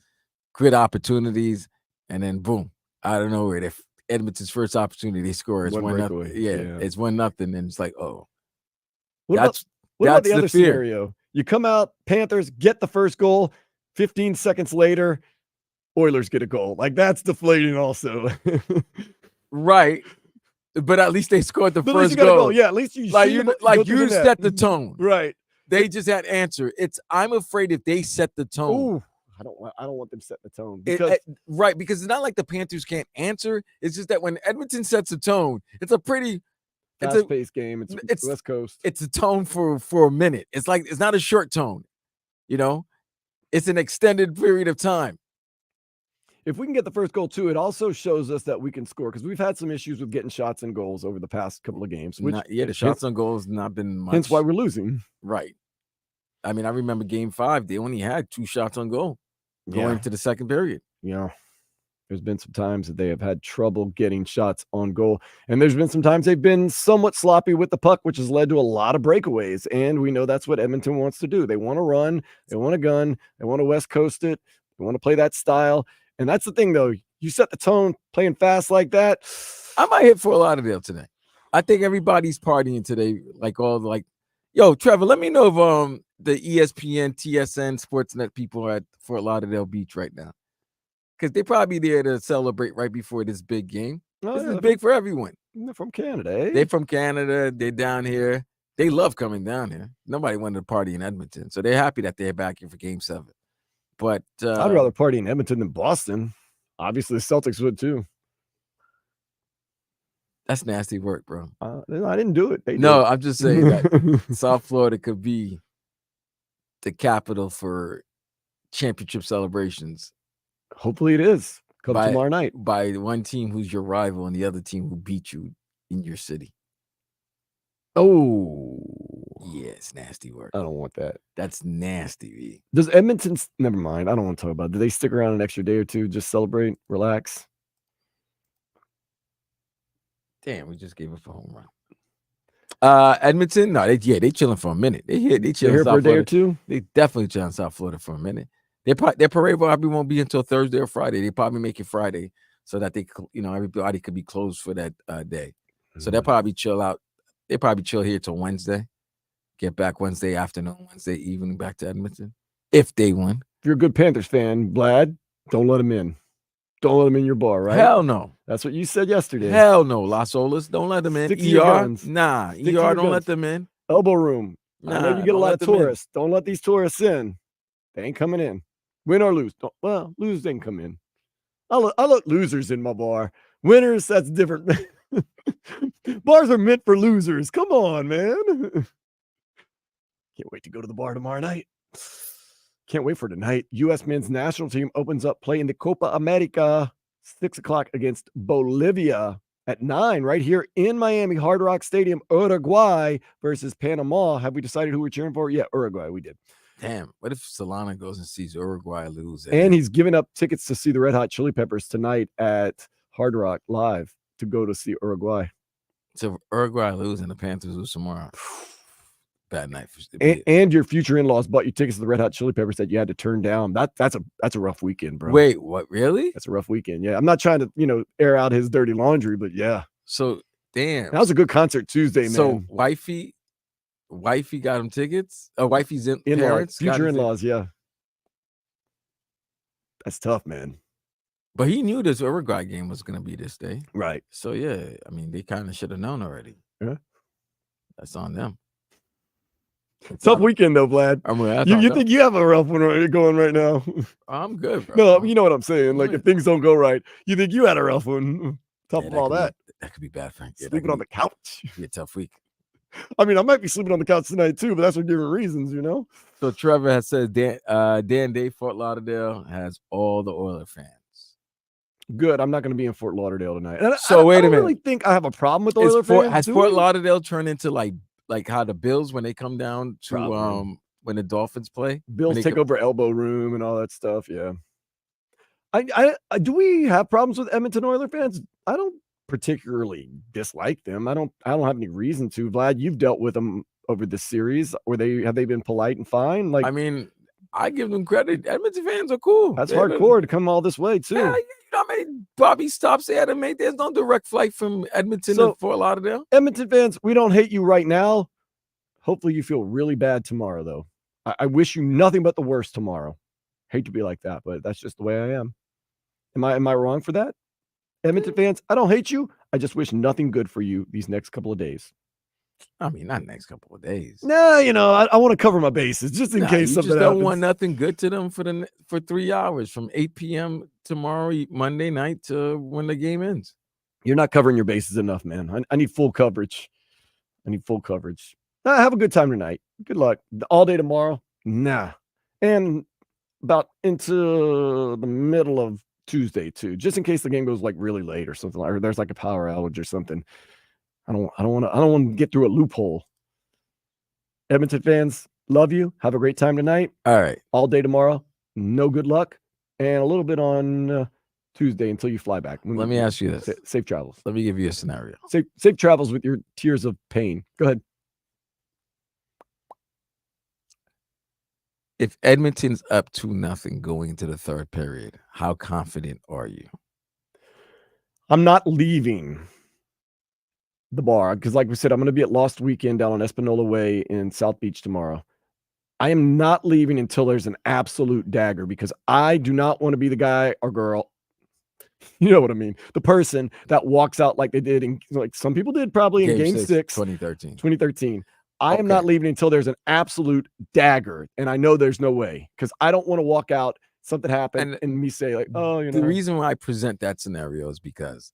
good opportunities, and then boom, out of nowhere, if Edmonton's first opportunity, they score. It's 1-0. Yeah, it's 1-0, and it's like, oh. What about the other scenario? You come out, Panthers get the first goal, 15 seconds later, Oilers get a goal. Like, that's deflating also. Right. But at least they scored the first goal. Yeah, at least you set the tone. Right. They just had answer. I'm afraid if they set the tone. Ooh, I don't want them to set the tone. Because because it's not like the Panthers can't answer. It's just that when Edmonton sets the tone, it's a pretty fast-paced game. It's West Coast. It's a tone for a minute. It's not a short tone. It's an extended period of time. If we can get the first goal too, it also shows us that we can score, because we've had some issues with getting shots and goals over the past couple of games. The shots on goals not been much. Hence why we're losing. Right. I mean, I remember Game 5. They only had 2 shots on goal going to the second period. Yeah. There's been some times that they have had trouble getting shots on goal. And there's been some times they've been somewhat sloppy with the puck, which has led to a lot of breakaways. And we know that's what Edmonton wants to do. They want to run. They want to gun. They want to West Coast it. They want to play that style. And that's the thing, though. You set the tone playing fast like that. I might hit Fort Lauderdale today. I think everybody's partying today. Yo, Trevor, let me know if the ESPN, TSN, Sportsnet people are at Fort Lauderdale Beach right now. Because they're probably there to celebrate right before this big game. This is big for everyone. They're from Canada, eh? They're from Canada. They're down here. They love coming down here. Nobody wanted to party in Edmonton. So they're happy that they're back here for Game 7. But I'd rather party in Edmonton than Boston. Obviously, the Celtics would too. That's nasty work, bro. I didn't do it. I'm just saying that South Florida could be the capital for championship celebrations. Hopefully it is. Come tomorrow night. By one team who's your rival and the other team who beat you in your city. Oh. Yeah, it's nasty work. I don't want that. That's nasty. Does Edmonton, never mind. I don't want to talk about it. Do they stick around an extra day or two, just celebrate, relax? Damn, we just gave up a home run. Edmonton, no, they chilling for a minute. They chilling here for a day or two. They definitely chilling South Florida for a minute. Their parade probably won't be until Thursday or Friday. They probably make it Friday so that everybody could be closed for that day. So they'll probably chill out. They probably chill here till Wednesday. Get back Wednesday afternoon, Wednesday evening back to Edmonton if they win. If you're a good Panthers fan, Vlad, don't let them in. Don't let them in your bar, right? Hell no. That's what you said yesterday. Hell no, Las Olas. Don't let them in. ER, nah. ER, don't let them in. Elbow room. Nah, I know you get a lot of tourists. Don't let these tourists in. They ain't coming in. Win or lose. Lose, they can come in. I'll let losers in my bar. Winners, that's different. Bars are meant for losers. Come on, man. Can't wait to go to the bar tomorrow night. Can't wait for tonight. U.S. men's national team opens up play in the Copa America, 6 o'clock against Bolivia at 9 right here in Miami, Hard Rock Stadium, Uruguay versus Panama. Have we decided who we're cheering for? Yeah, Uruguay, we did. Damn, what if Solana goes and sees Uruguay lose? And he's giving up tickets to see the Red Hot Chili Peppers tonight at Hard Rock Live to go to see Uruguay. So Uruguay lose and the Panthers lose tomorrow. Bad night for and your future in-laws bought you tickets to the Red Hot Chili Peppers that you had to turn down. That's a rough weekend, bro. Wait, what? Really? That's a rough weekend. Yeah, I'm not trying to air out his dirty laundry, but yeah. So damn, that was a good concert Tuesday, man. So wifey got him tickets. Wifey's parents, future in-laws. Yeah, that's tough, man. But he knew this Uruguay game was going to be this day, right? So yeah, I mean, they kind of should have known already. Yeah, that's on them. Tough weekend though, Vlad. You think you have a rough one going right now? I'm good, bro. No, you know what I'm saying. Like if things don't go right, you think you had a rough one. Top of all that. That could be bad, Frank. Sleeping on the couch. Be a tough week. I mean, I might be sleeping on the couch tonight too, but that's for different reasons, So Trevor has said Dan Day, Fort Lauderdale has all the Oiler fans. Good. I'm not going to be in Fort Lauderdale tonight. And so wait a minute. I don't really think I have a problem with Oiler fans. Has Fort Lauderdale turned into like how the Bills when they come down to when the Dolphins play? Bills take over elbow room and all that stuff. Yeah. I do we have problems with Edmonton Oiler fans? I don't particularly dislike them. I don't have any reason to. Vlad, you've dealt with them over this series. Have they been polite and fine? Like, I mean, I give them credit. Edmonton fans are cool. That's hardcore to come all this way too. Yeah, I mean, Bobby stops they had to make. There's no direct flight from Edmonton to Fort Lauderdale. Edmonton fans, we don't hate you right now. Hopefully you feel really bad tomorrow, though. I wish you nothing but the worst tomorrow. Hate to be like that, but that's just the way I am. Am I wrong for that? Edmonton fans, I don't hate you. I just wish nothing good for you these next couple of days. I mean, not next couple of days. No, I want to cover my bases just in case something just happens. Don't want nothing good to them for 3 hours from 8 p.m. tomorrow, Monday night to when the game ends. You're not covering your bases enough, man. I need full coverage. Have a good time tonight. Good luck. All day tomorrow? Nah. And about into the middle of Tuesday too, just in case the game goes like really late or something, or there's like a power outage or something. I don't want to get through a loophole. Edmonton fans, love you. Have a great time tonight. All right. All day tomorrow. No good luck. And a little bit on Tuesday until you fly back. Let me ask you this. Safe travels. Let me give you a scenario. Safe travels with your tears of pain. Go ahead. If Edmonton's up 2-0 going into the third period, how confident are you? I'm not leaving the bar because, like we said, I'm going to be at Lost Weekend down on Espanola Way in South Beach tomorrow. I am not leaving until there's an absolute dagger because I do not want to be the guy or girl. You know what I mean? The person that walks out like they did like some people did probably in Game 6, 2013. I am not leaving until there's an absolute dagger, and I know there's no way because I don't want to walk out, something happen, and me say like, oh, The reason why I present that scenario is because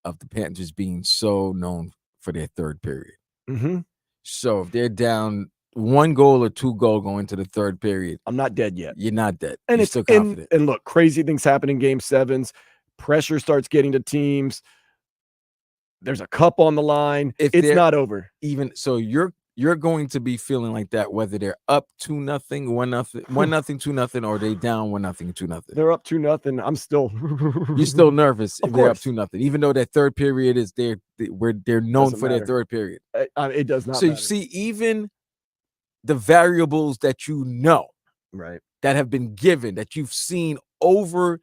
of the Panthers being so known for their third period. Mm-hmm. So if they're down 1 goal or 2 goal going to the third period, I'm not dead yet. You're not dead. And you're it's still confident. And look, crazy things happen in Game 7s. Pressure starts getting to teams. There's a cup on the line. It's not over. Even so, you're going to be feeling like that whether they're up 2-0, 1-0, 2-0, or they down 1-0, 2-0. They're up 2-0. I'm still. You're still nervous if they're up course. 2-0, even though that third period is they're known for their third period. It does not. So matter. you see, even the variables that right, that have been given that you've seen over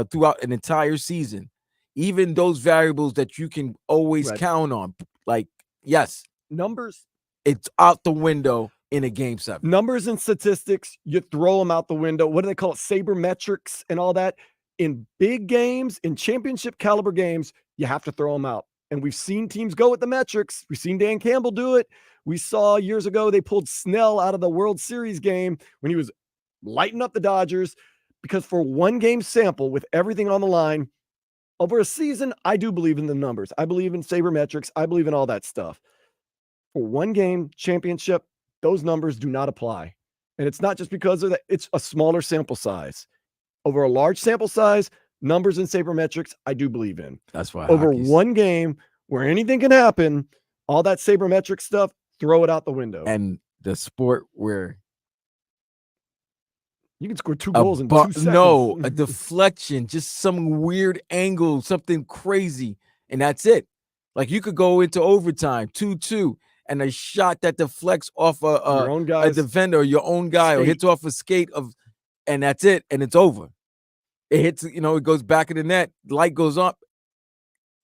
throughout an entire season, even those variables that you can always count on, like yes, numbers. It's out the window in a Game 7. Numbers and statistics, you throw them out the window. What do they call it? Sabermetrics and all that. In big games, in championship caliber games, you have to throw them out. And we've seen teams go with the metrics. We've seen Dan Campbell do it. We saw years ago they pulled Snell out of the World Series game when he was lighting up the Dodgers because for 1 game sample with everything on the line, over a season, I do believe in the numbers. I believe in sabermetrics. I believe in all that stuff. For 1 game championship, those numbers do not apply. And it's not just because of that. It's a smaller sample size. Over a large sample size, numbers and sabermetrics, I do believe in. That's why over 1 game where anything can happen, all that sabermetric stuff, throw it out the window. And the sport where you can score 2 goals in 2 seconds. No, a deflection, just some weird angle, something crazy, and that's it. Like you could go into overtime 2-2, and a shot that deflects off Your own a guys. defender or your own guy or hits off a skate and that's it, and it's over. It hits, it goes back in the net, light goes up,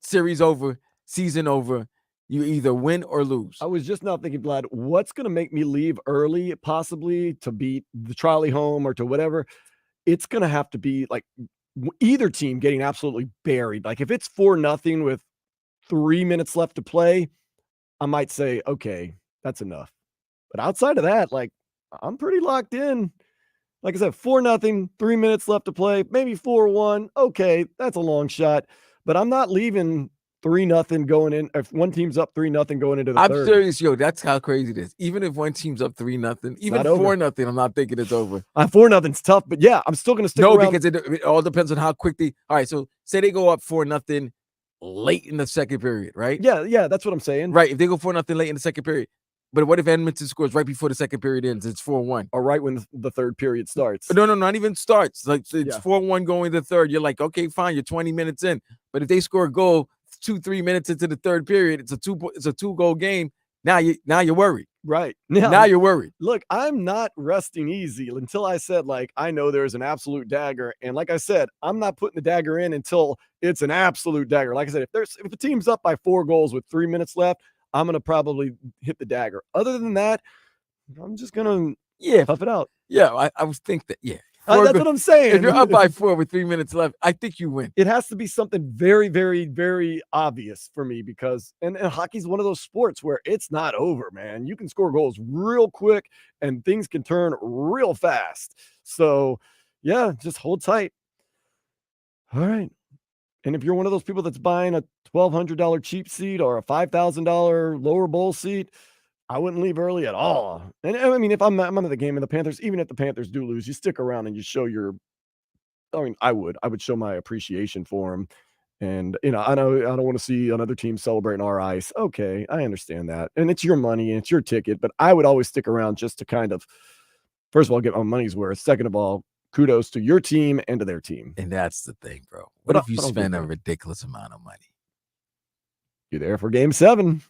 series over, season over. You either win or lose. I was just now thinking, Vlad, what's going to make me leave early, possibly to beat the trolley home or to whatever? It's going to have to be like either team getting absolutely buried. Like if it's 4-0 with 3 minutes left to play, I might say, okay, that's enough. But outside of that, like I'm pretty locked in. Like I said, 4-0, 3 minutes left to play, maybe 4-1. Okay, that's a long shot. But I'm not leaving 3-0 going in. If one team's up 3-0 going into the I'm third. serious, yo. That's how crazy it is. Even if one team's up 3-0, even 4-0, I'm not thinking it's over. 4-0's tough, but yeah, I'm still going to stick around. No, because it all depends on how quick they. All right, so say they go up 4-0 late in the second period, right? Yeah, that's what I'm saying. Right, if they go 4-0 late in the second period, but what if Edmonton scores right before the second period ends? It's 4-1. Or right when the third period starts. No, not even starts. Like it's 4-1 going to the third. You're like, okay, fine, you're 20 minutes in. But if they score a goal 2-3 minutes into the third period, it's a 2-goal game. Now you're worried. Right. Now you're worried. Look, I'm not resting easy until I said, like, I know there's an absolute dagger. And like I said, I'm not putting the dagger in until it's an absolute dagger. Like I said, if a team's up by 4 goals with 3 minutes left, I'm going to probably hit the dagger. Other than that, I'm just going to tough it out. Yeah, I was think that, that's what I'm saying. If you're up by 4 with 3 minutes left, I think you win. It has to be something very, very, very obvious for me because and hockey's one of those sports where it's not over, man. You can score goals real quick and things can turn real fast. So, yeah, just hold tight. All right. And if you're one of those people that's buying a $1,200 cheap seat or a $5,000 lower bowl seat, I wouldn't leave early at all. And I mean, if I'm at the game and the Panthers, even if the Panthers do lose, you stick around and you show I would show my appreciation for them. And, I don't want to see another team celebrating our ice. Okay, I understand that. And it's your money and it's your ticket, but I would always stick around just to kind of, first of all, get my money's worth. Second of all, kudos to your team and to their team. And that's the thing, bro. What if you spend a ridiculous amount of money? You're there for game 7.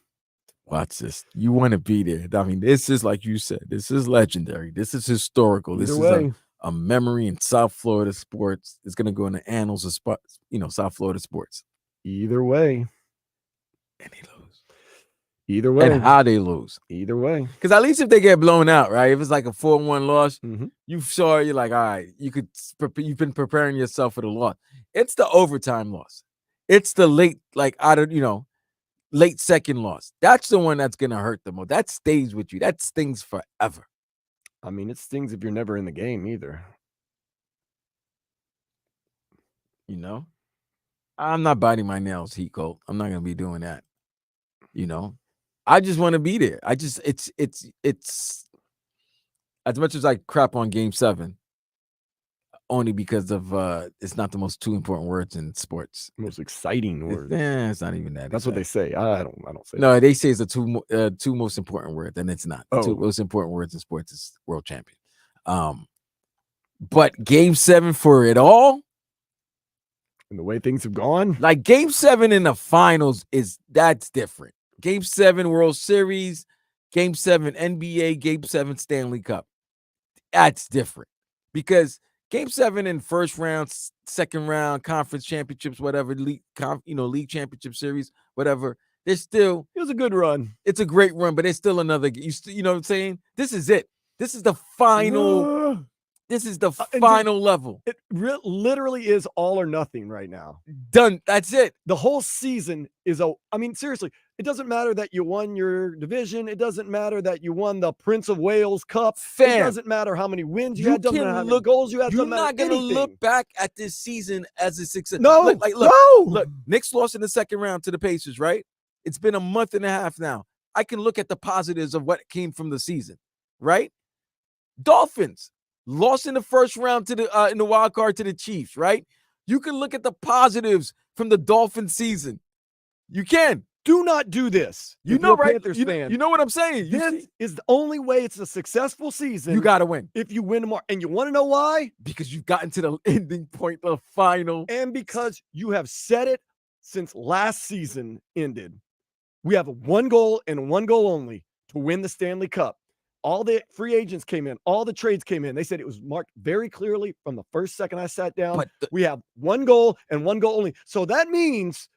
Watch this. You want to be there. I mean, this is like you said. This is legendary. This is historical. This is a memory in South Florida sports. It's going to go in the annals of South Florida sports. Either way. And they lose. Either way. And how they lose. Either way. Because at least if they get blown out, right? If it's like a 4-1 loss, you're like, all right, you've been preparing yourself for the loss. It's the overtime loss. It's the late, late second loss. That's the one that's going to hurt the most. That stays with you. That stings forever. I mean, it stings if you're never in the game either. I'm not biting my nails, Heat Colt. I'm not going to be doing that. I just want to be there. It's as much as I crap on game 7, only because of it's not the most 2 important words in sports. Most exciting words. It's not even that. That's what they say. I don't say. No, they say it's the two most important words, and it's not. The 2 Oh. most important words in sports is world champion. But game 7 for it all, and the way things have gone, like game 7 in the finals that's different. Game 7 World Series, game 7 NBA, game 7 Stanley Cup. That's different because game 7 in first round, second round, conference championships, whatever, league championship series, whatever. There's still, it was a good run. It's a great run, but it's still another. You know what I'm saying? This is it. This is the final. This is the final level. It literally is all or nothing right now. Done. That's it. The whole season is seriously, it doesn't matter that you won your division. It doesn't matter that you won the Prince of Wales Cup. It doesn't matter how many wins you had. Doesn't matter how many goals you had. You're not going to look back at this season as a success. No, look, Knicks lost in the second round to the Pacers, right? It's been a month and a half now. I can look at the positives of what came from the season, right? Dolphins lost in the first round to the in the wild card to the Chiefs, right? You can look at the positives from the Dolphins season. You can. Do not do this. You know, right? Panthers fan. You know what I'm saying? This is the only way it's a successful season. You got to win. If you win more. And you want to know why? Because you've gotten to the ending point, the final. And because you have said it since last season ended. We have one goal and one goal only to win the Stanley Cup. All the free agents came in. All the trades came in. They said it was marked very clearly from the first second I sat down. But we have one goal and one goal only. So that means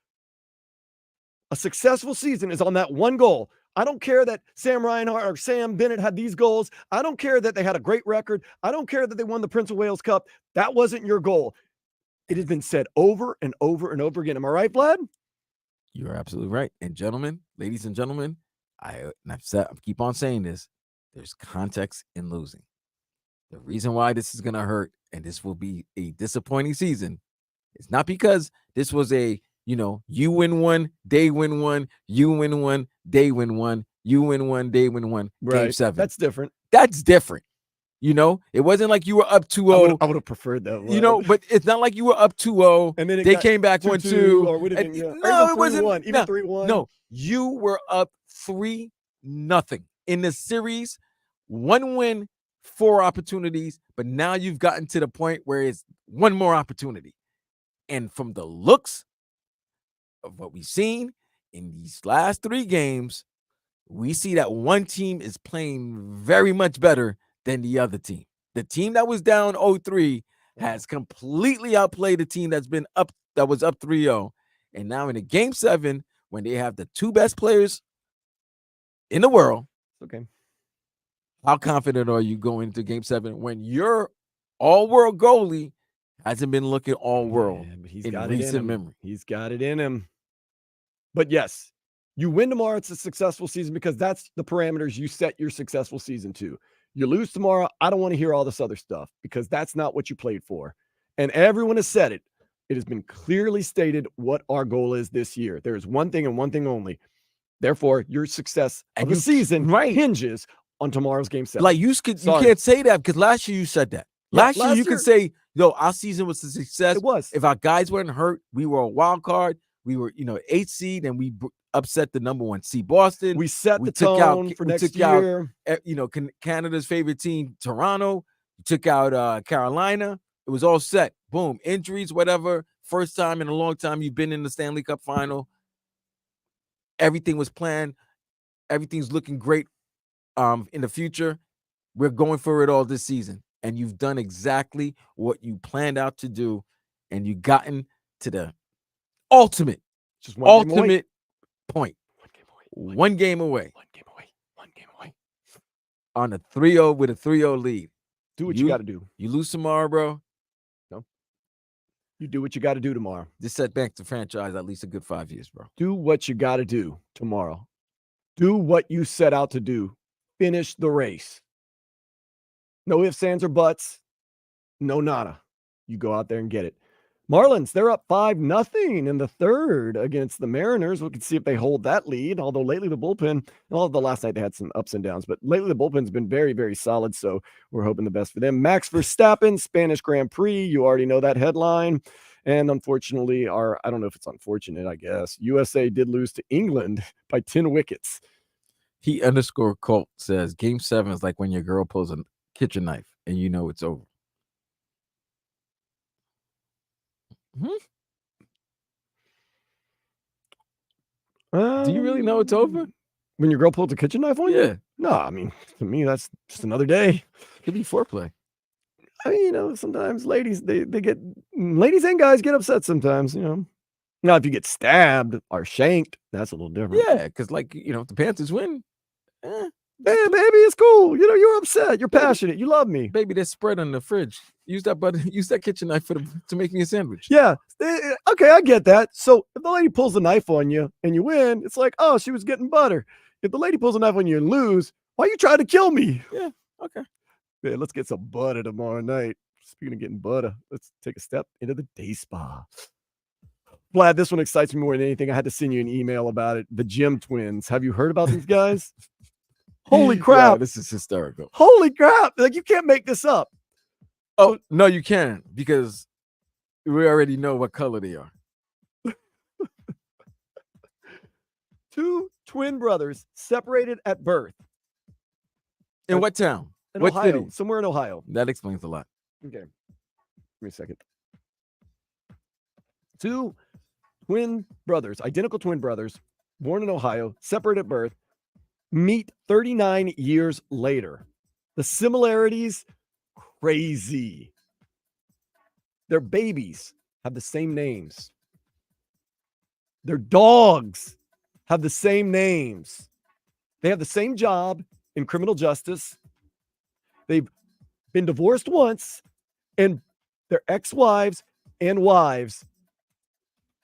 a successful season is on that one goal. I don't care that Sam Reinhart or Sam Bennett had these goals. I don't care that they had a great record. I don't care that they won the Prince of Wales Cup. That wasn't your goal. It has been said over and over and over again. Am I right, Vlad? You're absolutely right. And gentlemen, ladies and gentlemen, I keep on saying this. There's context in losing. The reason why this is going to hurt and this will be a disappointing season is not because this was a, you win one, they win one, you win one, they win one, you win one, they win one. Right. Game 7. That's different. That's different. It wasn't like you were up 2-0. I would have preferred that. But it's not like you were up 2-0 and then they came back 2-2, 1-2. or would have been, No, it wasn't. Even 3-1. No, you were up 3-0 in the series. 1 win, 4 opportunities, but now you've gotten to the point where it's 1 more opportunity. And from the looks of what we've seen in these last 3 games, we see that one team is playing very much better than the other team. The team that was down 0-3 has completely outplayed the team that was up 3-0. And now in a game 7, when they have the 2 best players in the world, okay. How confident are you going into game 7 when your all-world goalie hasn't been looking all-world in recent memory? He's got it in him. But yes, you win tomorrow, it's a successful season because that's the parameters you set your successful season to. You lose tomorrow, I don't want to hear all this other stuff because that's not what you played for. And everyone has said it. It has been clearly stated what our goal is this year. There is one thing and one thing only. Therefore, your success of the season hinges on tomorrow's game 7. Like you can't say that because last year you said that. Last year you could say, our season was a success. It was. If our guys weren't hurt, we were a wild card. We were, 8th seed, and we upset the number 1 seed Boston. We set the tone for next year. Canada's favorite team, Toronto. We took out Carolina. It was all set. Boom. Injuries, whatever. First time in a long time you've been in the Stanley Cup final. Everything was planned. Everything's looking great. In the future, we're going for it all this season, and you've done exactly what you planned out to do, and you've gotten to the ultimate point. One game away. On a 3-0 with a 3-0 lead. Do what you got to do. You lose tomorrow, bro. No. You do what you got to do tomorrow. This set back the franchise at least a good 5 years, bro. Do what you got to do tomorrow. Do what you set out to do. Finish the race. No ifs, ands, or buts. No nada. You go out there and get it. Marlins, they're up 5-0 in the third against the Mariners. We can see if they hold that lead, although lately the bullpen, although last night they had some ups and downs, but lately the bullpen's been very, very solid, so we're hoping the best for them. Max Verstappen, Spanish Grand Prix. You already know that headline. And unfortunately, I don't know if it's unfortunate, I guess, USA did lose to England by 10 wickets. He _Colt says game 7 is like when your girl pulls a kitchen knife and you know it's over. Do you really know it's over? When your girl pulls a kitchen knife on you? Yeah. No, I mean, to me, that's just another day. It could be foreplay. I mean, sometimes ladies, ladies and guys get upset sometimes, Now, if you get stabbed or shanked, that's a little different. Yeah, because if the Panthers win, baby, it's cool. You're upset. You're passionate. You love me. Baby, there's spread on the fridge. Use that kitchen knife to make me a sandwich. Yeah. Okay, I get that. So if the lady pulls a knife on you and you win, it's like, oh, she was getting butter. If the lady pulls a knife on you and lose, why you trying to kill me? Yeah, okay. Man, let's get some butter tomorrow night. Speaking of getting butter, let's take a step into the day spa. Vlad, this one excites me more than anything. I had to send you an email about it. The Gym Twins. Have you heard about these guys? Holy crap. Yeah, this is hysterical. Holy crap. You can't make this up. Oh, no, you can, because we already know what color they are. 2 twin brothers separated at birth. In what town? In what Ohio. city? Somewhere in Ohio. That explains a lot. Okay. Give me a second. 2 twin brothers, identical twin brothers, born in Ohio, separate at birth, meet 39 years later. The similarities, crazy. Their babies have the same names. Their dogs have the same names. They have the same job in criminal justice. They've been divorced once, and their ex-wives and wives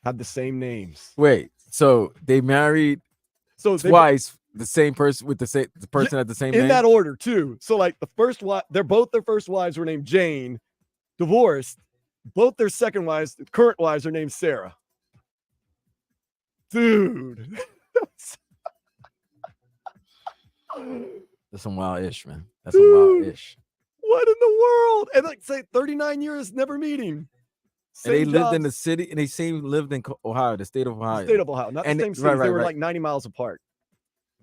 have the same names. Wait, so they married twice the same person with the person at the same in name? that order too. So like the first wife, their first wives were named Jane, divorced. Both their second wives, current wives, are named Sarah. Dude. That's some wild-ish, man. That's some wild-ish. What in the world? And like say 39 years never meeting. And they Same lived in jobs. the city, and they lived in Ohio, the state of Ohio. The state of Ohio, not And the same cities. right, They were right. like 90 miles apart.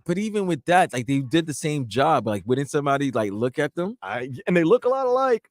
But even with that, like they did the same job. Like, wouldn't somebody like look at them? And they look a lot alike.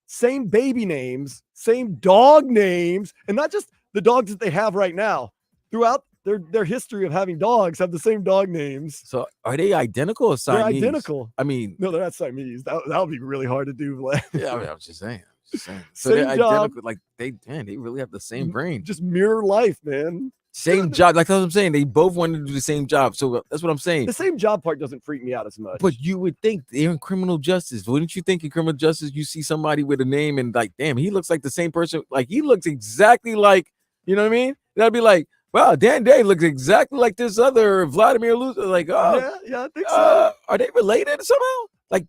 Same baby names, same dog names, and not just the dogs that they have right now. Throughout their history of having dogs, have the same dog names. So are they identical or Siamese? They're identical. I mean, no, they're not Siamese. That would be really hard to do, Vlad. Yeah, I was just saying. So Same they're job. identical. Like they really have the same brain. Just mirror life, man. Same job. Like that's what I'm saying. They both wanted to do the same job. So that's what I'm saying. The same job part doesn't freak me out as much. But you would think they're in criminal justice. Wouldn't you think in criminal justice you see somebody with a name and like, damn, he looks like the same person. Like he looks exactly like, you know what I mean? That'd be like, wow, Dan Day looks exactly like this other Vladimir Luther. Like, oh, yeah, I think so. Are they related somehow? Like,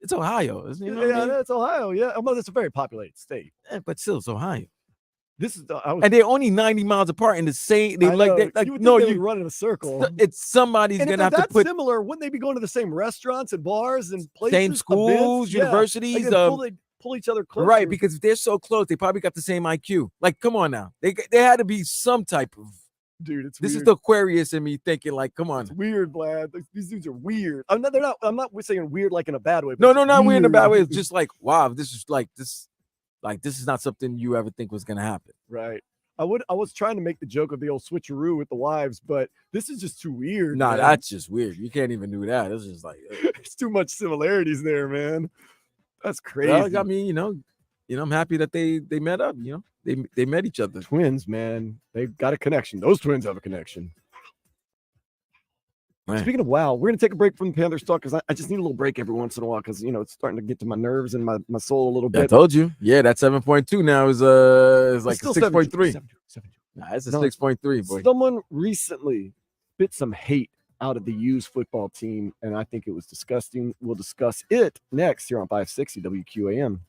it's Ohio, isn't it? You know what I mean? That's Ohio. Yeah, well, it's a very populated state. Yeah, but still, it's Ohio. This is and they're only 90 miles apart in the same. They I like know. they like You would no, think they you would run in a circle. It's somebody's And if gonna they're have to that put similar, wouldn't they be going to the same restaurants and bars and places? same schools, events? Yeah. universities. Like they pull each other closer. Right, because if they're so close, they probably got the same IQ. Like, come on now, they had to be some type of. Dude, it's this weird. is the Aquarius in me thinking, like, come on. It's weird, Vlad. These dudes are weird. I'm not saying weird like in a bad way. But No, not weird in a bad way. It's just like, wow, this is like this. Like, this is not something you ever think was gonna happen. Right. I was trying to make the joke of the old switcheroo with the wives, but this is just too weird. Nah, man. that's just weird. You can't even do that. It's just like it's too much similarities there, man. That's crazy. well, I mean, I'm happy that they met up. You know, they met each other. Twins, man. They've got a connection. Those twins have a connection. Man. Speaking of wow, we're gonna take a break from the Panthers talk because I just need a little break every once in a while because it's starting to get to my nerves and my soul a little bit. I told you. Yeah, that 7.2 now is like 6.3. Nah, it's a 6.3, boy. Someone recently spit some hate out of the used football team, and I think it was disgusting. We'll discuss it next here on 560 WQAM.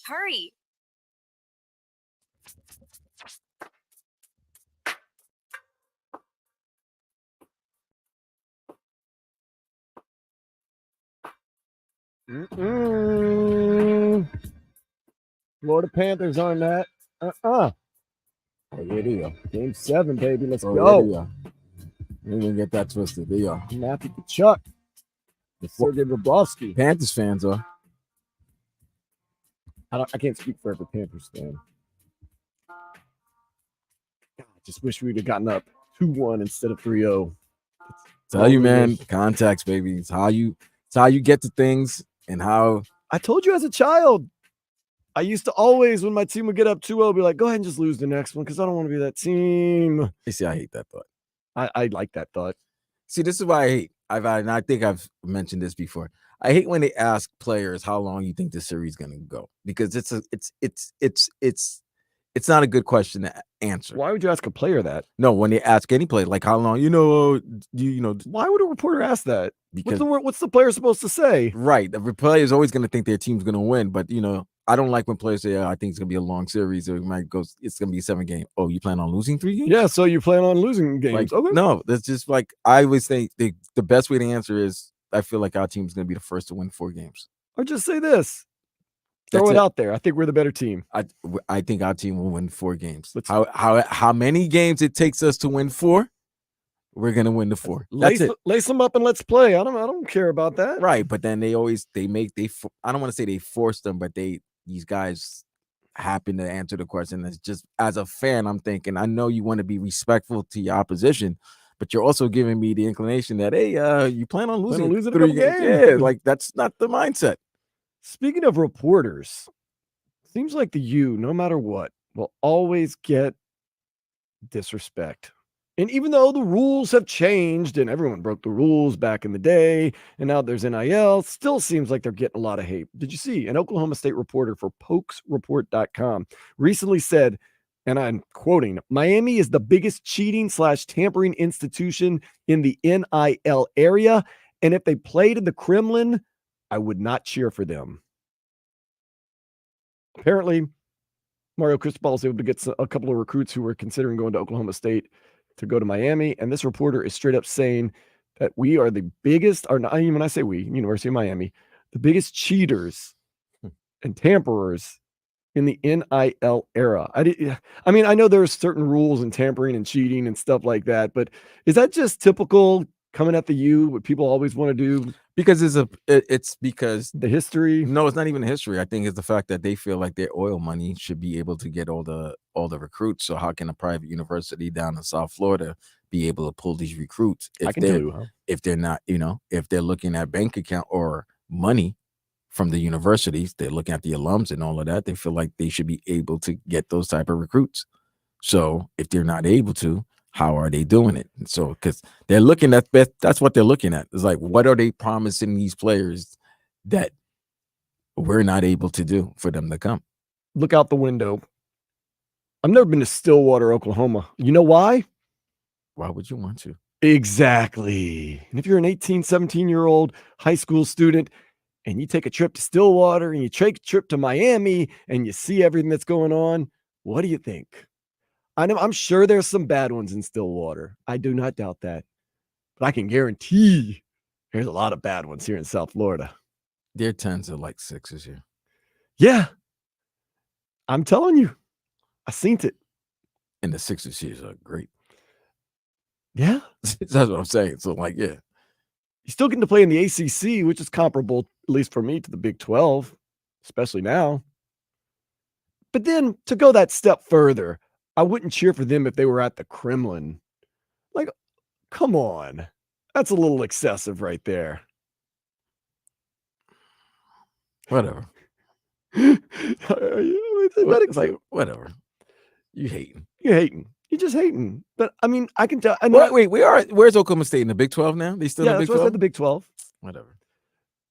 Hurry. Florida Panthers on that. Oh, here they go. Game 7, baby. Let's Oh, go. yeah, they are. Get that twisted. They are. Matthew Tkachuk. Sergei Bobrovsky. Panthers fans are. I can't speak for every Panthers fan. God, I just wish we'd have gotten up 2-1 instead of 3-0. Tell you, man, context, baby. It's how you get to things and how. I told you as a child, I used to always, when my team would get up 2-0, be like, go ahead and just lose the next one because I don't want to be that team. You see, I hate that thought. I like that thought. See, this is why I hate. And I think I've mentioned this before. I hate when they ask players how long you think the series is going to go, because it's not a good question to answer. Why would you ask a player that? No, when they ask any player, like how long, why would a reporter ask that? Because What's the player supposed to say? Right. The player is always going to think their team's going to win. But, I don't like when players say, I think it's going to be a long series, or it's going to be a 7-game. Oh, you plan on losing 3 games? Yeah, so you plan on losing games. Like, okay. No, that's just like, I always think the best way to answer is, I feel like our team's going to be the first to win 4 games. Or just say this. Throw it out there. I think we're the better team. I think our team will win 4 games. How many games it takes us to win 4? We're gonna win the 4. That's it. Lace them up and let's play. I don't care about that. Right, but then I don't want to say they force them, but these guys happen to answer the question. It's just, as a fan, I'm thinking, I know you want to be respectful to your opposition, but you're also giving me the inclination that, hey, you plan on losing 3 games. Yeah, like that's not the mindset. Speaking of reporters, seems like the U, no matter what, will always get disrespect. And even though the rules have changed and everyone broke the rules back in the day, and now there's NIL, still seems like they're getting a lot of hate. Did you see an Oklahoma State reporter for pokesreport.com recently said, and I'm quoting, Miami is the biggest cheating/tampering institution in the NIL area. And if they played in the Kremlin, I would not cheer for them. Apparently, Mario Cristobal was able to get a couple of recruits who were considering going to Oklahoma State to go to Miami. And this reporter is straight up saying that we are the biggest, or not, when I say we, University of Miami, the biggest cheaters and tamperers in the NIL era. I mean, I know there's certain rules and tampering and cheating and stuff like that, but is that just typical coming at the U, what people always want to do? Because it's because the history. No, it's not even history. I think it's the fact that they feel like their oil money should be able to get all the recruits. So how can a private university down in South Florida be able to pull these recruits if they're not, if they're looking at bank account or money from the universities, they're looking at the alums and all of that. They feel like they should be able to get those type of recruits. So if they're not able to, how are they doing it? And so, because they're looking at that's what they're looking at. It's like, what are they promising these players that we're not able to do for them to come? Look out the window. I've never been to Stillwater, Oklahoma. You know why? Why would you want to? Exactly. And if you're an 18, 17-year-old high school student and you take a trip to Stillwater and you take a trip to Miami and you see everything that's going on, what do you think? I'm sure there's some bad ones in Stillwater. I do not doubt that. But I can guarantee there's a lot of bad ones here in South Florida. Their 10s are like 6s here. Yeah. I'm telling you. I seen it. And the 6s here are great. Yeah. That's what I'm saying. So, like, yeah. You're still getting to play in the ACC, which is comparable, at least for me, to the Big 12, especially now. But then to go that step further, I wouldn't cheer for them if they were at the Kremlin. Like, come on. That's a little excessive right there. Whatever. It's like, whatever. You hating. You're hating. You're just hating. But, I mean, I can tell. Wait, where's Oklahoma State? In the Big 12 now? They still in the Big 12? Yeah, the Big 12. Whatever.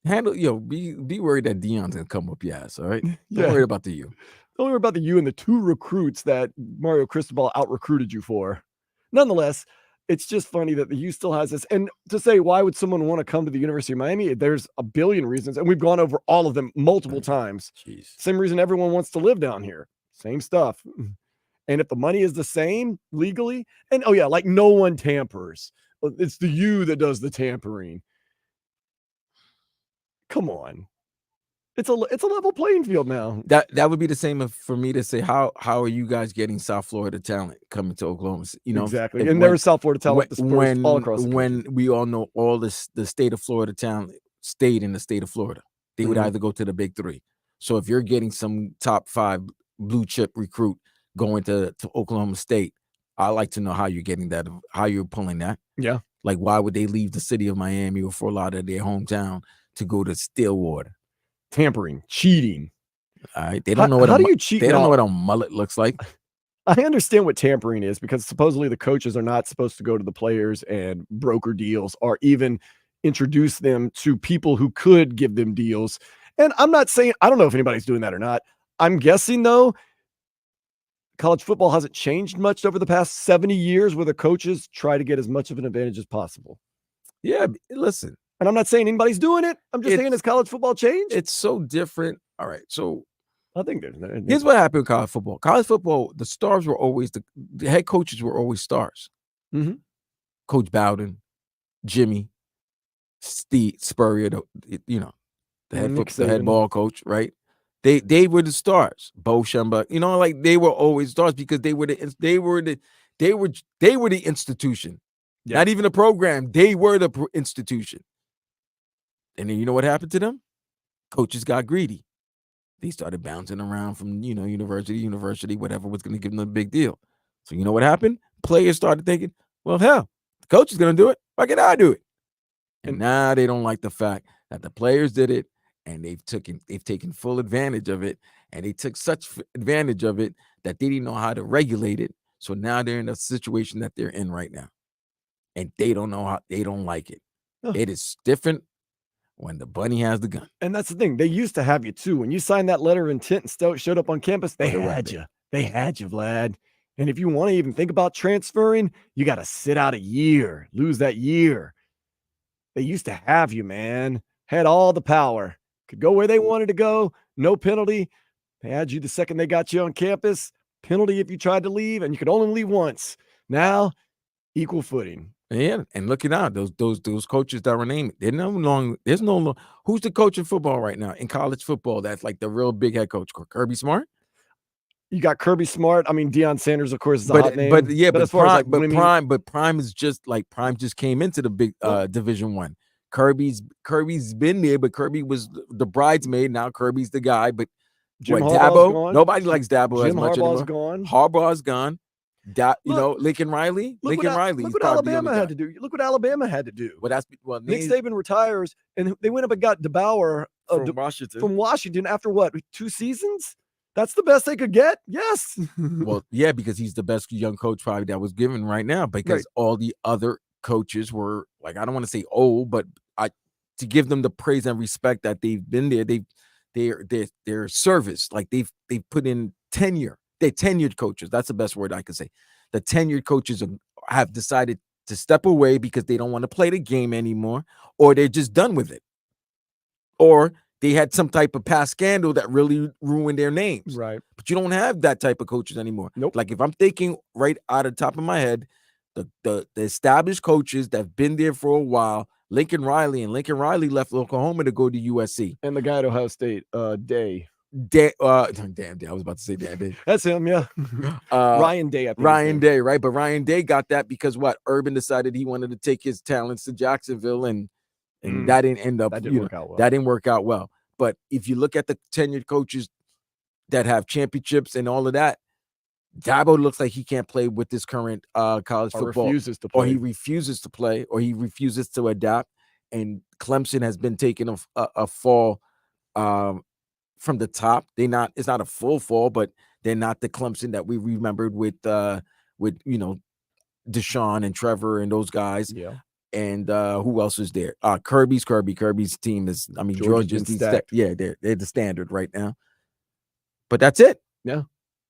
Be worried that Deion's going to come up your ass, all right? Yeah. Don't worry about the U. Don't worry about the U and the 2 recruits that Mario Cristobal out-recruited you for. Nonetheless, it's just funny that the U still has this. And to say, why would someone want to come to the University of Miami? There's a billion reasons, and we've gone over all of them multiple times. Jeez. Same reason everyone wants to live down here. Same stuff. And if the money is the same legally, and oh yeah, like no one tampers. It's the U that does the tampering. Come on. It's a level playing field now. That would be the same for me to say, how are you guys getting South Florida talent coming to Oklahoma? You know, exactly. And there's South Florida talent all across the when we all know all this, the state of Florida talent stayed in the state of Florida. They would either go to the big three. So if you're getting some top 5 blue chip recruit going to Oklahoma State, I like to know how you're getting that, how you're pulling that. Yeah. Like, why would they leave the city of Miami or Fort Lauderdale, their hometown, to go to Stillwater? Tampering, cheating. All right. They don't know what do you cheat? They don't know what a mullet looks like. I understand what tampering is, because supposedly the coaches are not supposed to go to the players and broker deals or even introduce them to people who could give them deals. And I'm not saying, I don't know if anybody's doing that or not. I'm guessing though, college football hasn't changed much over the past 70 years where the coaches try to get as much of an advantage as possible. Yeah, listen. And I'm not saying anybody's doing it. I'm just saying, has college football changed? It's so different. All right. So I think here's what happened in college football. College football, the stars were always the head coaches were always stars. Mm-hmm. Coach Bowden, Jimmy, Steve Spurrier, the head ball coach, right? They were the stars. Bo Schembechler, like they were always stars because they were the institution. Yeah. Not even a program. They were the institution. And then you know what happened to them? Coaches got greedy. They started bouncing around from, university to university, whatever was going to give them a big deal. So you know what happened? Players started thinking, well, hell, the coach is going to do it. Why can't I do it? And now they don't like the fact that the players did it, and they've taken full advantage of it, and they took such advantage of it that they didn't know how to regulate it. So now they're in a situation that they're in right now, and they don't know how. They don't like it. Oh. It is different when the bunny has the gun. And that's the thing. They used to have you too. When you signed that letter of intent and showed up on campus, they had you. They had you, Vlad. And if you want to even think about transferring, you got to sit out a year, lose that year. They used to have you, man. Had all the power. Could go where they wanted to go. No penalty. They had you the second they got you on campus. Penalty if you tried to leave, and you could only leave once. Now, equal footing. Yeah, and look at that. Those coaches that were named, there's no long. Who's the coach in football right now in college football? That's like the real big head coach, Kirby Smart. You got Kirby Smart. I mean, Deion Sanders, of course, is a hot name. But as far as Prime is just like Prime just came into the big Division I. Kirby's been there, but Kirby was the bridesmaid. Now Kirby's the guy. But Dabo, gone. Nobody likes Dabo as much anymore. Harbaugh's gone. Lincoln Riley. Look what Alabama had to do. Look what Alabama had to do. Nick Saban retires, and they went up and got DeBauer from Washington after what, 2 seasons? That's the best they could get. Yes. Well, yeah, because he's the best young coach probably that was given right now. Because all the other coaches were like, I don't want to say old, but to give them the praise and respect that they've been there. Their service, like they've put in tenure. They're tenured coaches. That's the best word I could say. The tenured coaches have decided to step away because they don't want to play the game anymore, or they're just done with it, or they had some type of past scandal that really ruined their names. Right. But you don't have that type of coaches anymore. Nope. Like if I'm thinking right out of the top of my head, the established coaches that have been there for a while, Lincoln Riley left Oklahoma to go to USC. And the guy at Ohio State, Day. Damn, I was about to say Day. That's him, yeah. Ryan Day. Ryan Day, right? But Ryan Day got that because what? Urban decided he wanted to take his talents to Jacksonville, and that didn't end up. That didn't work out well. But if you look at the tenured coaches that have championships and all of that, Dabo looks like he can't play with this current college football. He refuses to play, or he refuses to adapt. And Clemson has been taking a fall from the top. It's not a full fall, but they're not the Clemson that we remembered with Deshaun and Trevor and those guys. Yeah. And who else is there? Kirby's team is, Georgia's team. Yeah, they're the standard right now. But that's it. Yeah.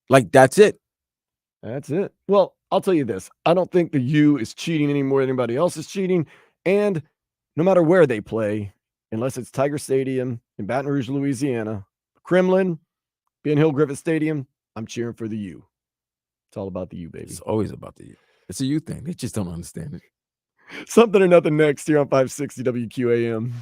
Like that's it. That's it. Well, I'll tell you this. I don't think the U is cheating any more than anybody else is cheating. And no matter where they play, unless it's Tiger Stadium in Baton Rouge, Louisiana, Kremlin, Ben Hill Griffith Stadium, I'm cheering for the U. It's all about the U, baby. It's always about the U. It's a U thing. They just don't understand it. Something or nothing next here on 560 WQAM.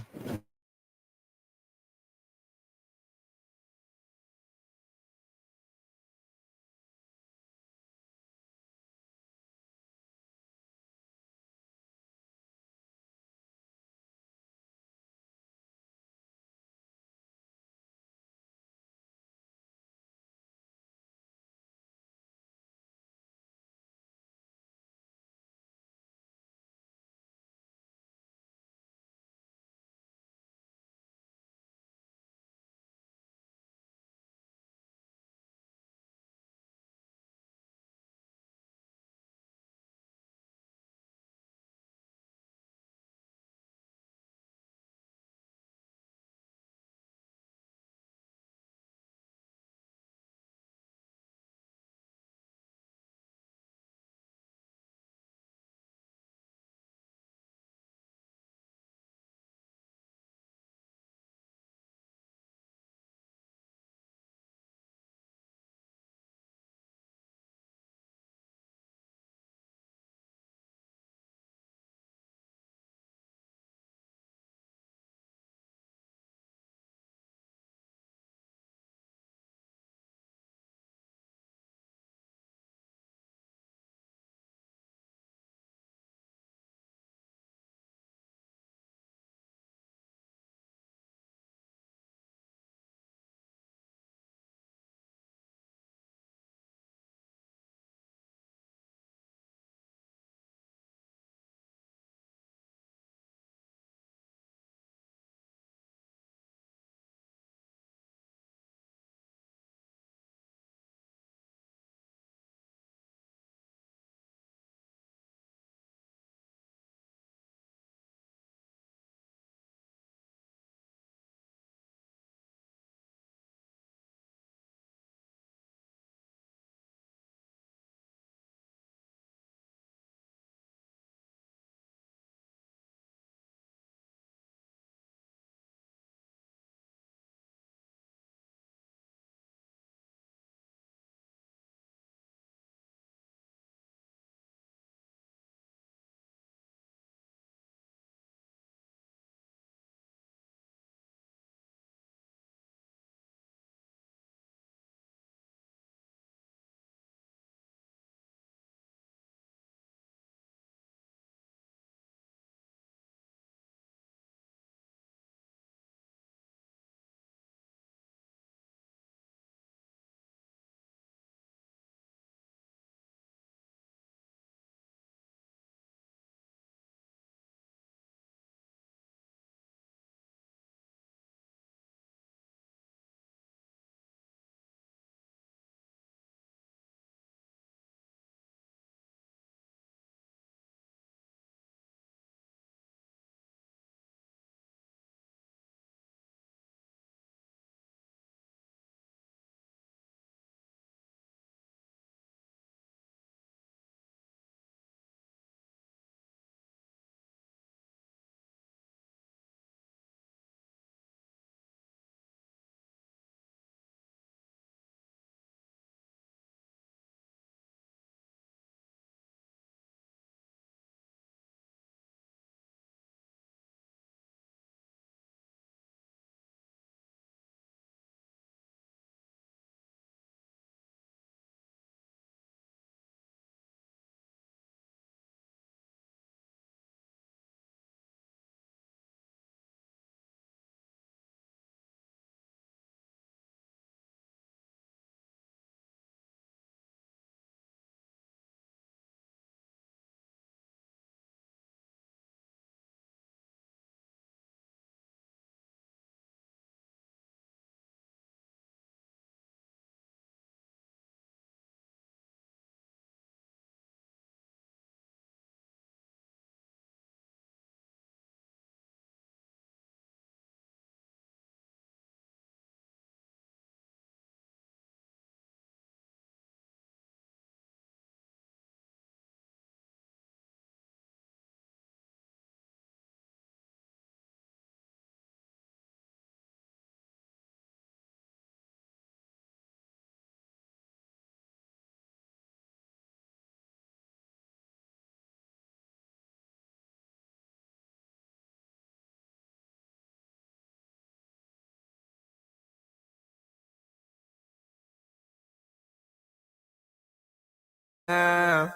Yeah.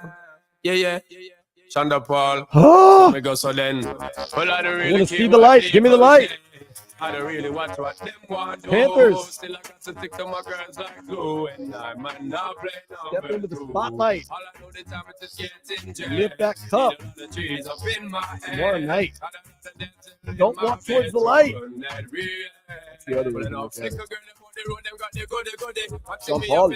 Shonda Paul. Oh, Me go so then. Well, I don't I really want to care see the what light. Give me the people light. say. I don't really watch what them want to. Panthers. Still I got to stick to my girls like glue. And I might not play Step number into the two. spotlight. All I know the time is just getting jet. Lift that cup. The trees up in my head. Tomorrow night. I don't know the Don't walk towards the light. That's the other way to look at it. Some Paul.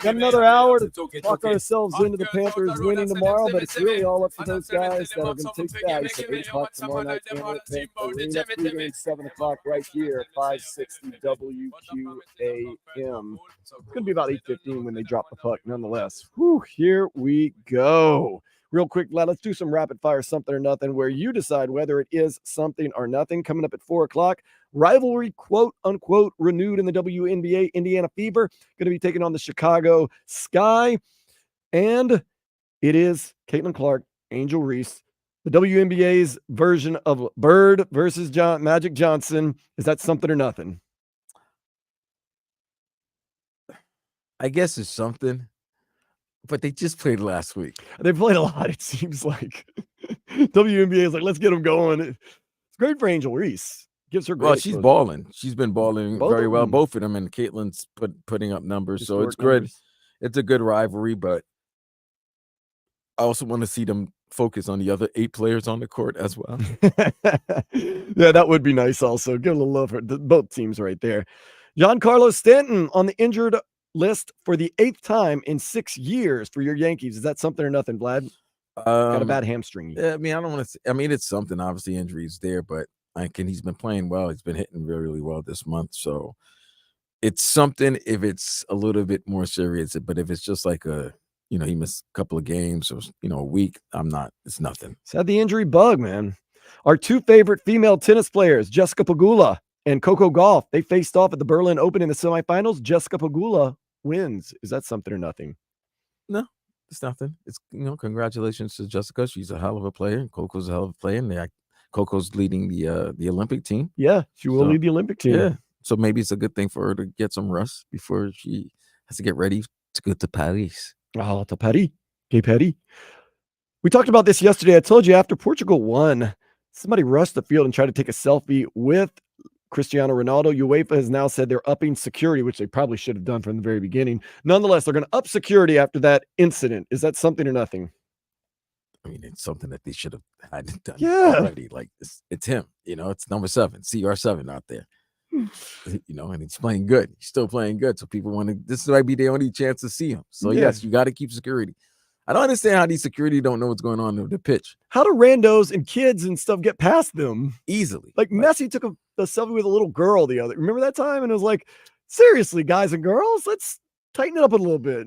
Got another hour to talk ourselves into the Panthers winning tomorrow, but it's really all up to those guys that are going to take the ice at 8 o'clock tomorrow night. Arena, 3 7 o'clock right here at 560 WQAM. It's going to be about 8:15 when they drop the puck nonetheless. Whew, here we go. Real quick, let's do some rapid fire something or nothing where you decide whether it is something or nothing. Coming up at 4 o'clock, rivalry, quote unquote, renewed in the WNBA. Indiana Fever going to be taking on the Chicago Sky. And it is Caitlin Clark, Angel Reese, the WNBA's version of Bird versus Magic Johnson. Is that something or nothing? I guess it's something. But they just played last week. They played a lot, it seems like. WNBA is like, let's get them going. It's great for Angel Reese. Gives her great. Well, she's balling. She's been balling very well. Both of them, and Caitlin's putting up numbers. So it's good. It's a good rivalry, but I also want to see them focus on the other 8 players on the court as well. Yeah, that would be nice also. Give a little love for both teams right there. Giancarlo Stanton on the injured list for the 8th time in 6 years for your Yankees. Is that something or nothing, Vlad? Got a bad hamstring. Yeah, I mean, I don't want to. I mean, it's something. Obviously, injuries there, but he's been playing well. He's been hitting really, really well this month. So it's something if it's a little bit more serious. But if it's just like he missed a couple of games or a week, it's nothing. It's had the injury bug, man. Our 2 favorite female tennis players, Jessica Pegula and Coco Gauff, they faced off at the Berlin Open in the semifinals. Jessica Pegula wins. Is that something or nothing? No, it's nothing. It's congratulations to Jessica. She's a hell of a player. Coco's a hell of a player, and Coco's leading the Olympic team. Yeah, she will lead the Olympic team. Yeah, so maybe it's a good thing for her to get some rest before she has to get ready to go to Paris. Oh, to Paris, Paris. We talked about this yesterday. I told you after Portugal won, somebody rushed the field and tried to take a selfie with Cristiano Ronaldo. UEFA has now said they're upping security, which they probably should have done from the very beginning. Nonetheless, they're going to up security after that incident. Is that something or nothing? I mean, it's something that they should have had done already. Like it's him. It's number 7, CR7 out there. And he's playing good. He's still playing good. So people want to. This might be their only chance to see him. So yes, you got to keep security. I don't understand how these security don't know what's going on with the pitch. How do randos and kids and stuff get past them easily? Like Messi took a selfie with a little girl the other. Remember that time? And it was like, seriously, guys and girls, let's tighten it up a little bit.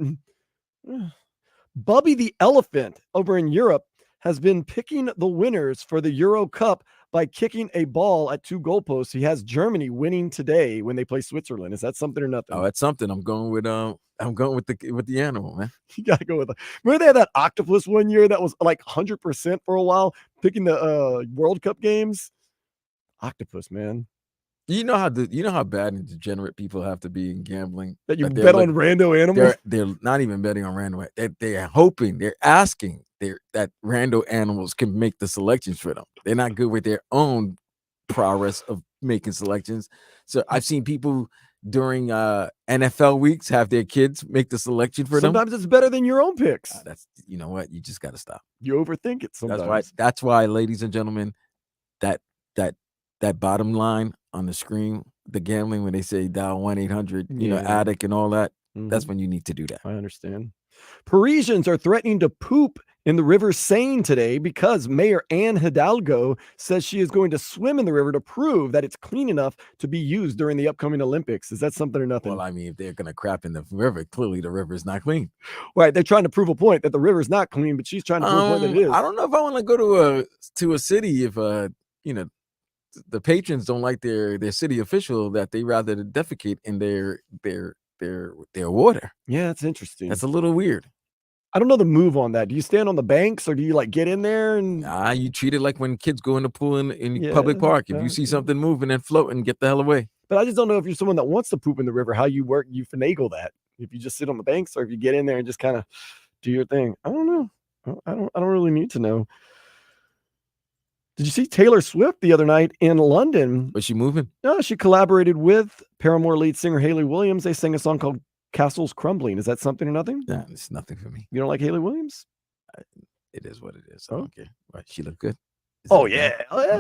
Bubby the Elephant over in Europe has been picking the winners for the Euro Cup by kicking a ball at 2 goalposts. He has Germany winning today when they play Switzerland. Is that something or nothing? Oh, that's something. I'm going with the animal, man. You gotta go with it. Remember they had that octopus one year that was like 100% for a while, picking the World Cup games. Octopus, man. You know how bad and degenerate people have to be in gambling. That you bet on rando animals. They're not even betting on random. They're hoping. They're asking. That rando animals can make the selections for them. They're not good with their own prowess of making selections. So I've seen people during NFL weeks have their kids make the selection for them. Sometimes it's better than your own picks. That's what you just got to stop. You overthink it sometimes. That's why, ladies and gentlemen, that bottom line on the screen, the gambling when they say dial 1-800, addict and all that. That's when you need to do that. I understand. Parisians are threatening to poop in the River Seine today because Mayor Anne Hidalgo says she is going to swim in the river to prove that it's clean enough to be used during the upcoming Olympics. Is that something or nothing? Well, I mean, if they're going to crap in the river, clearly the river is not clean. Right. They're trying to prove a point that the river is not clean, but she's trying to prove a point that it is. I don't know if I want to go to a city if, the patrons don't like their city official that they rather defecate in their water. Yeah, it's interesting. That's a little weird. I don't know the move on that. Do you stand on the banks or do you get in there and you treat it like when kids go in the pool in public park. If you see something moving and floating, get the hell away. But I just don't know if you're someone that wants to poop in the river, how you finagle that. If you just sit on the banks or if you get in there and just kind of do your thing. I don't know. I don't really need to know. Did you see Taylor Swift the other night in London? Was she moving? No, she collaborated with Paramore lead singer Hayley Williams. They sang a song called Castles Crumbling. Is that something or nothing? Nah, it's nothing for me. You don't like Hayley Williams? It is what it is. I don't care. Right. She looked good. Oh yeah,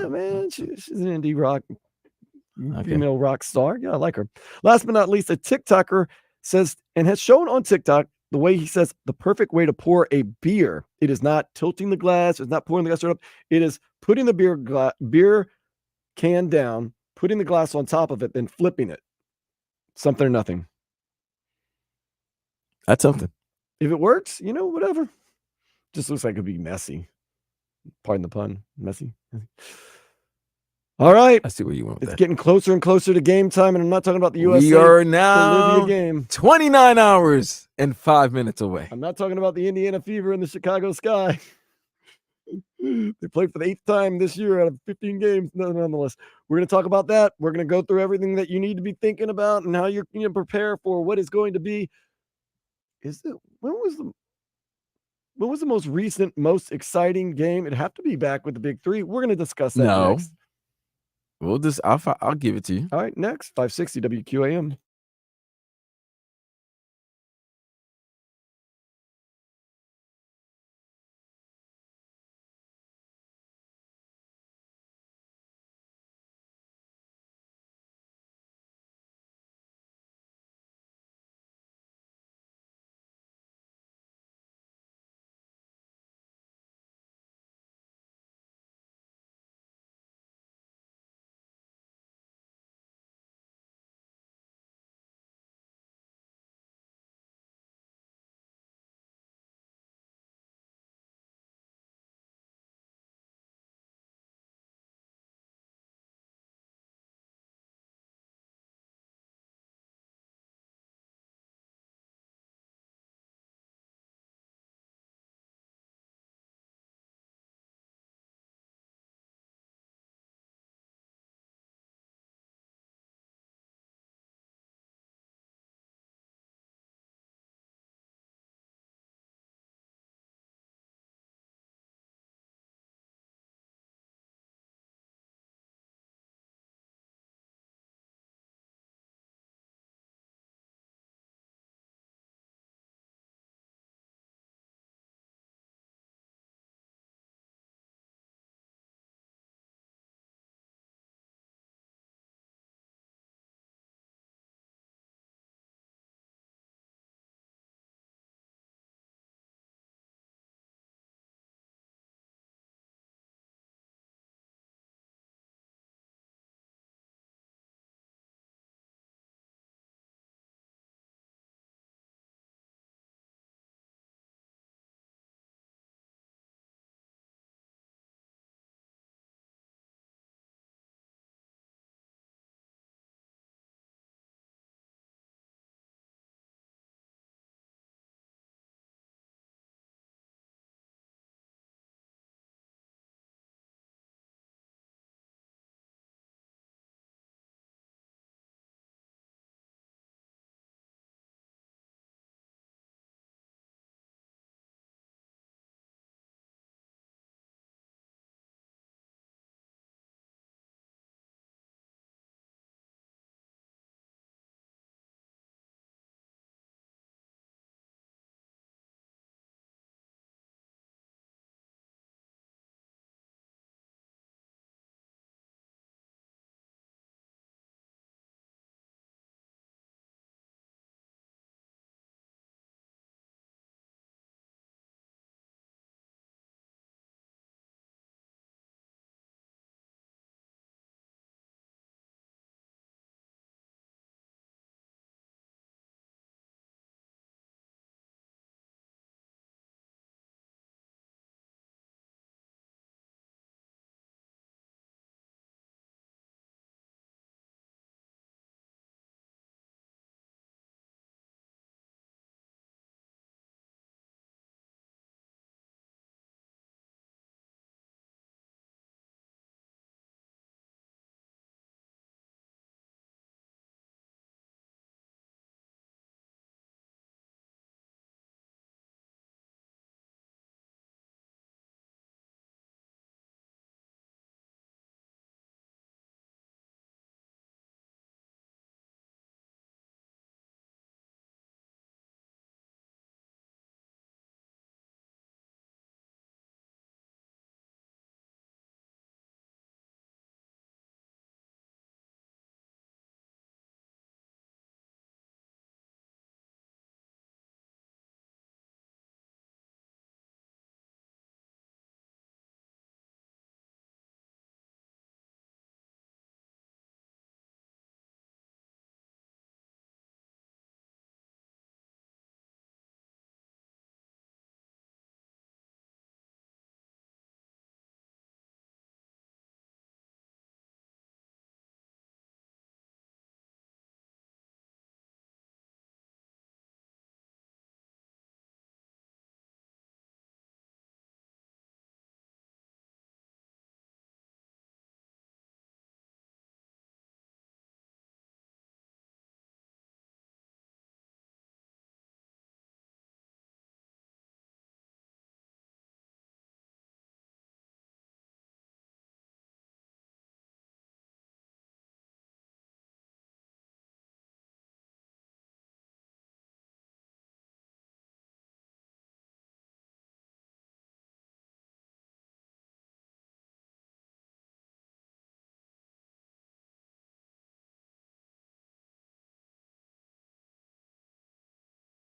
man. She's an indie rock female rock star. Yeah, I like her. Last but not least, a TikToker says and has shown on TikTok the way he says the perfect way to pour a beer. It is not tilting the glass. It's not pouring the glass straight up. It is putting the beer can down, putting the glass on top of it, then flipping it. Something or nothing. That's something. If it works, whatever. Just looks like it'd be messy. Pardon the pun. Messy. All right. I see where you went with It's that. getting closer and closer to game time, and I'm not talking about the USA. We are now Bolivia game. 29 hours and 5 minutes away. I'm not talking about the Indiana Fever and the Chicago Sky. They played for the 8th time this year out of 15 games. Nonetheless, we're going to talk about that. We're going to go through everything that you need to be thinking about and how you're going to prepare for what is going to be. When was the most recent, most exciting game? It'd have to be back with the big three. We're going to discuss that next. I'll give it to you. All right, next, 560 WQAM.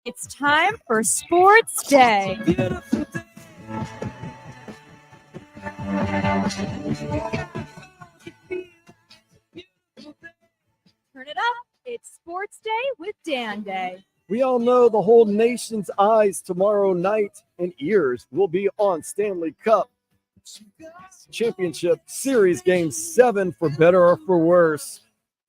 It's time for Sports Day. Turn it up. It's Sports Day with Dan Day. We all know the whole nation's eyes tomorrow night and ears will be on Stanley Cup Championship Series Game 7 for better or for worse.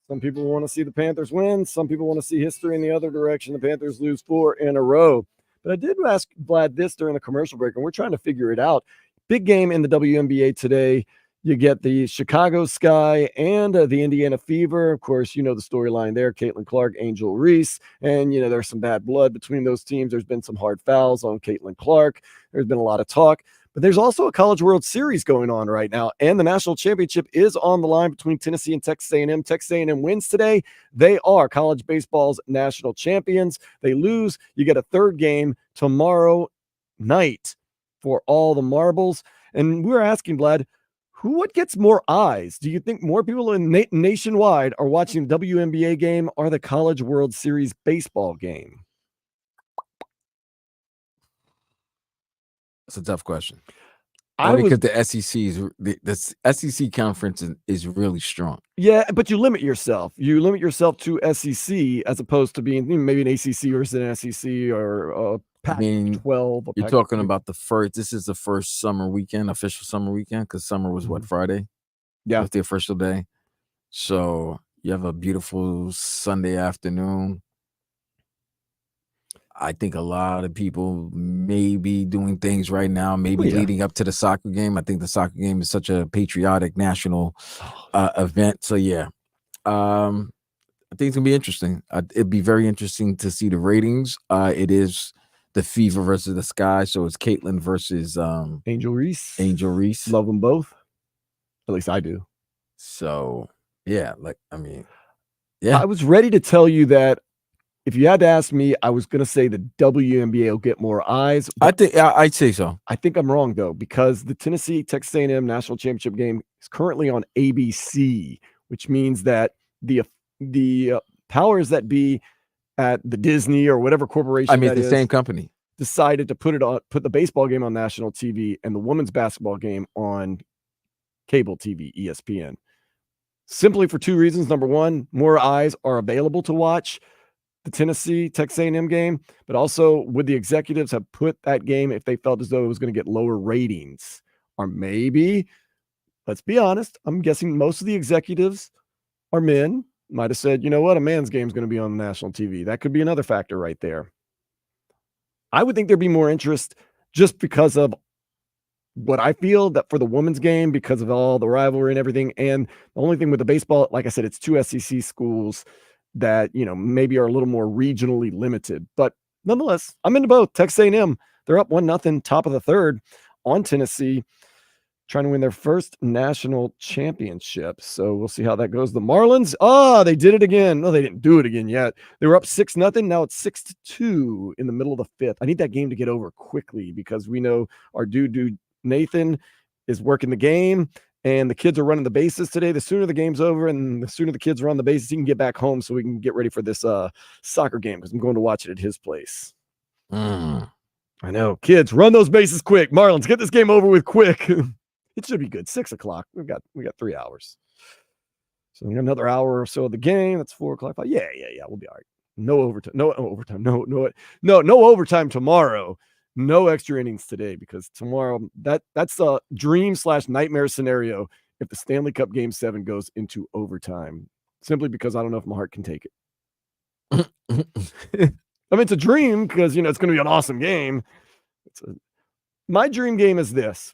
Some people want to see the Panthers win. Some people want to see history in the other direction. The Panthers lose 4 in a row. But I did ask Vlad this during the commercial break, and we're trying to figure it out. Big game in the WNBA today. You get the Chicago Sky and the Indiana Fever. Of course, you know the storyline there. Caitlin Clark, Angel Reese. And, you know, there's some bad blood between those teams. There's been some hard fouls on Caitlin Clark. There's been a lot of talk. But there's also a College World Series going on right now, and the national championship is on the line between Tennessee and Texas A&M. Texas A&M wins today. They are college baseball's national champions. They lose. You get a third game tomorrow night for all the marbles. And we're asking, Vlad, what gets more eyes? Do you think more people nationwide are watching the WNBA game or the College World Series baseball game? That's a tough question. I Only was because the SEC is the SEC conference is really strong. Yeah, but you limit yourself. You limit yourself to SEC as opposed to being maybe an ACC versus an SEC or a Pac-12. You're talking about the first. This is the first summer weekend, official summer weekend, because summer was what, Friday? Yeah, that's the official day. So you have a beautiful Sunday afternoon. I think a lot of people may be doing things right now, maybe leading up to the soccer game. I think the soccer game is such a patriotic national event. So, yeah, I think it's going to be interesting. It'd be very interesting to see the ratings. It is the Fever versus the Sky. So it's Caitlin versus Angel Reese. Angel Reese. Love them both. At least I do. So, yeah, yeah. I was ready to tell you that if you had to ask me, I was going to say the WNBA will get more eyes. I think I'd say so. I think I'm wrong, though, because the Tennessee Texas A&M national championship game is currently on ABC, which means that the powers that be at the Disney or whatever corporation it's the same company decided to put the baseball game on national TV and the women's basketball game on cable TV, ESPN. Simply for two reasons. Number one, more eyes are available to watch the Tennessee Texas A&M game, but also would the executives have put that game if they felt as though it was going to get lower ratings? Or maybe, let's be honest, I'm guessing most of the executives are men. Might have said, you know what, a man's game is going to be on national TV. That could be another factor right there. I would think there'd be more interest just because of what I feel that for the women's game, because of all the rivalry and everything. And the only thing with the baseball, like I said, it's two SEC schools that, you know, maybe are a little more regionally limited, but nonetheless, I'm into both. Texas A&M, they're up 1-0, top of the third on Tennessee, trying to win their first national championship. So we'll see how that goes. The Marlins, they did it again. No, they didn't do it again yet. They were up 6-0. Now it's 6-2 in the middle of the fifth. I need that game to get over quickly because we know our dude Nathan is working the game. And the kids are running the bases today. The sooner the game's over and the sooner the kids run the bases, he can get back home so we can get ready for this soccer game because I'm going to watch it at his place. I know. Kids, run those bases quick. Marlins, get this game over with quick. It should be good. 6 o'clock. We got 3 hours. So we got another hour or so of the game. That's 4 o'clock. Yeah. We'll be all right. No overtime. No overtime. No overtime tomorrow. No extra innings today because tomorrow that's a dream/nightmare scenario if the Stanley Cup Game 7 goes into overtime, simply because I don't know if my heart can take it. I mean, it's a dream because, you know, it's going to be an awesome game. My dream game is this.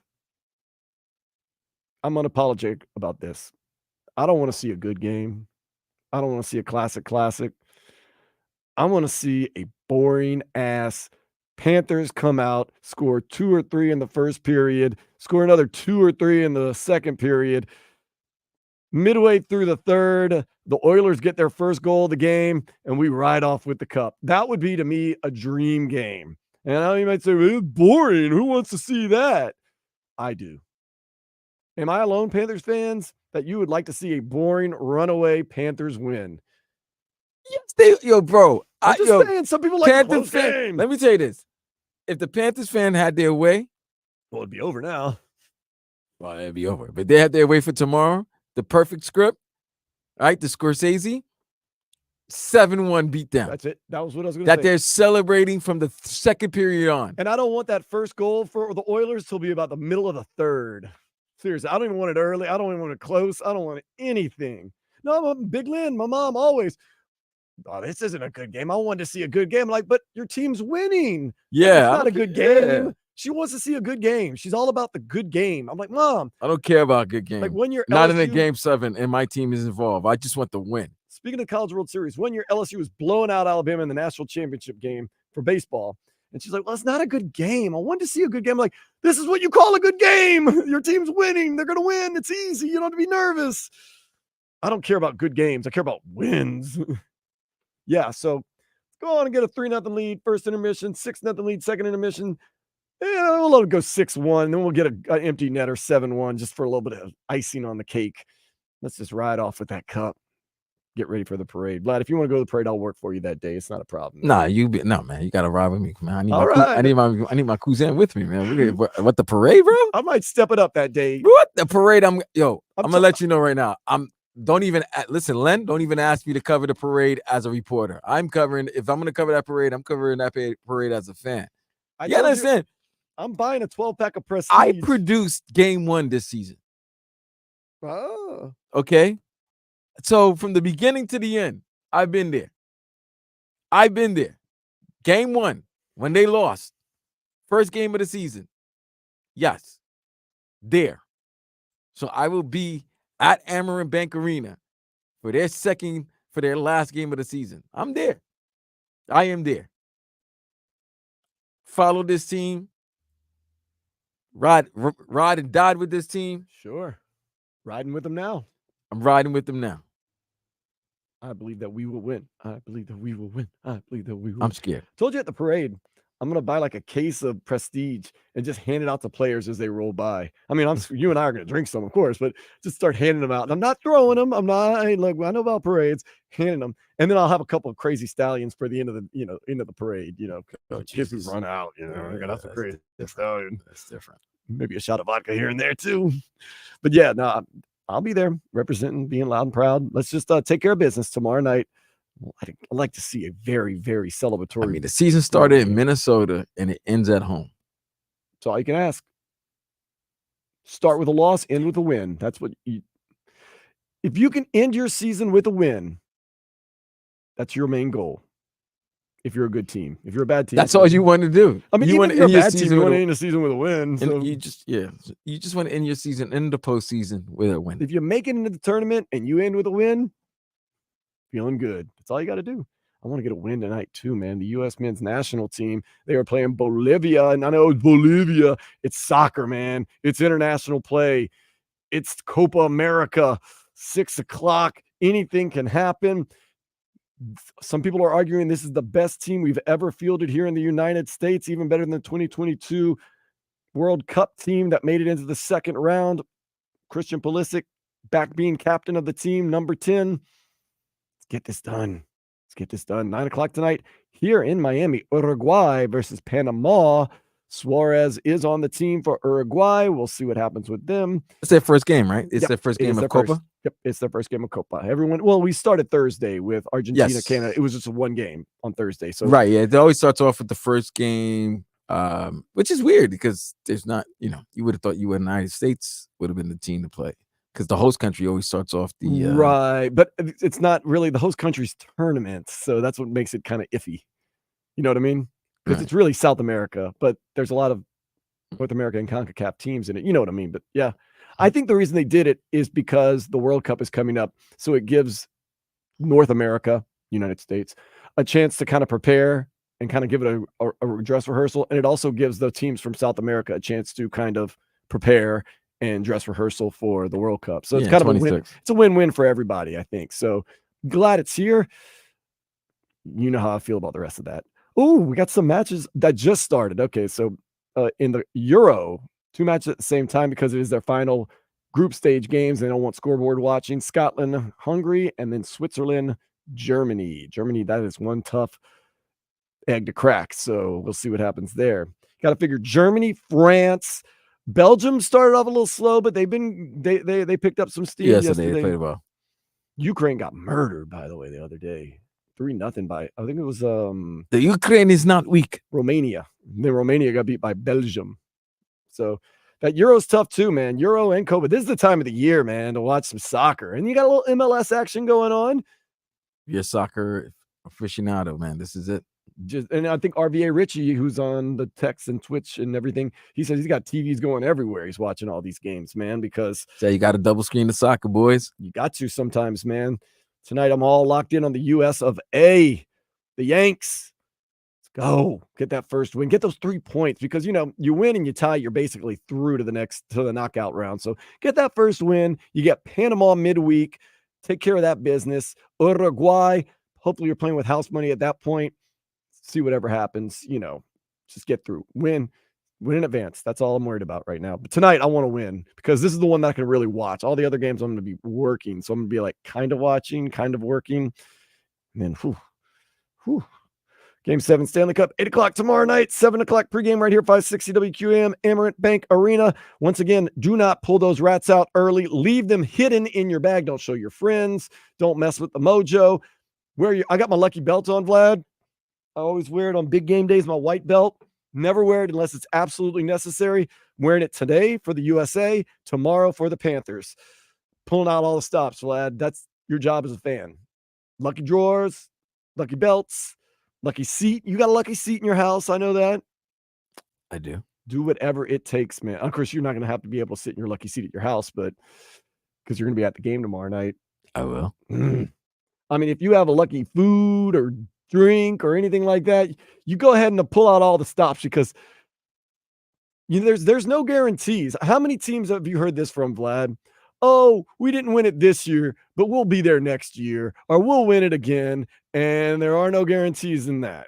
I'm unapologetic about this. I don't want to see a good game. I don't want to see a classic. I want to see a boring ass Panthers come out, score 2 or 3 in the first period, score another 2 or 3 in the second period. Midway through the third, the Oilers get their first goal of the game, and we ride off with the cup. That would be, to me, a dream game. And I know you might say, well, it's boring. Who wants to see that? I do. Am I alone, Panthers fans, that you would like to see a boring runaway Panthers win? Yes, bro. I'm just saying, some people like Panthers close fan. game. Let me tell you this: if the Panthers fan had their way, Well, it'd be over now. well, it'd be over. But they had their way for tomorrow. The perfect script, right? The Scorsese 7-1 beatdown. That's it. That was what I was going to That say. they're celebrating from the second period on. And I don't want that first goal for the Oilers till be about the middle of the third. Seriously, I don't even want it early. I don't even want it close. I don't want anything. No, I'm Big Lynn. My mom always, oh, this isn't a good game. I wanted to see a good game. I'm like, but your team's winning. Yeah. It's not a good game. Yeah. She wants to see a good game. She's all about the good game. I'm like, Mom. I don't care about a good game. Like when you're not in a LSU game 7 and my team is involved. I just want the win. Speaking of College World Series, one year LSU was blowing out Alabama in the national championship game for baseball. And she's like, well, it's not a good game. I wanted to see a good game. I'm like, this is what you call a good game. Your team's winning. They're going to win. It's easy. You don't have to be nervous. I don't care about good games. I care about wins. Yeah, so go on and get a 3-0 lead, first intermission, 6-0 lead, second intermission. Yeah, we'll let it go 6-1. Then we'll get an empty netter 7-1 just for a little bit of icing on the cake. Let's just ride off with that cup. Get ready for the parade. Vlad, if you want to go to the parade, I'll work for you that day. It's not a problem. Nah, man. You gotta ride with me, man. I need my cousin with me, man. What the parade, bro? I might step it up that day. What the parade? I'm gonna let you know right now. Don't even listen, Len. Don't even ask me to cover the parade as a reporter. I'm covering. If I'm gonna cover that parade, I'm covering that parade as a fan. You understand? I'm buying a 12-pack of Prestige. I produced game 1 this season. Oh. Okay. So from the beginning to the end, I've been there. Game 1, when they lost, first game of the season. Yes, there. So I will be at Amarin Bank Arena for their last game of the season. I'm there. I am there. Follow this team. Ride and died with this team. Sure. Riding with them now. I'm riding with them now. I believe that we will win. I believe that we will win. I believe that we will. I'm scared. Told you at the parade, I'm going to buy like a case of Prestige and just hand it out to players as they roll by. I mean, you and I are going to drink some, of course, but just start handing them out. And I'm not throwing them. I know about parades, handing them. And then I'll have a couple of crazy stallions for the end of the parade, kids who run out, I got nothing crazy stallion. That's different. Maybe a shot of vodka here and there too. But yeah, no, I'll be there representing, being loud and proud. Let's just take care of business tomorrow night. I'd like to see a very, very celebratory. I mean, the season started in Minnesota and it ends at home. That's all you can ask. Start with a loss, end with a win. That's what if you can end your season with a win, that's your main goal. If you're a good team, if you're a bad team, that's all you want to do. I mean, you even if you're a bad team, you want to end the season with a win. So you just want to end your season in the postseason with a win. If you make it into the tournament and you end with a win, feeling good. That's all you got to do. I want to get a win tonight too, man. The U.S. men's national team, they are playing Bolivia, and I know it's Bolivia. It's soccer, man. It's international play. It's Copa America, 6:00. Anything can happen. Some people are arguing this is the best team we've ever fielded here in the United States, even better than the 2022 World Cup team that made it into the second round. Christian Pulisic back being captain of the team, number 10. Let's get this done. 9:00 tonight here in Miami. Uruguay versus Panama. Suarez is on the team for Uruguay. We'll see what happens with them. It's their first game, right? It's their first game of Copa. It's their first game of Copa. We started Thursday with Argentina, Canada. It was just one game on Thursday. So right, yeah. It always starts off with the first game, which is weird because there's not, you would have thought the United States would have been the team to play because the host country always starts off the right, but it's not really the host country's tournament, so that's what makes it kind of iffy. You know what I mean? Because it's really South America, but there's a lot of North America and CONCACAF teams in it. You know what I mean? But yeah, I think the reason they did it is because the World Cup is coming up. So it gives North America, United States, a chance to kind of prepare and kind of give it a dress rehearsal. And it also gives the teams from South America a chance to kind of prepare and dress rehearsal for the World Cup. So it's kind of a win. It's a win-win for everybody, I think. So glad it's here. You know how I feel about the rest of that. Oh, we got some matches that just started. Okay, so in the Euro, 2 matches at the same time because it is their final group stage games. They don't want scoreboard watching. Scotland, Hungary, and then Switzerland, Germany. That is one tough egg to crack. So we'll see what happens there. Got to figure Germany, France, Belgium started off a little slow, but they picked up some steam yesterday. They played well. Ukraine got murdered, by the way, the other day. 3-0 by, I think it was the Ukraine is not weak. Romania. Then Romania got beat by Belgium. So that Euro's tough too, man. Euro and COVID. This is the time of the year, man, to watch some soccer. And you got a little MLS action going on. You're a soccer aficionado, man. This is it. And I think RVA Richie, who's on the text and Twitch and everything, he says he's got TVs going everywhere. He's watching all these games, man, because so you got to double screen the soccer, boys. You got to sometimes, man. Tonight, I'm all locked in on the US of A, the Yanks. Let's go get that first win, get those 3 points, because you win and you tie, you're basically through to the knockout round. So get that first win. You get Panama midweek. Take care of that business. Uruguay. Hopefully, you're playing with house money at that point. See whatever happens, just get through. Win in advance. That's all I'm worried about right now. But tonight, I want to win because this is the one that I can really watch. All the other games, I'm going to be working. So I'm going to be like kind of watching, kind of working. And then, Game 7 Stanley Cup, 8 o'clock tomorrow night, 7 o'clock pregame right here, 560 WQAM, Amerant Bank Arena. Once again, do not pull those rats out early. Leave them hidden in your bag. Don't show your friends. Don't mess with the mojo. I got my lucky belt on, Vlad. I always wear it on big game days, my white belt. Never wear it unless it's absolutely necessary. I'm wearing it today for the USA, tomorrow for the Panthers. Pulling out all the stops, Vlad. That's your job as a fan. Lucky drawers, lucky belts, lucky seat. You got a lucky seat in your house. I know that. I do. Do whatever it takes, man. Of course, you're not going to have to be able to sit in your lucky seat at your house, but because you're going to be at the game tomorrow night. I will. I mean, if you have a lucky food or drink or anything like that, you go ahead and pull out all the stops because there's no guarantees. How many teams have you heard this from, Vlad? Oh, we didn't win it this year, but we'll be there next year, or we'll win it again. And there are no guarantees in that.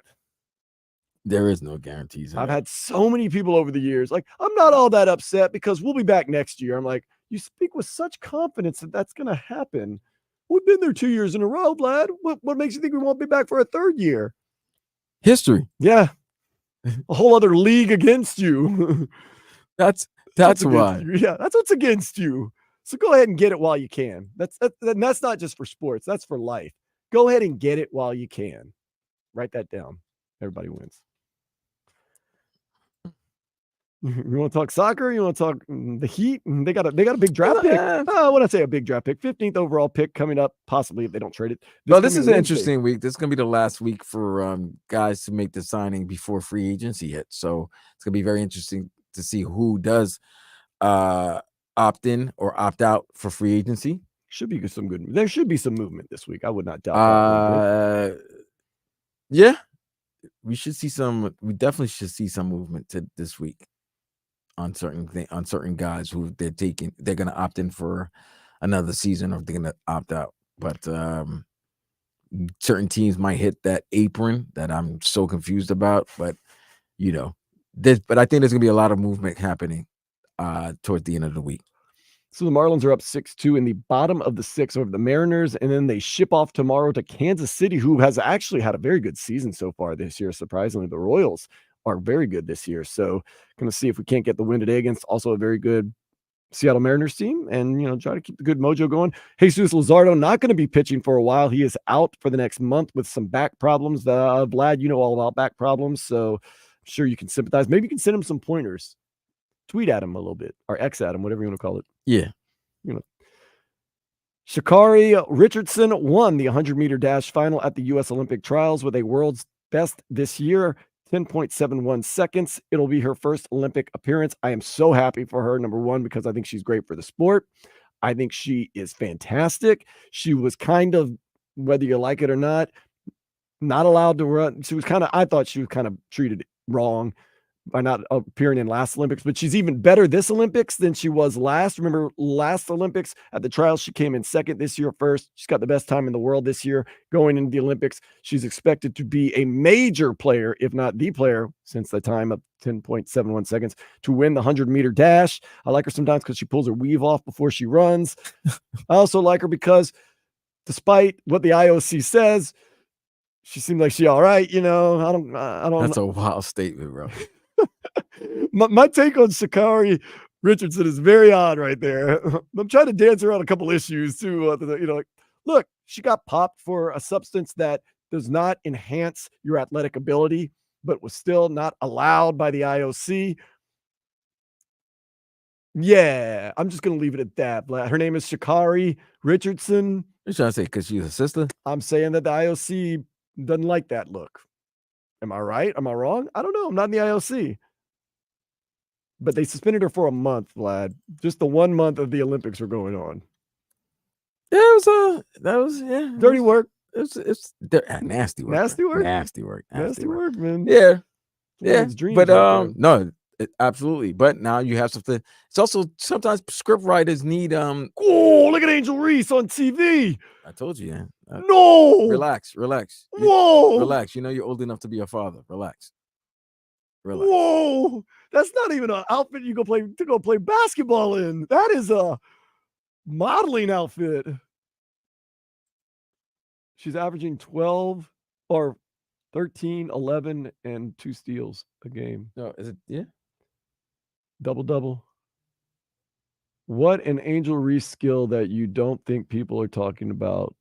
There is no guarantees. I've had so many people over the years, like, I'm not all that upset because we'll be back next year. I'm like, you speak with such confidence that that's going to happen. We've been there 2 years in a row, Vlad. What makes you think we won't be back for a third year? History. Yeah. A whole other league against you. That's why. Yeah, that's what's against you. So go ahead and get it while you can. That's not just for sports. That's for life. Go ahead and get it while you can. Write that down. Everybody wins. You want to talk soccer? You want to talk the Heat? They got a big draft pick. When I say a big draft pick, 15th overall pick coming up, possibly if they don't trade it. This is an interesting week. This is going to be the last week for guys to make the signing before free agency hits. So it's going to be very interesting to see who does opt in or opt out for free agency. There should be some movement this week. I would not doubt that. Yeah, we definitely should see some movement this week on certain guys who they're going to opt in for another season, or they're going to opt out. But certain teams might hit that apron that I'm so confused about. But but I think there's going to be a lot of movement happening towards the end of the week. So the Marlins are up 6-2 in the bottom of the 6 over the Mariners, and then they ship off tomorrow to Kansas City, who has actually had a very good season so far this year. Surprisingly, the Royals are very good this year. So going to see if we can't get the win today against also a very good Seattle Mariners team, and try to keep the good mojo going. Jesus Luzardo not going to be pitching for a while. He is out for the next month with some back problems. Vlad, you know all about back problems, so I'm sure you can sympathize. Maybe you can send him some pointers. Tweet at him a little bit, or X at him, whatever you want to call it. Yeah. Sha'Carri Richardson won the 100-meter dash final at the U.S. Olympic trials with a world's best this year, 10.71 seconds. It'll be her first Olympic appearance. I am so happy for her, number one, because I think she's great for the sport. I think she is fantastic. She was kind of, whether you like it or not allowed to run. I thought she was kind of treated wrong by not appearing in last Olympics, but she's even better this Olympics than she was last. Remember last Olympics at the trials, she came in second, this year first. She's got the best time in the world this year going into the Olympics. She's expected to be a major player, if not the player, since the time of 10.71 seconds to win the 100-meter dash. I like her sometimes because she pulls her weave off before she runs. I also like her because despite what the IOC says, she seemed like she all right. I don't. That's a wild statement, bro. My take on Sha'Carri Richardson is very odd right there. I'm trying to dance around a couple issues too. Look, she got popped for a substance that does not enhance your athletic ability, but was still not allowed by the IOC. Yeah, I'm just going to leave it at that. Her name is Sha'Carri Richardson. You're trying to say because she's a sister? I'm saying that the IOC doesn't like that look. Am I right? Am I wrong? I don't know. I'm not in the IOC. But they suspended her for a month, Vlad. Just the 1 month of the Olympics were going on. Yeah, that was dirty work. It's nasty work. Nasty work. Nasty work. Nasty work, man. Yeah. Yeah. But no, absolutely. But now you have something. It's also sometimes script writers need Oh, look at Angel Reese on TV. I told you, man. No. Relax. Whoa. Relax. You know you're old enough to be a father. Relax. Whoa. That's not even an outfit you go play basketball in. That is a modeling outfit. She's averaging 12 or 13, 11, and 2 steals a game. No, is it? Yeah. Double. What an Angel Reese skill that you don't think people are talking about.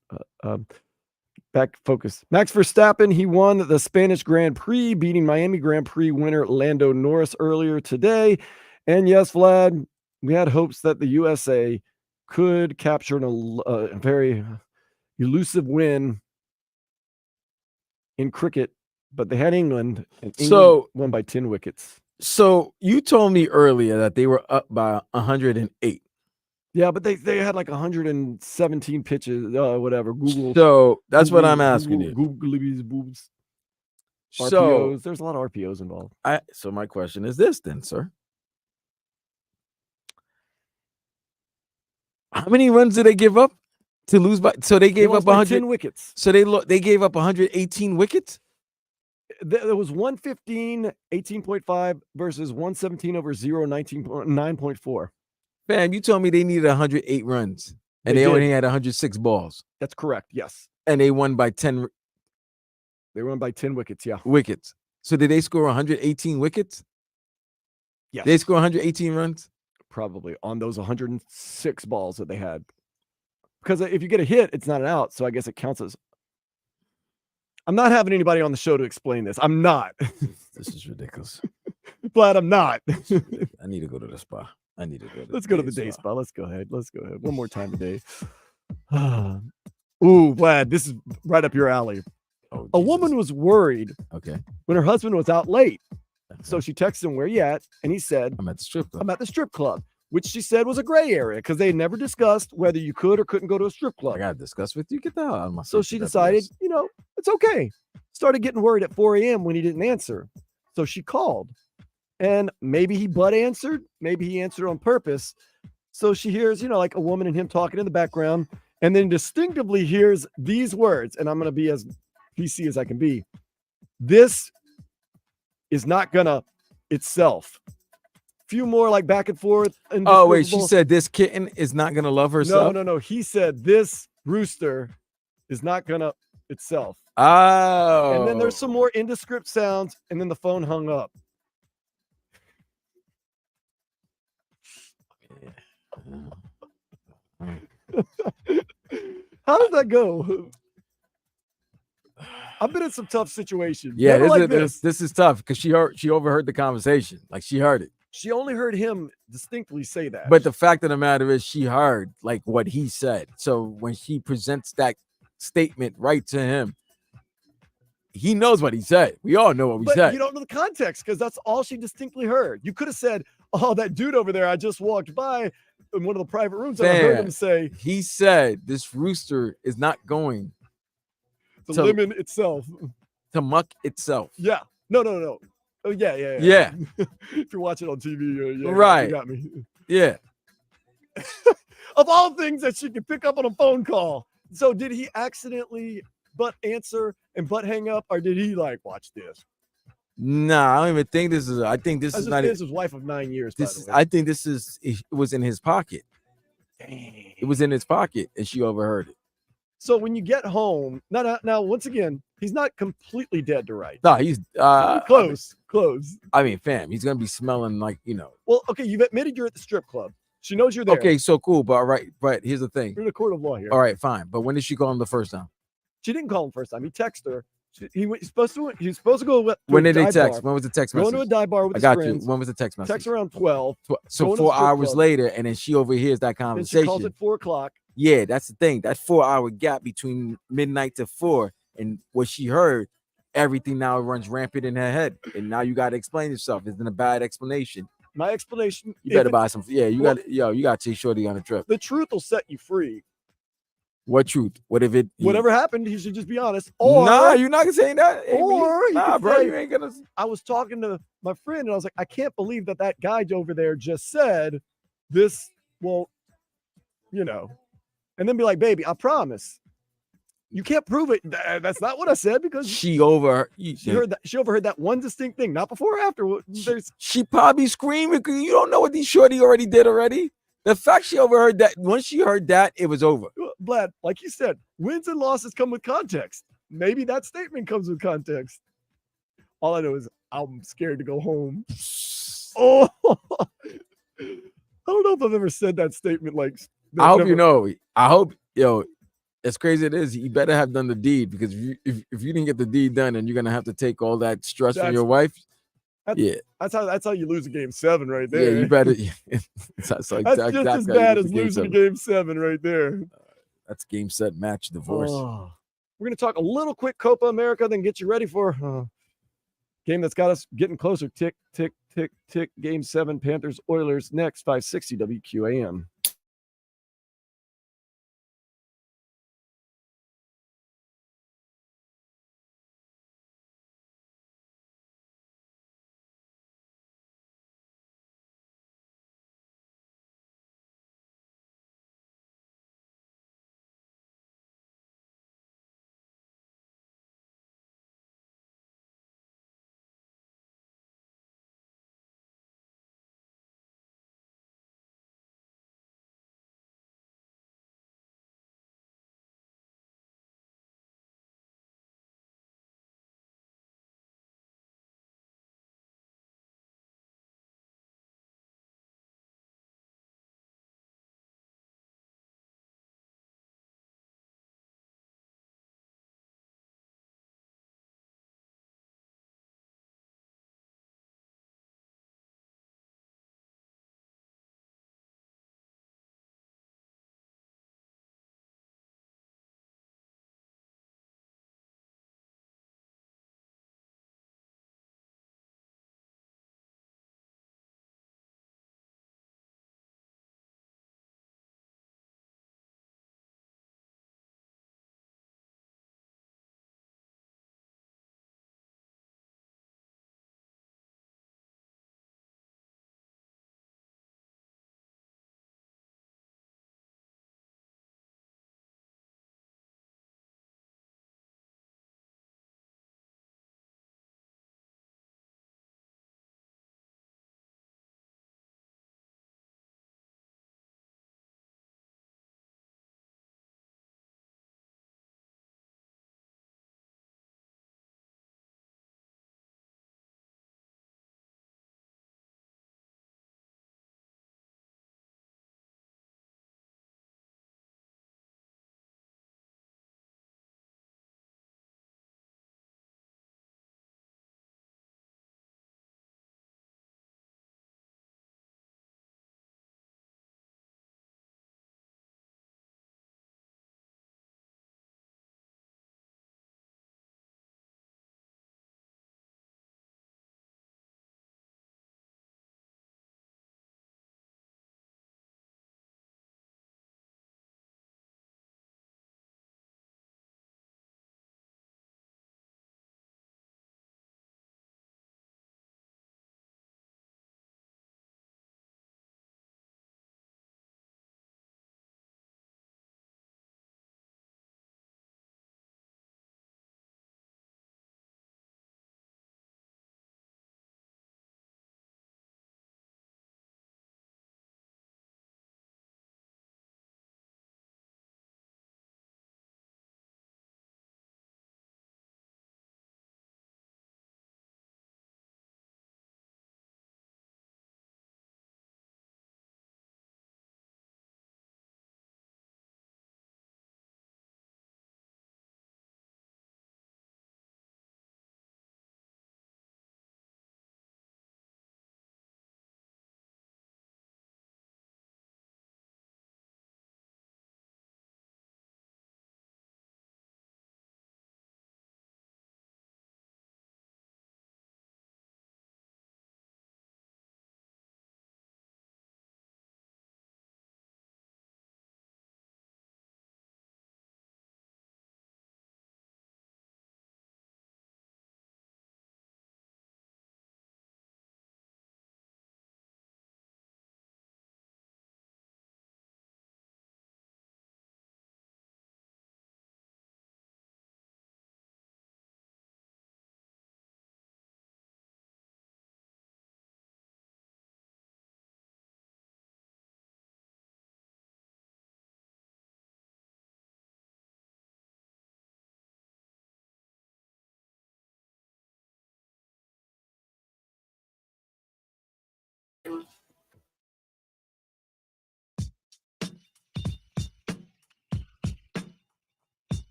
Back focus. Max Verstappen, he won the Spanish Grand Prix, beating Miami Grand Prix winner Lando Norris earlier today. And yes, Vlad, we had hopes that the USA could capture a very elusive win in cricket, but they had England, and England won by 10 wickets. So you told me earlier that they were up by 108. Yeah, but they had like 117 pitches, whatever. Google. So that's what I'm asking you. Googly's boobs. RPOs. So There's a lot of RPOs involved. So my question is this then, sir. How many runs did they give up to lose by? So they gave up 110 wickets. So they gave up 118 wickets. There was 115, 18.5 versus 117 over 0, 9.4. Fam, you told me they needed 108 runs and they only had 106 balls. That's correct. Yes. And they won by 10. They won by 10 wickets. Yeah. Wickets. So did they score 118 wickets? Yes. They score 118 runs? Probably on those 106 balls that they had. Because if you get a hit, it's not an out. So I guess it counts as. I'm not having anybody on the show to explain this. I'm not. This is ridiculous. But I'm not. I need to go to the spa. Let's go to the day spa. Let's go ahead. One more time today. Ooh, Vlad, this is right up your alley. Oh, a woman was worried when her husband was out late. So she texted him, where you at? And he said, I'm at the strip club. I'm at the strip club, which she said was a gray area because they had never discussed whether you could or couldn't go to a strip club. I got to discuss with you. Get the hell out of my face. So she decided, it's okay. Started getting worried at 4 a.m. when he didn't answer. So she called. And maybe he butt answered. Maybe he answered on purpose. So she hears, like a woman and him talking in the background, and then distinctively hears these words. And I'm going to be as PC as I can be. This is not gonna itself. Few more like back and forth. Oh, wait. She said this kitten is not going to love herself? No. He said this rooster is not gonna itself. Oh. And then there's some more indescript sounds, and then the phone hung up. How does that go? I've been in some tough situations. Yeah, this is tough because she overheard the conversation. Like she heard it. She only heard him distinctly say that. But the fact of the matter is she heard like what he said. So when she presents that statement right to him, he knows what he said. We all know what we said. You don't know the context because that's all she distinctly heard. You could have said, oh, that dude over there, I just walked by in one of the private rooms. And I heard him say, he said this rooster is not going to lemon itself. To muck itself. Yeah. No. Oh, yeah. If you're watching on TV, right. You got me. Yeah. Of all things that she could pick up on a phone call. So did he accidentally butt answer and butt hang up, or did he like watch this? Nah, I don't even think this is. I think this is not his wife of 9 years. I think this is. It was in his pocket. Dang. It was in his pocket, and she overheard it. So when you get home, now once again, he's not completely dead to rights. No, he's close. I mean, fam, he's gonna be smelling like, you know. Well, okay, you've admitted you're at the strip club. She knows you're there. Okay, so cool, but all right, but here's the thing. We're in a court of law here. All right, fine. But when did she call him the first time? She didn't call him first time. He texted her. He was supposed to go to When a did they dive text? bar. When was the text message? Going to a dive bar with I his got friends. you. When was the text message? Text around 12. So going to 4 the strip hours club. later, and then she overhears that And she conversation. calls at 4 o'clock. Yeah, that's the thing. That 4-hour gap between midnight to 4 and what she heard, everything now runs rampant in her head. And now you got to explain yourself. Isn't a bad explanation. My explanation. You better buy some. Yeah, you got. Yo, you got to take Shorty on a trip. The truth will set you free. What truth? What if it? Whatever happened, he should just be honest. Or nah, you're not saying that. Or nah, bro, say, you ain't gonna. I was talking to my friend, and I was like, I can't believe that guy over there just said this. Well, you know, and then be like, baby, I promise. You can't prove it. That's not what I said because she heard that. She overheard that one distinct thing, not before or after. She probably screaming because you don't know what these shorty already did already. The fact she overheard that, once she heard that, it was over. Vlad, like you said, wins and losses come with context. Maybe that statement comes with context. All I know is I'm scared to go home. Oh, I don't know if I've ever said that statement like. I hope you know. I hope, yo, as crazy it is, you better have done the deed because if you didn't get the deed done, and you're gonna have to take all that stress from your wife. That's how you lose a game 7 right there. Yeah, you better. That's just as bad as losing a game 7 right there. That's game, set, match, divorce. Oh. We're gonna talk a little quick Copa America, then get you ready for game that's got us getting closer. Tick, tick, tick, tick. Game 7, Panthers Oilers next. 560 WQAM.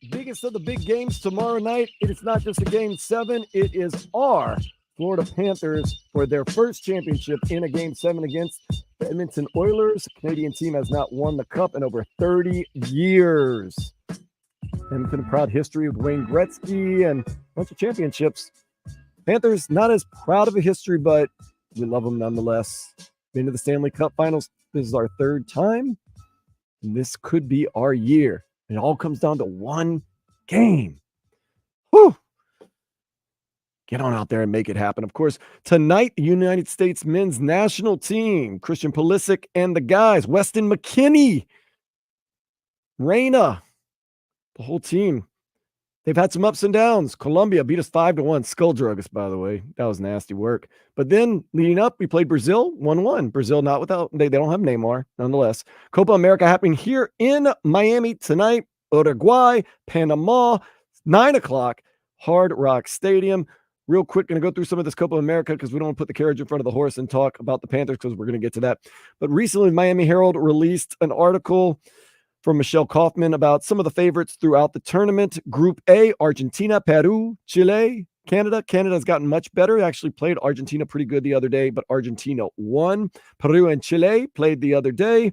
Biggest of the big games tomorrow night. It is not just a game 7. It is our Florida Panthers for their first championship in a game 7 against the Edmonton Oilers. The Canadian team has not won the cup in over 30 years. Edmonton, a proud history of Wayne Gretzky and a bunch of championships. Panthers, not as proud of a history, but we love them nonetheless. Been to the Stanley Cup Finals. This is our 3rd time, and this could be our year. It all comes down to one game. Whew. Get on out there and make it happen. Of course, tonight, the United States men's national team, Christian Pulisic and the guys, Weston McKennie, Reyna, the whole team. They've had some ups and downs. Colombia beat us 5-1. Skull drug us, by the way. That was nasty work. But then leading up, we played Brazil 1-1. Brazil not without, they don't have Neymar, nonetheless. Copa America happening here in Miami tonight. Uruguay, Panama, 9 o'clock, Hard Rock Stadium. Real quick, going to go through some of this Copa America because we don't want to put the carriage in front of the horse and talk about the Panthers because we're going to get to that. But recently, Miami Herald released an article from Michelle Kaufman about some of the favorites throughout the tournament. Group A, Argentina, Peru, Chile, Canada. Canada's gotten much better. They actually played Argentina pretty good the other day, but Argentina won. Peru and Chile played the other day.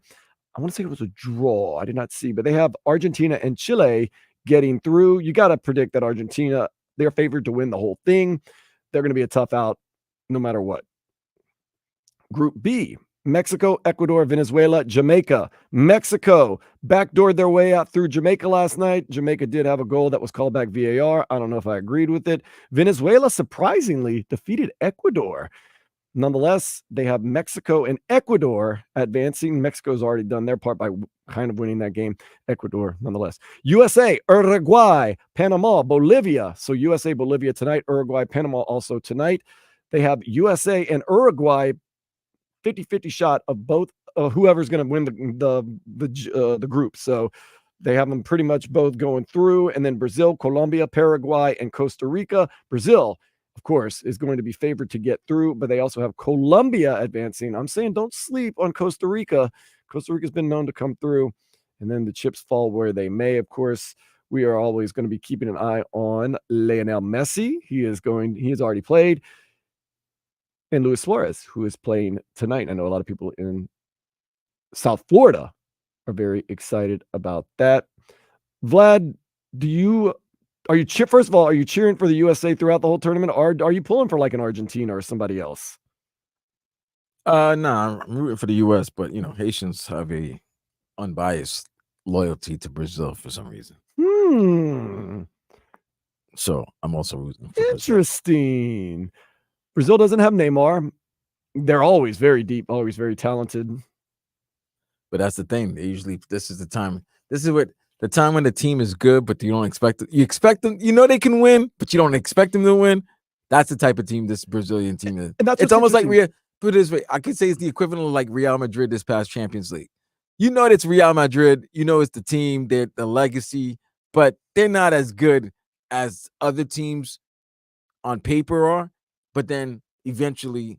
I want to say it was a draw. I did not see, but they have Argentina and Chile getting through. You got to predict that Argentina, they're favored to win the whole thing. They're going to be a tough out no matter what. Group B, Mexico, Ecuador, Venezuela, Jamaica. Mexico backdoored their way out through Jamaica last night. Jamaica did have a goal that was called back VAR. I don't know if I agreed with it. Venezuela surprisingly defeated Ecuador. Nonetheless, they have Mexico and Ecuador advancing. Mexico's already done their part by kind of winning that game. Ecuador, nonetheless. USA, Uruguay, Panama, Bolivia. So USA, Bolivia tonight. Uruguay, Panama also tonight. They have USA and Uruguay 50-50 shot of both whoever's going to win the group. So they have them pretty much both going through. And then Brazil, Colombia, Paraguay, and Costa Rica. Brazil, of course, is going to be favored to get through, but they also have Colombia advancing. I'm saying don't sleep on Costa Rica. Costa Rica's been known to come through, and then the chips fall where they may. Of course, we are always going to be keeping an eye on Lionel Messi. He has already played. And Luis Suarez, who is playing tonight. I know a lot of people in South Florida are very excited about that. Vlad, first of all, are you cheering for the USA throughout the whole tournament, or are you pulling for like an Argentina or somebody else? I'm rooting for the US, but Haitians have a unbiased loyalty to Brazil for some reason. So I'm also rooting for Interesting. Brazil. Brazil doesn't have Neymar. They're always very deep, always very talented. But that's the thing. They usually, this is the time when the team is good, but you don't expect it. You expect them, they can win, but you don't expect them to win. That's the type of team this Brazilian team is. And it's almost like put it this way. I could say it's the equivalent of like Real Madrid this past Champions League. It's Real Madrid. It's the team, they're the legacy, but they're not as good as other teams on paper are. But then eventually,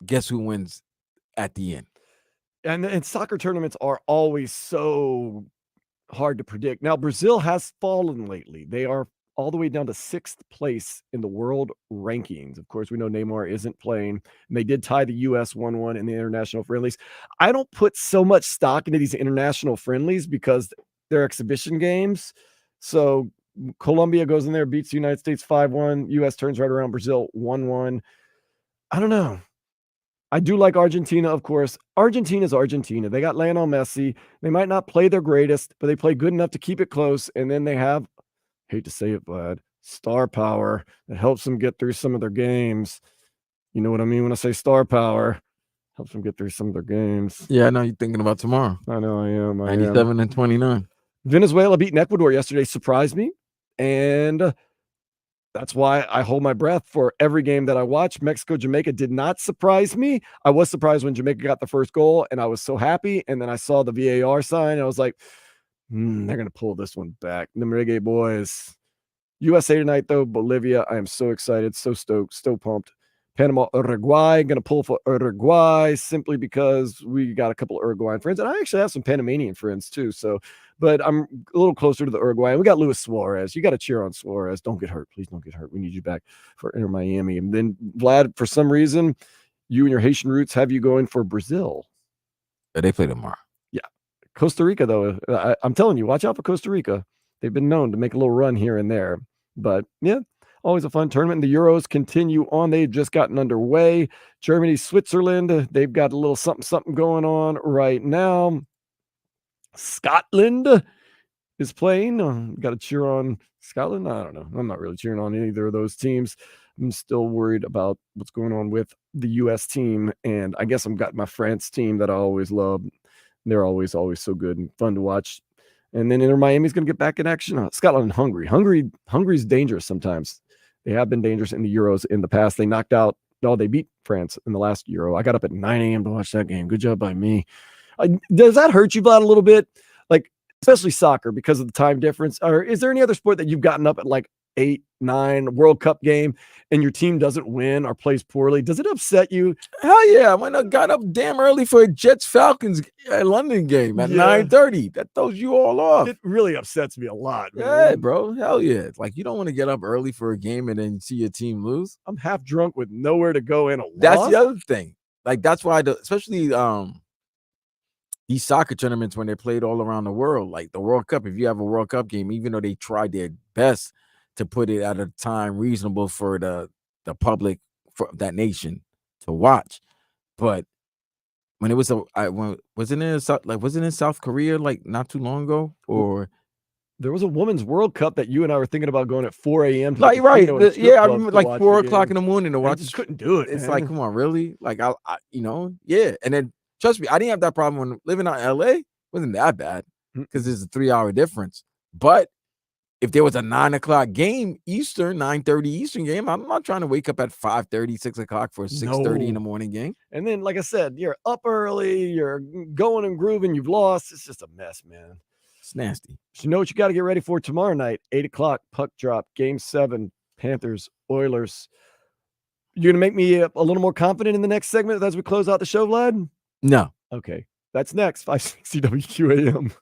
guess who wins at the end? And soccer tournaments are always so hard to predict. Now, Brazil has fallen lately. They are all the way down to 6th place in the world rankings. Of course, we know Neymar isn't playing, and they did tie the U.S. 1-1 in the international friendlies. I don't put so much stock into these international friendlies because they're exhibition games. So Colombia goes in there, beats the United States 5-1. U.S. turns right around. Brazil 1-1. I don't know. I do like Argentina, of course. Argentina's Argentina. They got Lionel Messi. They might not play their greatest, but they play good enough to keep it close. And then they have, hate to say it, Vlad, star power that helps them get through some of their games. You know what I mean when I say star power? Helps them get through some of their games. Yeah, I know you're thinking about tomorrow. I know I am. 97-29. Venezuela beating Ecuador yesterday surprised me. And that's why I hold my breath for every game that I watch. Mexico, Jamaica did not surprise me. I was surprised when Jamaica got the first goal, and I was so happy. And then I saw the VAR sign, and I was like, they're going to pull this one back. The Reggae boys. USA tonight, though, Bolivia. I am so excited, so stoked, so pumped. Panama, Uruguay. Going to pull for Uruguay simply because we got a couple of Uruguayan friends, and I actually have some Panamanian friends too. So, but I'm a little closer to the Uruguay. We got Luis Suarez. You got to cheer on Suarez. Don't get hurt, please. Don't get hurt. We need you back for Inter Miami. And then Vlad, for some reason, you and your Haitian roots have you going for Brazil. They play tomorrow. Yeah, Costa Rica though. I'm telling you, watch out for Costa Rica. They've been known to make a little run here and there, but yeah. Always a fun tournament. The Euros continue on. They've just gotten underway. Germany, Switzerland, they've got a little something going on right now. Scotland is playing. Got to cheer on Scotland. I don't know. I'm not really cheering on either of those teams. I'm still worried about what's going on with the U.S. team. And I guess I've got my France team that I always love. They're always so good and fun to watch. And then Inter Miami's going to get back in action. Scotland and Hungary. Hungary's dangerous sometimes. They have been dangerous in the Euros in the past. They they beat France in the last Euro. I got up at 9 a.m. to watch that game. Good job by me. Does that hurt you, Vlad, a little bit? Like, especially soccer because of the time difference? Or is there any other sport that you've gotten up at like 8, 9 World Cup game and your team doesn't win or plays poorly? Does it upset you? Hell yeah. When I got up damn early for a Jets-Falcons London game at 9:30. That throws you all off. It really upsets me a lot, man. Yeah, bro. Hell yeah. It's like you don't want to get up early for a game and then see your team lose. I'm half drunk with nowhere to go and a loss. That's the other thing. Like that's why especially these soccer tournaments when they're played all around the world, like the World Cup, if you have a World Cup game, even though they tried their best to put it at a time reasonable for the public for that nation to watch, but when it was wasn't it in South Korea like not too long ago, or there was a women's World Cup that you and I were thinking about going at 4 a.m. Like I remember like 4 o'clock in the morning to watch. Just couldn't do it. It's man. like, come on, really? Like I yeah. And then trust me, I didn't have that problem when living out in LA. Wasn't that bad because there's a 3-hour difference. But if there was a 9 o'clock game Eastern, 9:30 Eastern game, I'm not trying to wake up at 5:30, 6 o'clock for a 6:30 in the morning game. And then, like I said, you're up early, you're going and grooving, you've lost. It's just a mess, man. It's nasty. So you know what you got to get ready for tomorrow night, 8 o'clock, puck drop, game 7, Panthers, Oilers. You're going to make me a little more confident in the next segment as we close out the show, Vlad? No. Okay. That's next, 560 WQAM.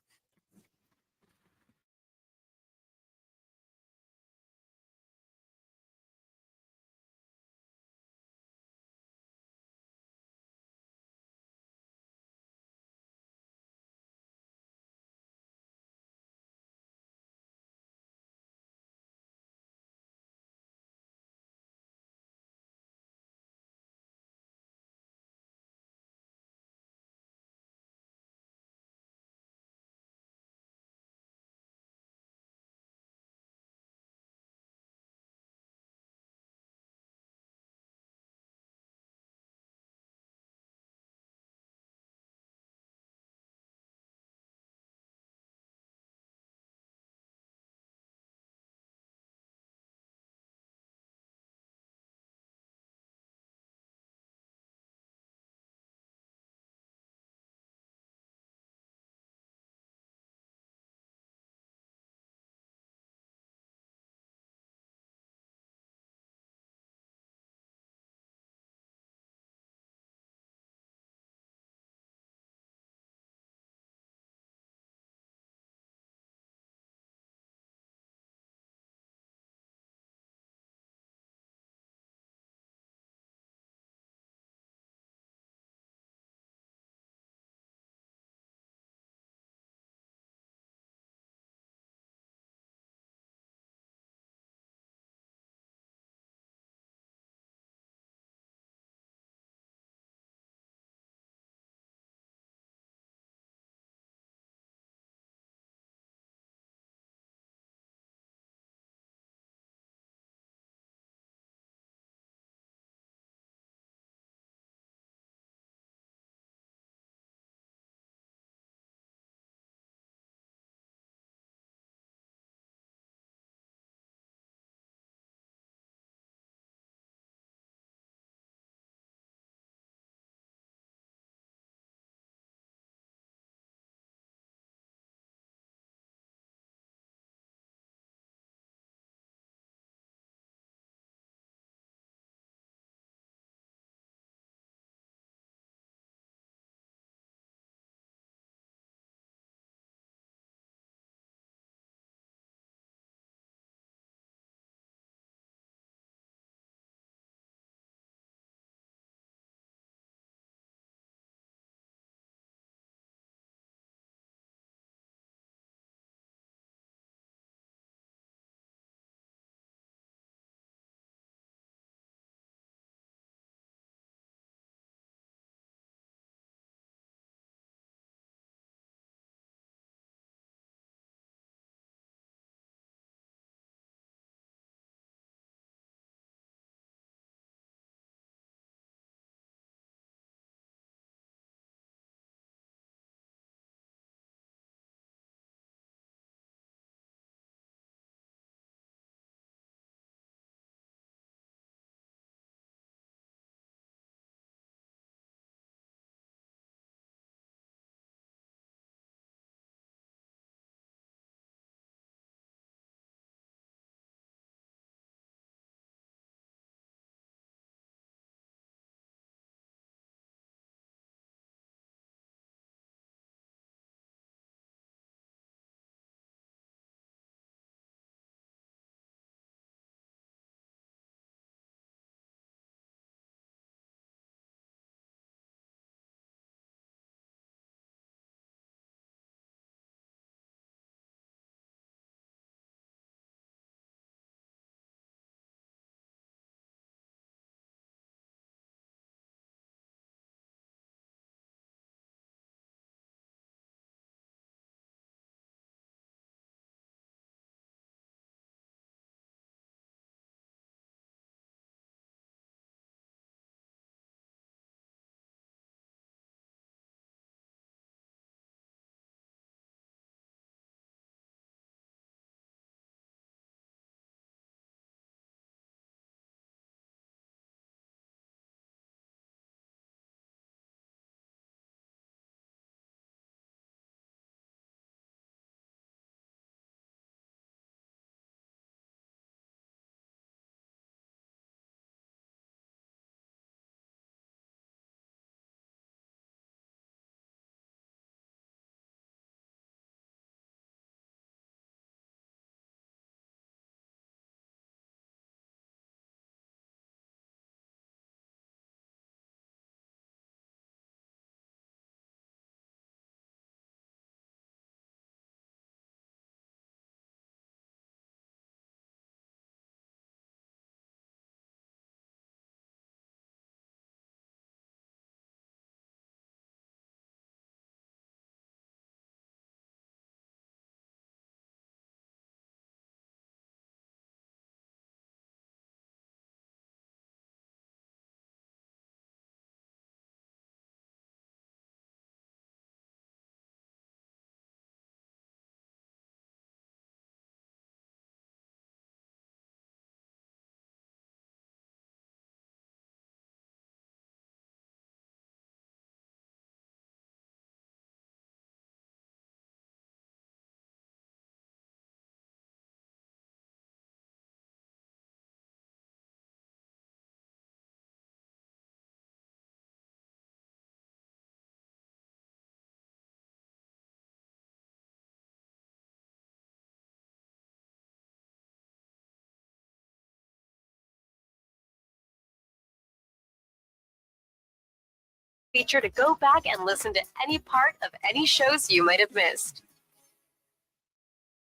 feature to go back and listen to any part of any shows you might have missed.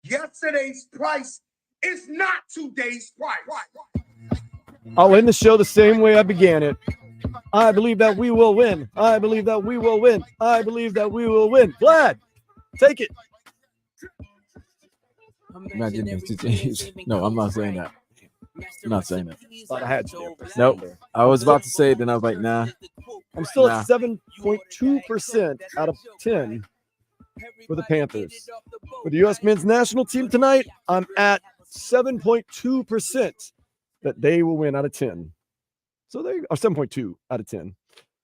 Yesterday's price is not today's price. I'll end the show the same way I began it. I believe that we will win. I believe that we will win. I believe that we will win. Vlad, take it. Imagine no, I'm not saying that. I'm not saying that. Thought I had to. Nope. I was about to say it, then I was like, nah. I'm still at 7.2% out of 10 for the Panthers. For the U.S. men's national team tonight, I'm at 7.2% that they will win out of 10. So they are 7.2 out of 10.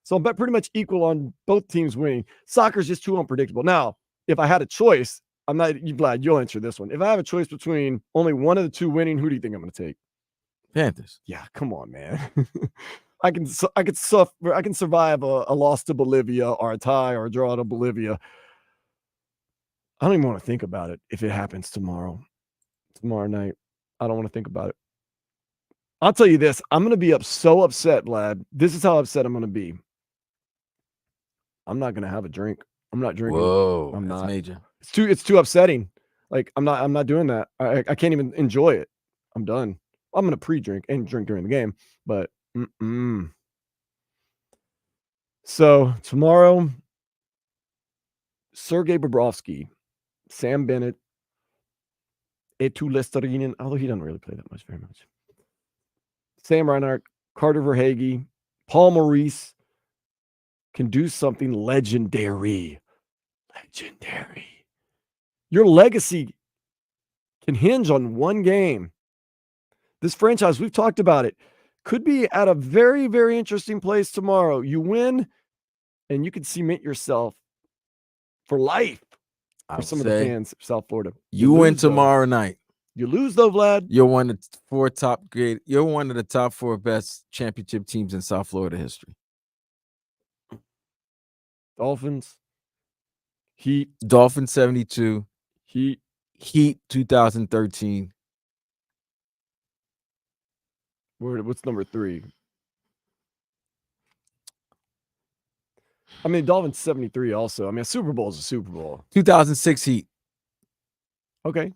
So I'm pretty much equal on both teams winning. Soccer's just too unpredictable. Now, if I had a choice, I'm not glad you'll answer this one. If I have a choice between only one of the two winning, who do you think I'm going to take? Panthers. Yeah, come on, man. I can survive a loss to Bolivia or a tie or a draw to Bolivia. I don't even want to think about it if it happens tomorrow night. I don't want to think about it. I'll tell you this. I'm going to be so upset, Vlad. This is how upset I'm going to be. I'm not going to have a drink. I'm not drinking. Whoa, I'm that's not. major. It's too upsetting. Like I'm not doing that. I can't even enjoy it. I'm done. I'm going to pre-drink and drink during the game, but So tomorrow, Sergei Bobrovsky, Sam Bennett, Eetu Lesterinen, although he doesn't really play that much, very much. Sam Reinhart, Carter Verhaeghe, Paul Maurice can do something legendary. Legendary. Your legacy can hinge on one game. This franchise, we've talked about it, could be at a very, very interesting place tomorrow. You win, and you can cement yourself for life for some of the fans of South Florida. You win tomorrow night. You lose, though, Vlad. You're one of the You're one of the top 4 best championship teams in South Florida history. Dolphins, Heat. Dolphins 72. Heat 2013. What's number 3? I mean, Dolphins 73 also. I mean, a Super Bowl is a Super Bowl. 2006 Heat. Okay.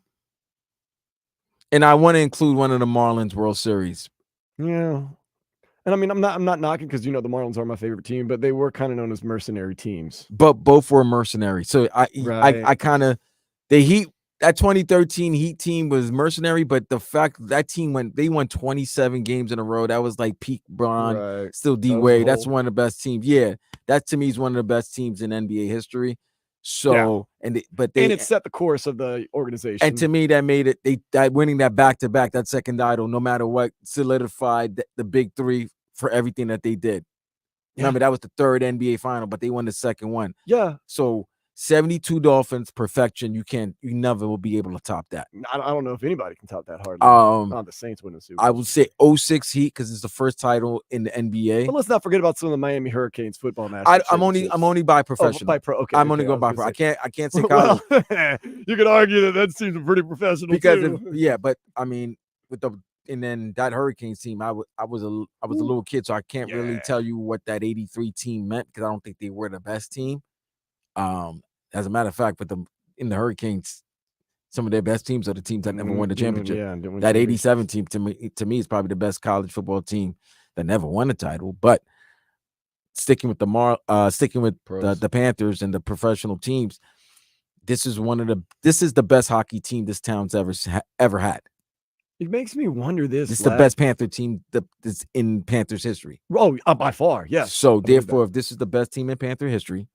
And I want to include one of the Marlins World Series. Yeah. And I mean, I'm not knocking because the Marlins are my favorite team, but they were kind of known as mercenary teams. But both were mercenary. So I kind of the Heat. That 2013 Heat team was mercenary, but the fact that team won 27 games in a row. That was like peak Bron, still D Wade. That's one of the best teams. Yeah, that to me is one of the best teams in NBA history. So and it set the course of the organization. And to me, that made it that winning that back-to-back, that second title, no matter what, solidified the big 3 for everything that they did. Remember, that was the 3rd NBA final, but they won the second one. Yeah. So 72 Dolphins, perfection. You never will be able to top that. I don't know if anybody can top that hardly. The Saints winning the Super Bowl. I would say 06 Heat because it's the first title in the NBA. But let's not forget about some of the Miami Hurricanes football national championships. I'm only by professional. Okay, I'm only going by pro. I can't say college. You could argue that seems pretty professional because too. But I mean and then that Hurricanes team, I was a little kid, so I can't really tell you what that 83 team meant because I don't think they were the best team. As a matter of fact, in the Hurricanes, some of their best teams are the teams that never won the championship. That 87 team to me is probably the best college football team that never won a title. But sticking with the Panthers and the professional teams, this is the best hockey team this town's ever had. It makes me wonder this. It's the best Panther team that's in Panthers history. Oh, by far, yes. So therefore, if this is the best team in Panther history,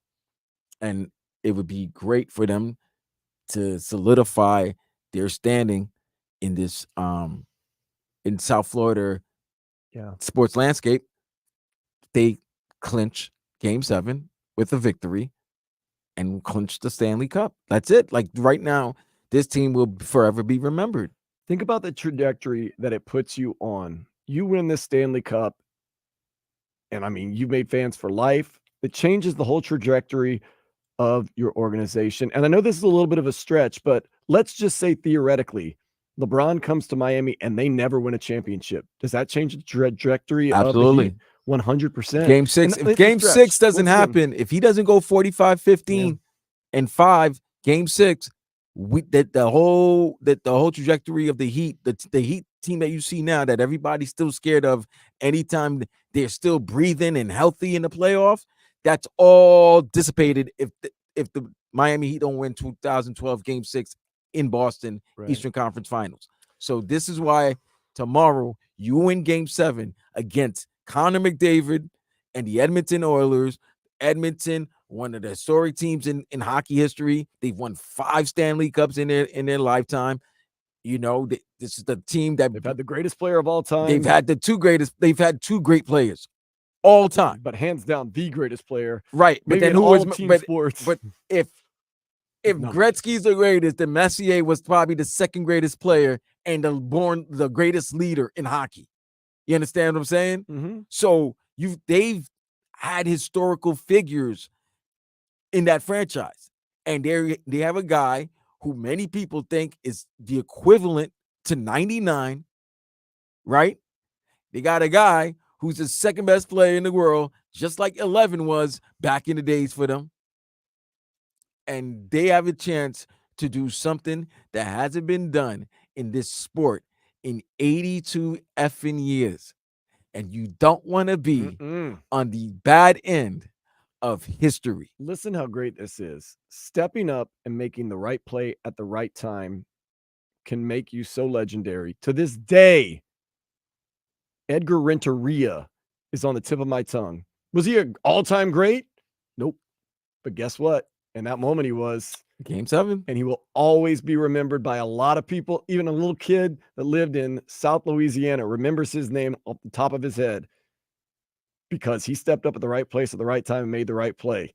and it would be great for them to solidify their standing in this in South Florida sports landscape. They clinch Game 7 with a victory and clinch the Stanley Cup. That's it. Like right now, this team will forever be remembered. Think about the trajectory that it puts you on. You win this Stanley Cup, and I mean, you've made fans for life. It changes the whole trajectory of your organization. And I know this is a little bit of a stretch, but let's just say theoretically, LeBron comes to Miami and they never win a championship. Does that change the trajectory? Absolutely. 100%. Game 6. And If game 6 doesn't once again, happen, if he doesn't go 45-15 and 5, game 6, the whole trajectory of the Heat, the Heat team that you see now that everybody's still scared of anytime they're still breathing and healthy in the playoffs, that's all dissipated if the Miami Heat don't win 2012 game 6 in Boston, Eastern Conference Finals. So this is why tomorrow you win game 7 against Connor McDavid and the Edmonton Oilers. Edmonton, one of the historic teams in hockey history. They've won 5 Stanley Cups in their lifetime. You know, this is the team that they've had the greatest player of all time. They've had they've had 2 great players all time. But hands down, the greatest player. Right. But Maybe then in who all was team sports. But if Gretzky's the greatest, then Messier was probably the second greatest player and the greatest leader in hockey. You understand what I'm saying? Mm-hmm. So they've had historical figures in that franchise, and they have a guy who many people think is the equivalent to 99, right? They got a guy who's the second best player in the world, just like 11 was back in the days for them. And they have a chance to do something that hasn't been done in this sport in 82 effing years. And you don't want to be on the bad end of history. Listen how great this is. Stepping up and making the right play at the right time can make you so legendary. To this day, Edgar Renteria is on the tip of my tongue. Was he an all-time great? Nope. But guess what? In that moment, he was. Game 7. And he will always be remembered by a lot of people. Even a little kid that lived in South Louisiana remembers his name off the top of his head because he stepped up at the right place at the right time and made the right play.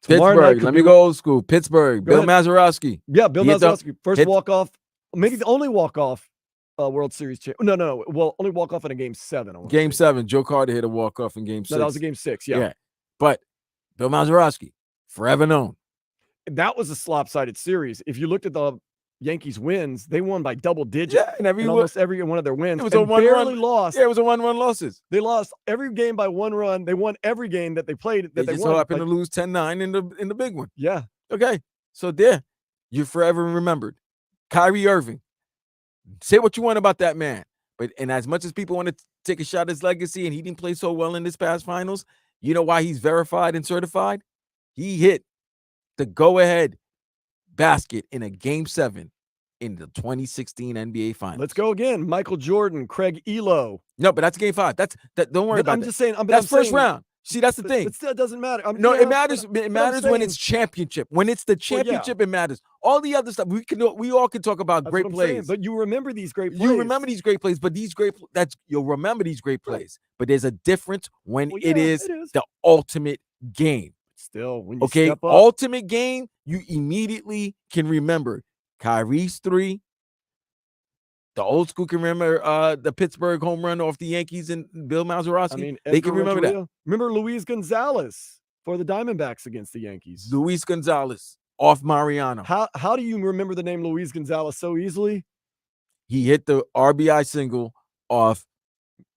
Pittsburgh. Let me go old school. Pittsburgh. Bill Mazeroski. Yeah, Bill Mazeroski. First walk-off. Maybe the only walk-off World Series champ. No. Well, only walk-off in a game 7. Game 7. Joe Carter hit a walk-off in game 6. No, that was a game 6. Yeah. But Bill Mazeroski, forever known. That was a lopsided series. If you looked at the Yankees wins, they won by double digits. Yeah, and almost every one of their wins. It was a 1-run loss. Yeah, it was a 1-1 losses. They lost every game by 1 run. They won every game that they played. That they just so happened to lose 10-9 in the big one. Yeah. Okay. So you're forever remembered. Kyrie Irving. Say what you want about that man, and as much as people want to take a shot at his legacy, and he didn't play so well in this past finals, you know why he's verified and certified? He hit the go-ahead basket in a game 7 in the 2016 NBA Finals. Let's go again. Michael Jordan, Craig Elo. No, but that's game 5. Don't worry about I'm that. just saying. That's first round. See, that's the thing. It still doesn't matter. It matters. It matters when it's championship. When it's the championship, it matters. All the other stuff we all can talk about great plays. But you remember these great plays. You remember these great plays, but you'll remember these great plays. But there's a difference when it is the ultimate game. Still, when you step up. Ultimate game, you immediately can remember Kyrie's 3. The old school can remember the Pittsburgh home run off the Yankees and Bill Mazeroski. They can remember that. Remember Luis Gonzalez for the Diamondbacks against the Yankees. Luis Gonzalez off Mariano. How do you remember the name Luis Gonzalez so easily? He hit the RBI single off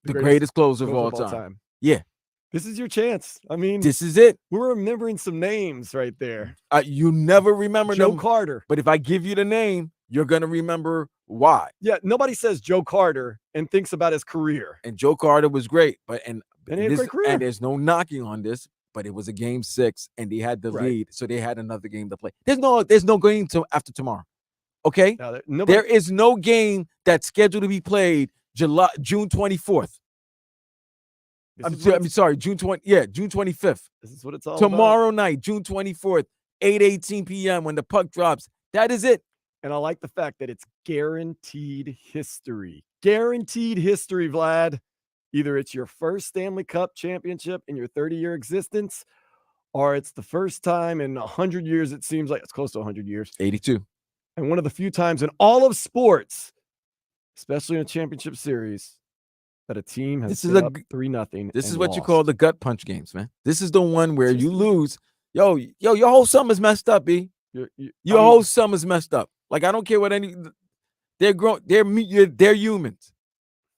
the greatest closer of all time. Yeah. This is your chance. I mean, this is it. We're remembering some names right there. You never remember Joe them, Carter. But if I give you the name, you're going to remember why. Yeah, nobody says Joe Carter and thinks about his career. And Joe Carter was great, but he had a great career. And there's no knocking on this, but it was a game 6 and they had the lead, so they had another game to play. There's no game till after tomorrow. Okay? There is no game that's scheduled to be played June 24th. I'm sorry, June 25th. This is what it's all tomorrow night, June 24th, 8:18 p.m. when the puck drops. That is it. And I like the fact that it's guaranteed history. Guaranteed history, Vlad. Either it's your first Stanley Cup championship in your 30-year existence, or it's the first time in 100 years, it seems like it's close to 100 years. 82. And one of the few times in all of sports, especially in a championship series, that a team has been up 3-0. This is what you call the gut punch games, man. This is the one where you lose. Yo, your whole summer's messed up, B. Your whole summer's messed up. Like, I don't care what they're grown. They're humans.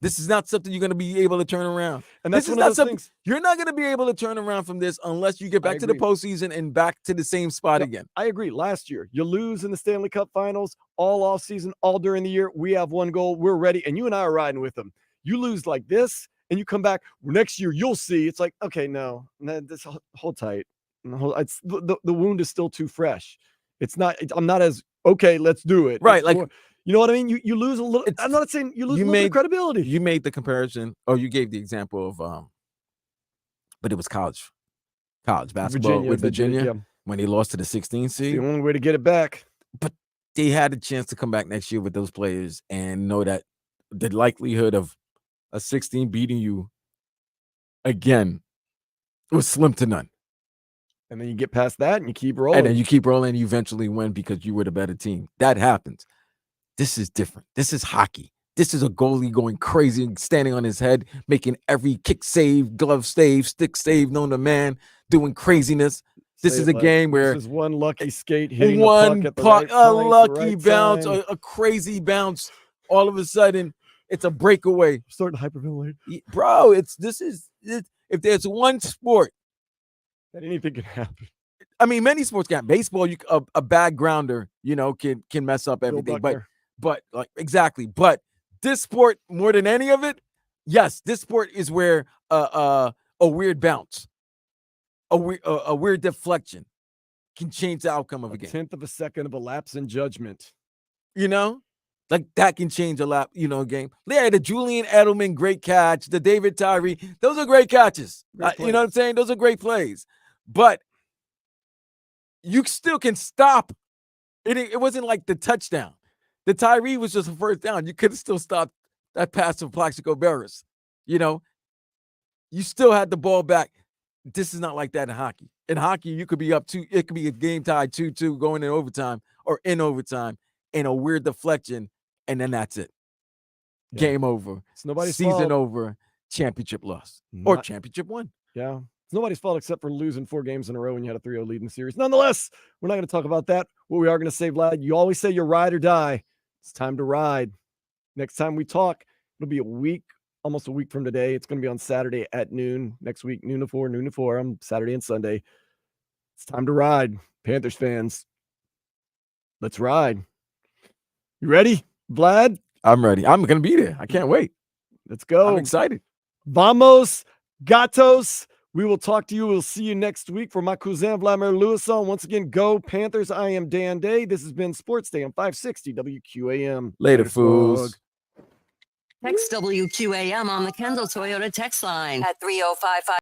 This is not something you're going to be able to turn around. And that's this is one of not those something things. you're not going to be able to turn around from this unless you get back to the agree. postseason and back to the same spot again. I agree. Last year, you lose in the Stanley Cup Finals all off season, all during the year. We have one goal. We're ready, and you and I are riding with them. You lose like this, and you come back next year. You'll see. It's like, okay, no, this hold tight. It's the wound is still too fresh. It's not. I'm not as okay. Let's do it. Right, It's like more, you know what I mean. You lose a little. I'm not saying you lose a little bit of credibility. You made the comparison, or you gave the example of, but it was college basketball with Virginia when they lost to the 16 seed. It's the only way to get it back. But they had a chance to come back next year with those players and know that the likelihood of a 16 beating you again was slim to none. And then you get past that and you keep rolling. And then you keep rolling and you eventually win because you were the better team. That happens. This is different. This is hockey. This is a goalie going crazy and standing on his head, making every kick save, glove save, stick save known to man, doing craziness. This is a game where this is one lucky skate hitting one the puck at the right a place, lucky the right bounce, time. a crazy bounce. All of a sudden, it's a breakaway. I'm starting to hyperventilate, bro. If there's one sport that anything can happen. I mean, many sports can. Baseball, a bad grounder, can mess up everything. But like exactly. But this sport, more than any of it, yes, this sport is where a weird bounce, a weird deflection can change the outcome of a game. 1/10 of a second of a lapse in judgment. Like that can change a game. Yeah, the Julian Edelman, great catch. The David Tyree, those are great catches. You know what I'm saying? Those are great plays. But you still can stop. It wasn't like the touchdown. The Tyree was just a first down. You could have still stopped that pass to Plaxico Barris. You still had the ball back. This is not like that in hockey. In hockey, you could be up 2. It could be a game tied 2-2 going in overtime or in overtime and a weird deflection, and then that's it. Yeah. Game over. It's nobody's season fault. Over. Championship loss or championship won. Yeah. It's nobody's fault except for losing 4 games in a row when you had a 3-0 lead in the series. Nonetheless, we're not going to talk about that. What we are going to say, Vlad, you always say you ride or die. It's time to ride. Next time we talk, it'll be almost a week from today. It's going to be on Saturday at noon. Next week, noon to 4 on Saturday and Sunday. It's time to ride. Panthers fans, let's ride. You ready, Vlad? I'm ready. I'm going to be there. I can't wait. Let's go. I'm excited. Vamos, gatos. We will talk to you. We'll see you next week. For my cousin Vladimir Lewisson, once again, go Panthers. I am Dan Day. This has been Sports Day on 560 WQAM. Later, fools. Text WQAM on the Kendall Toyota text line at 3055.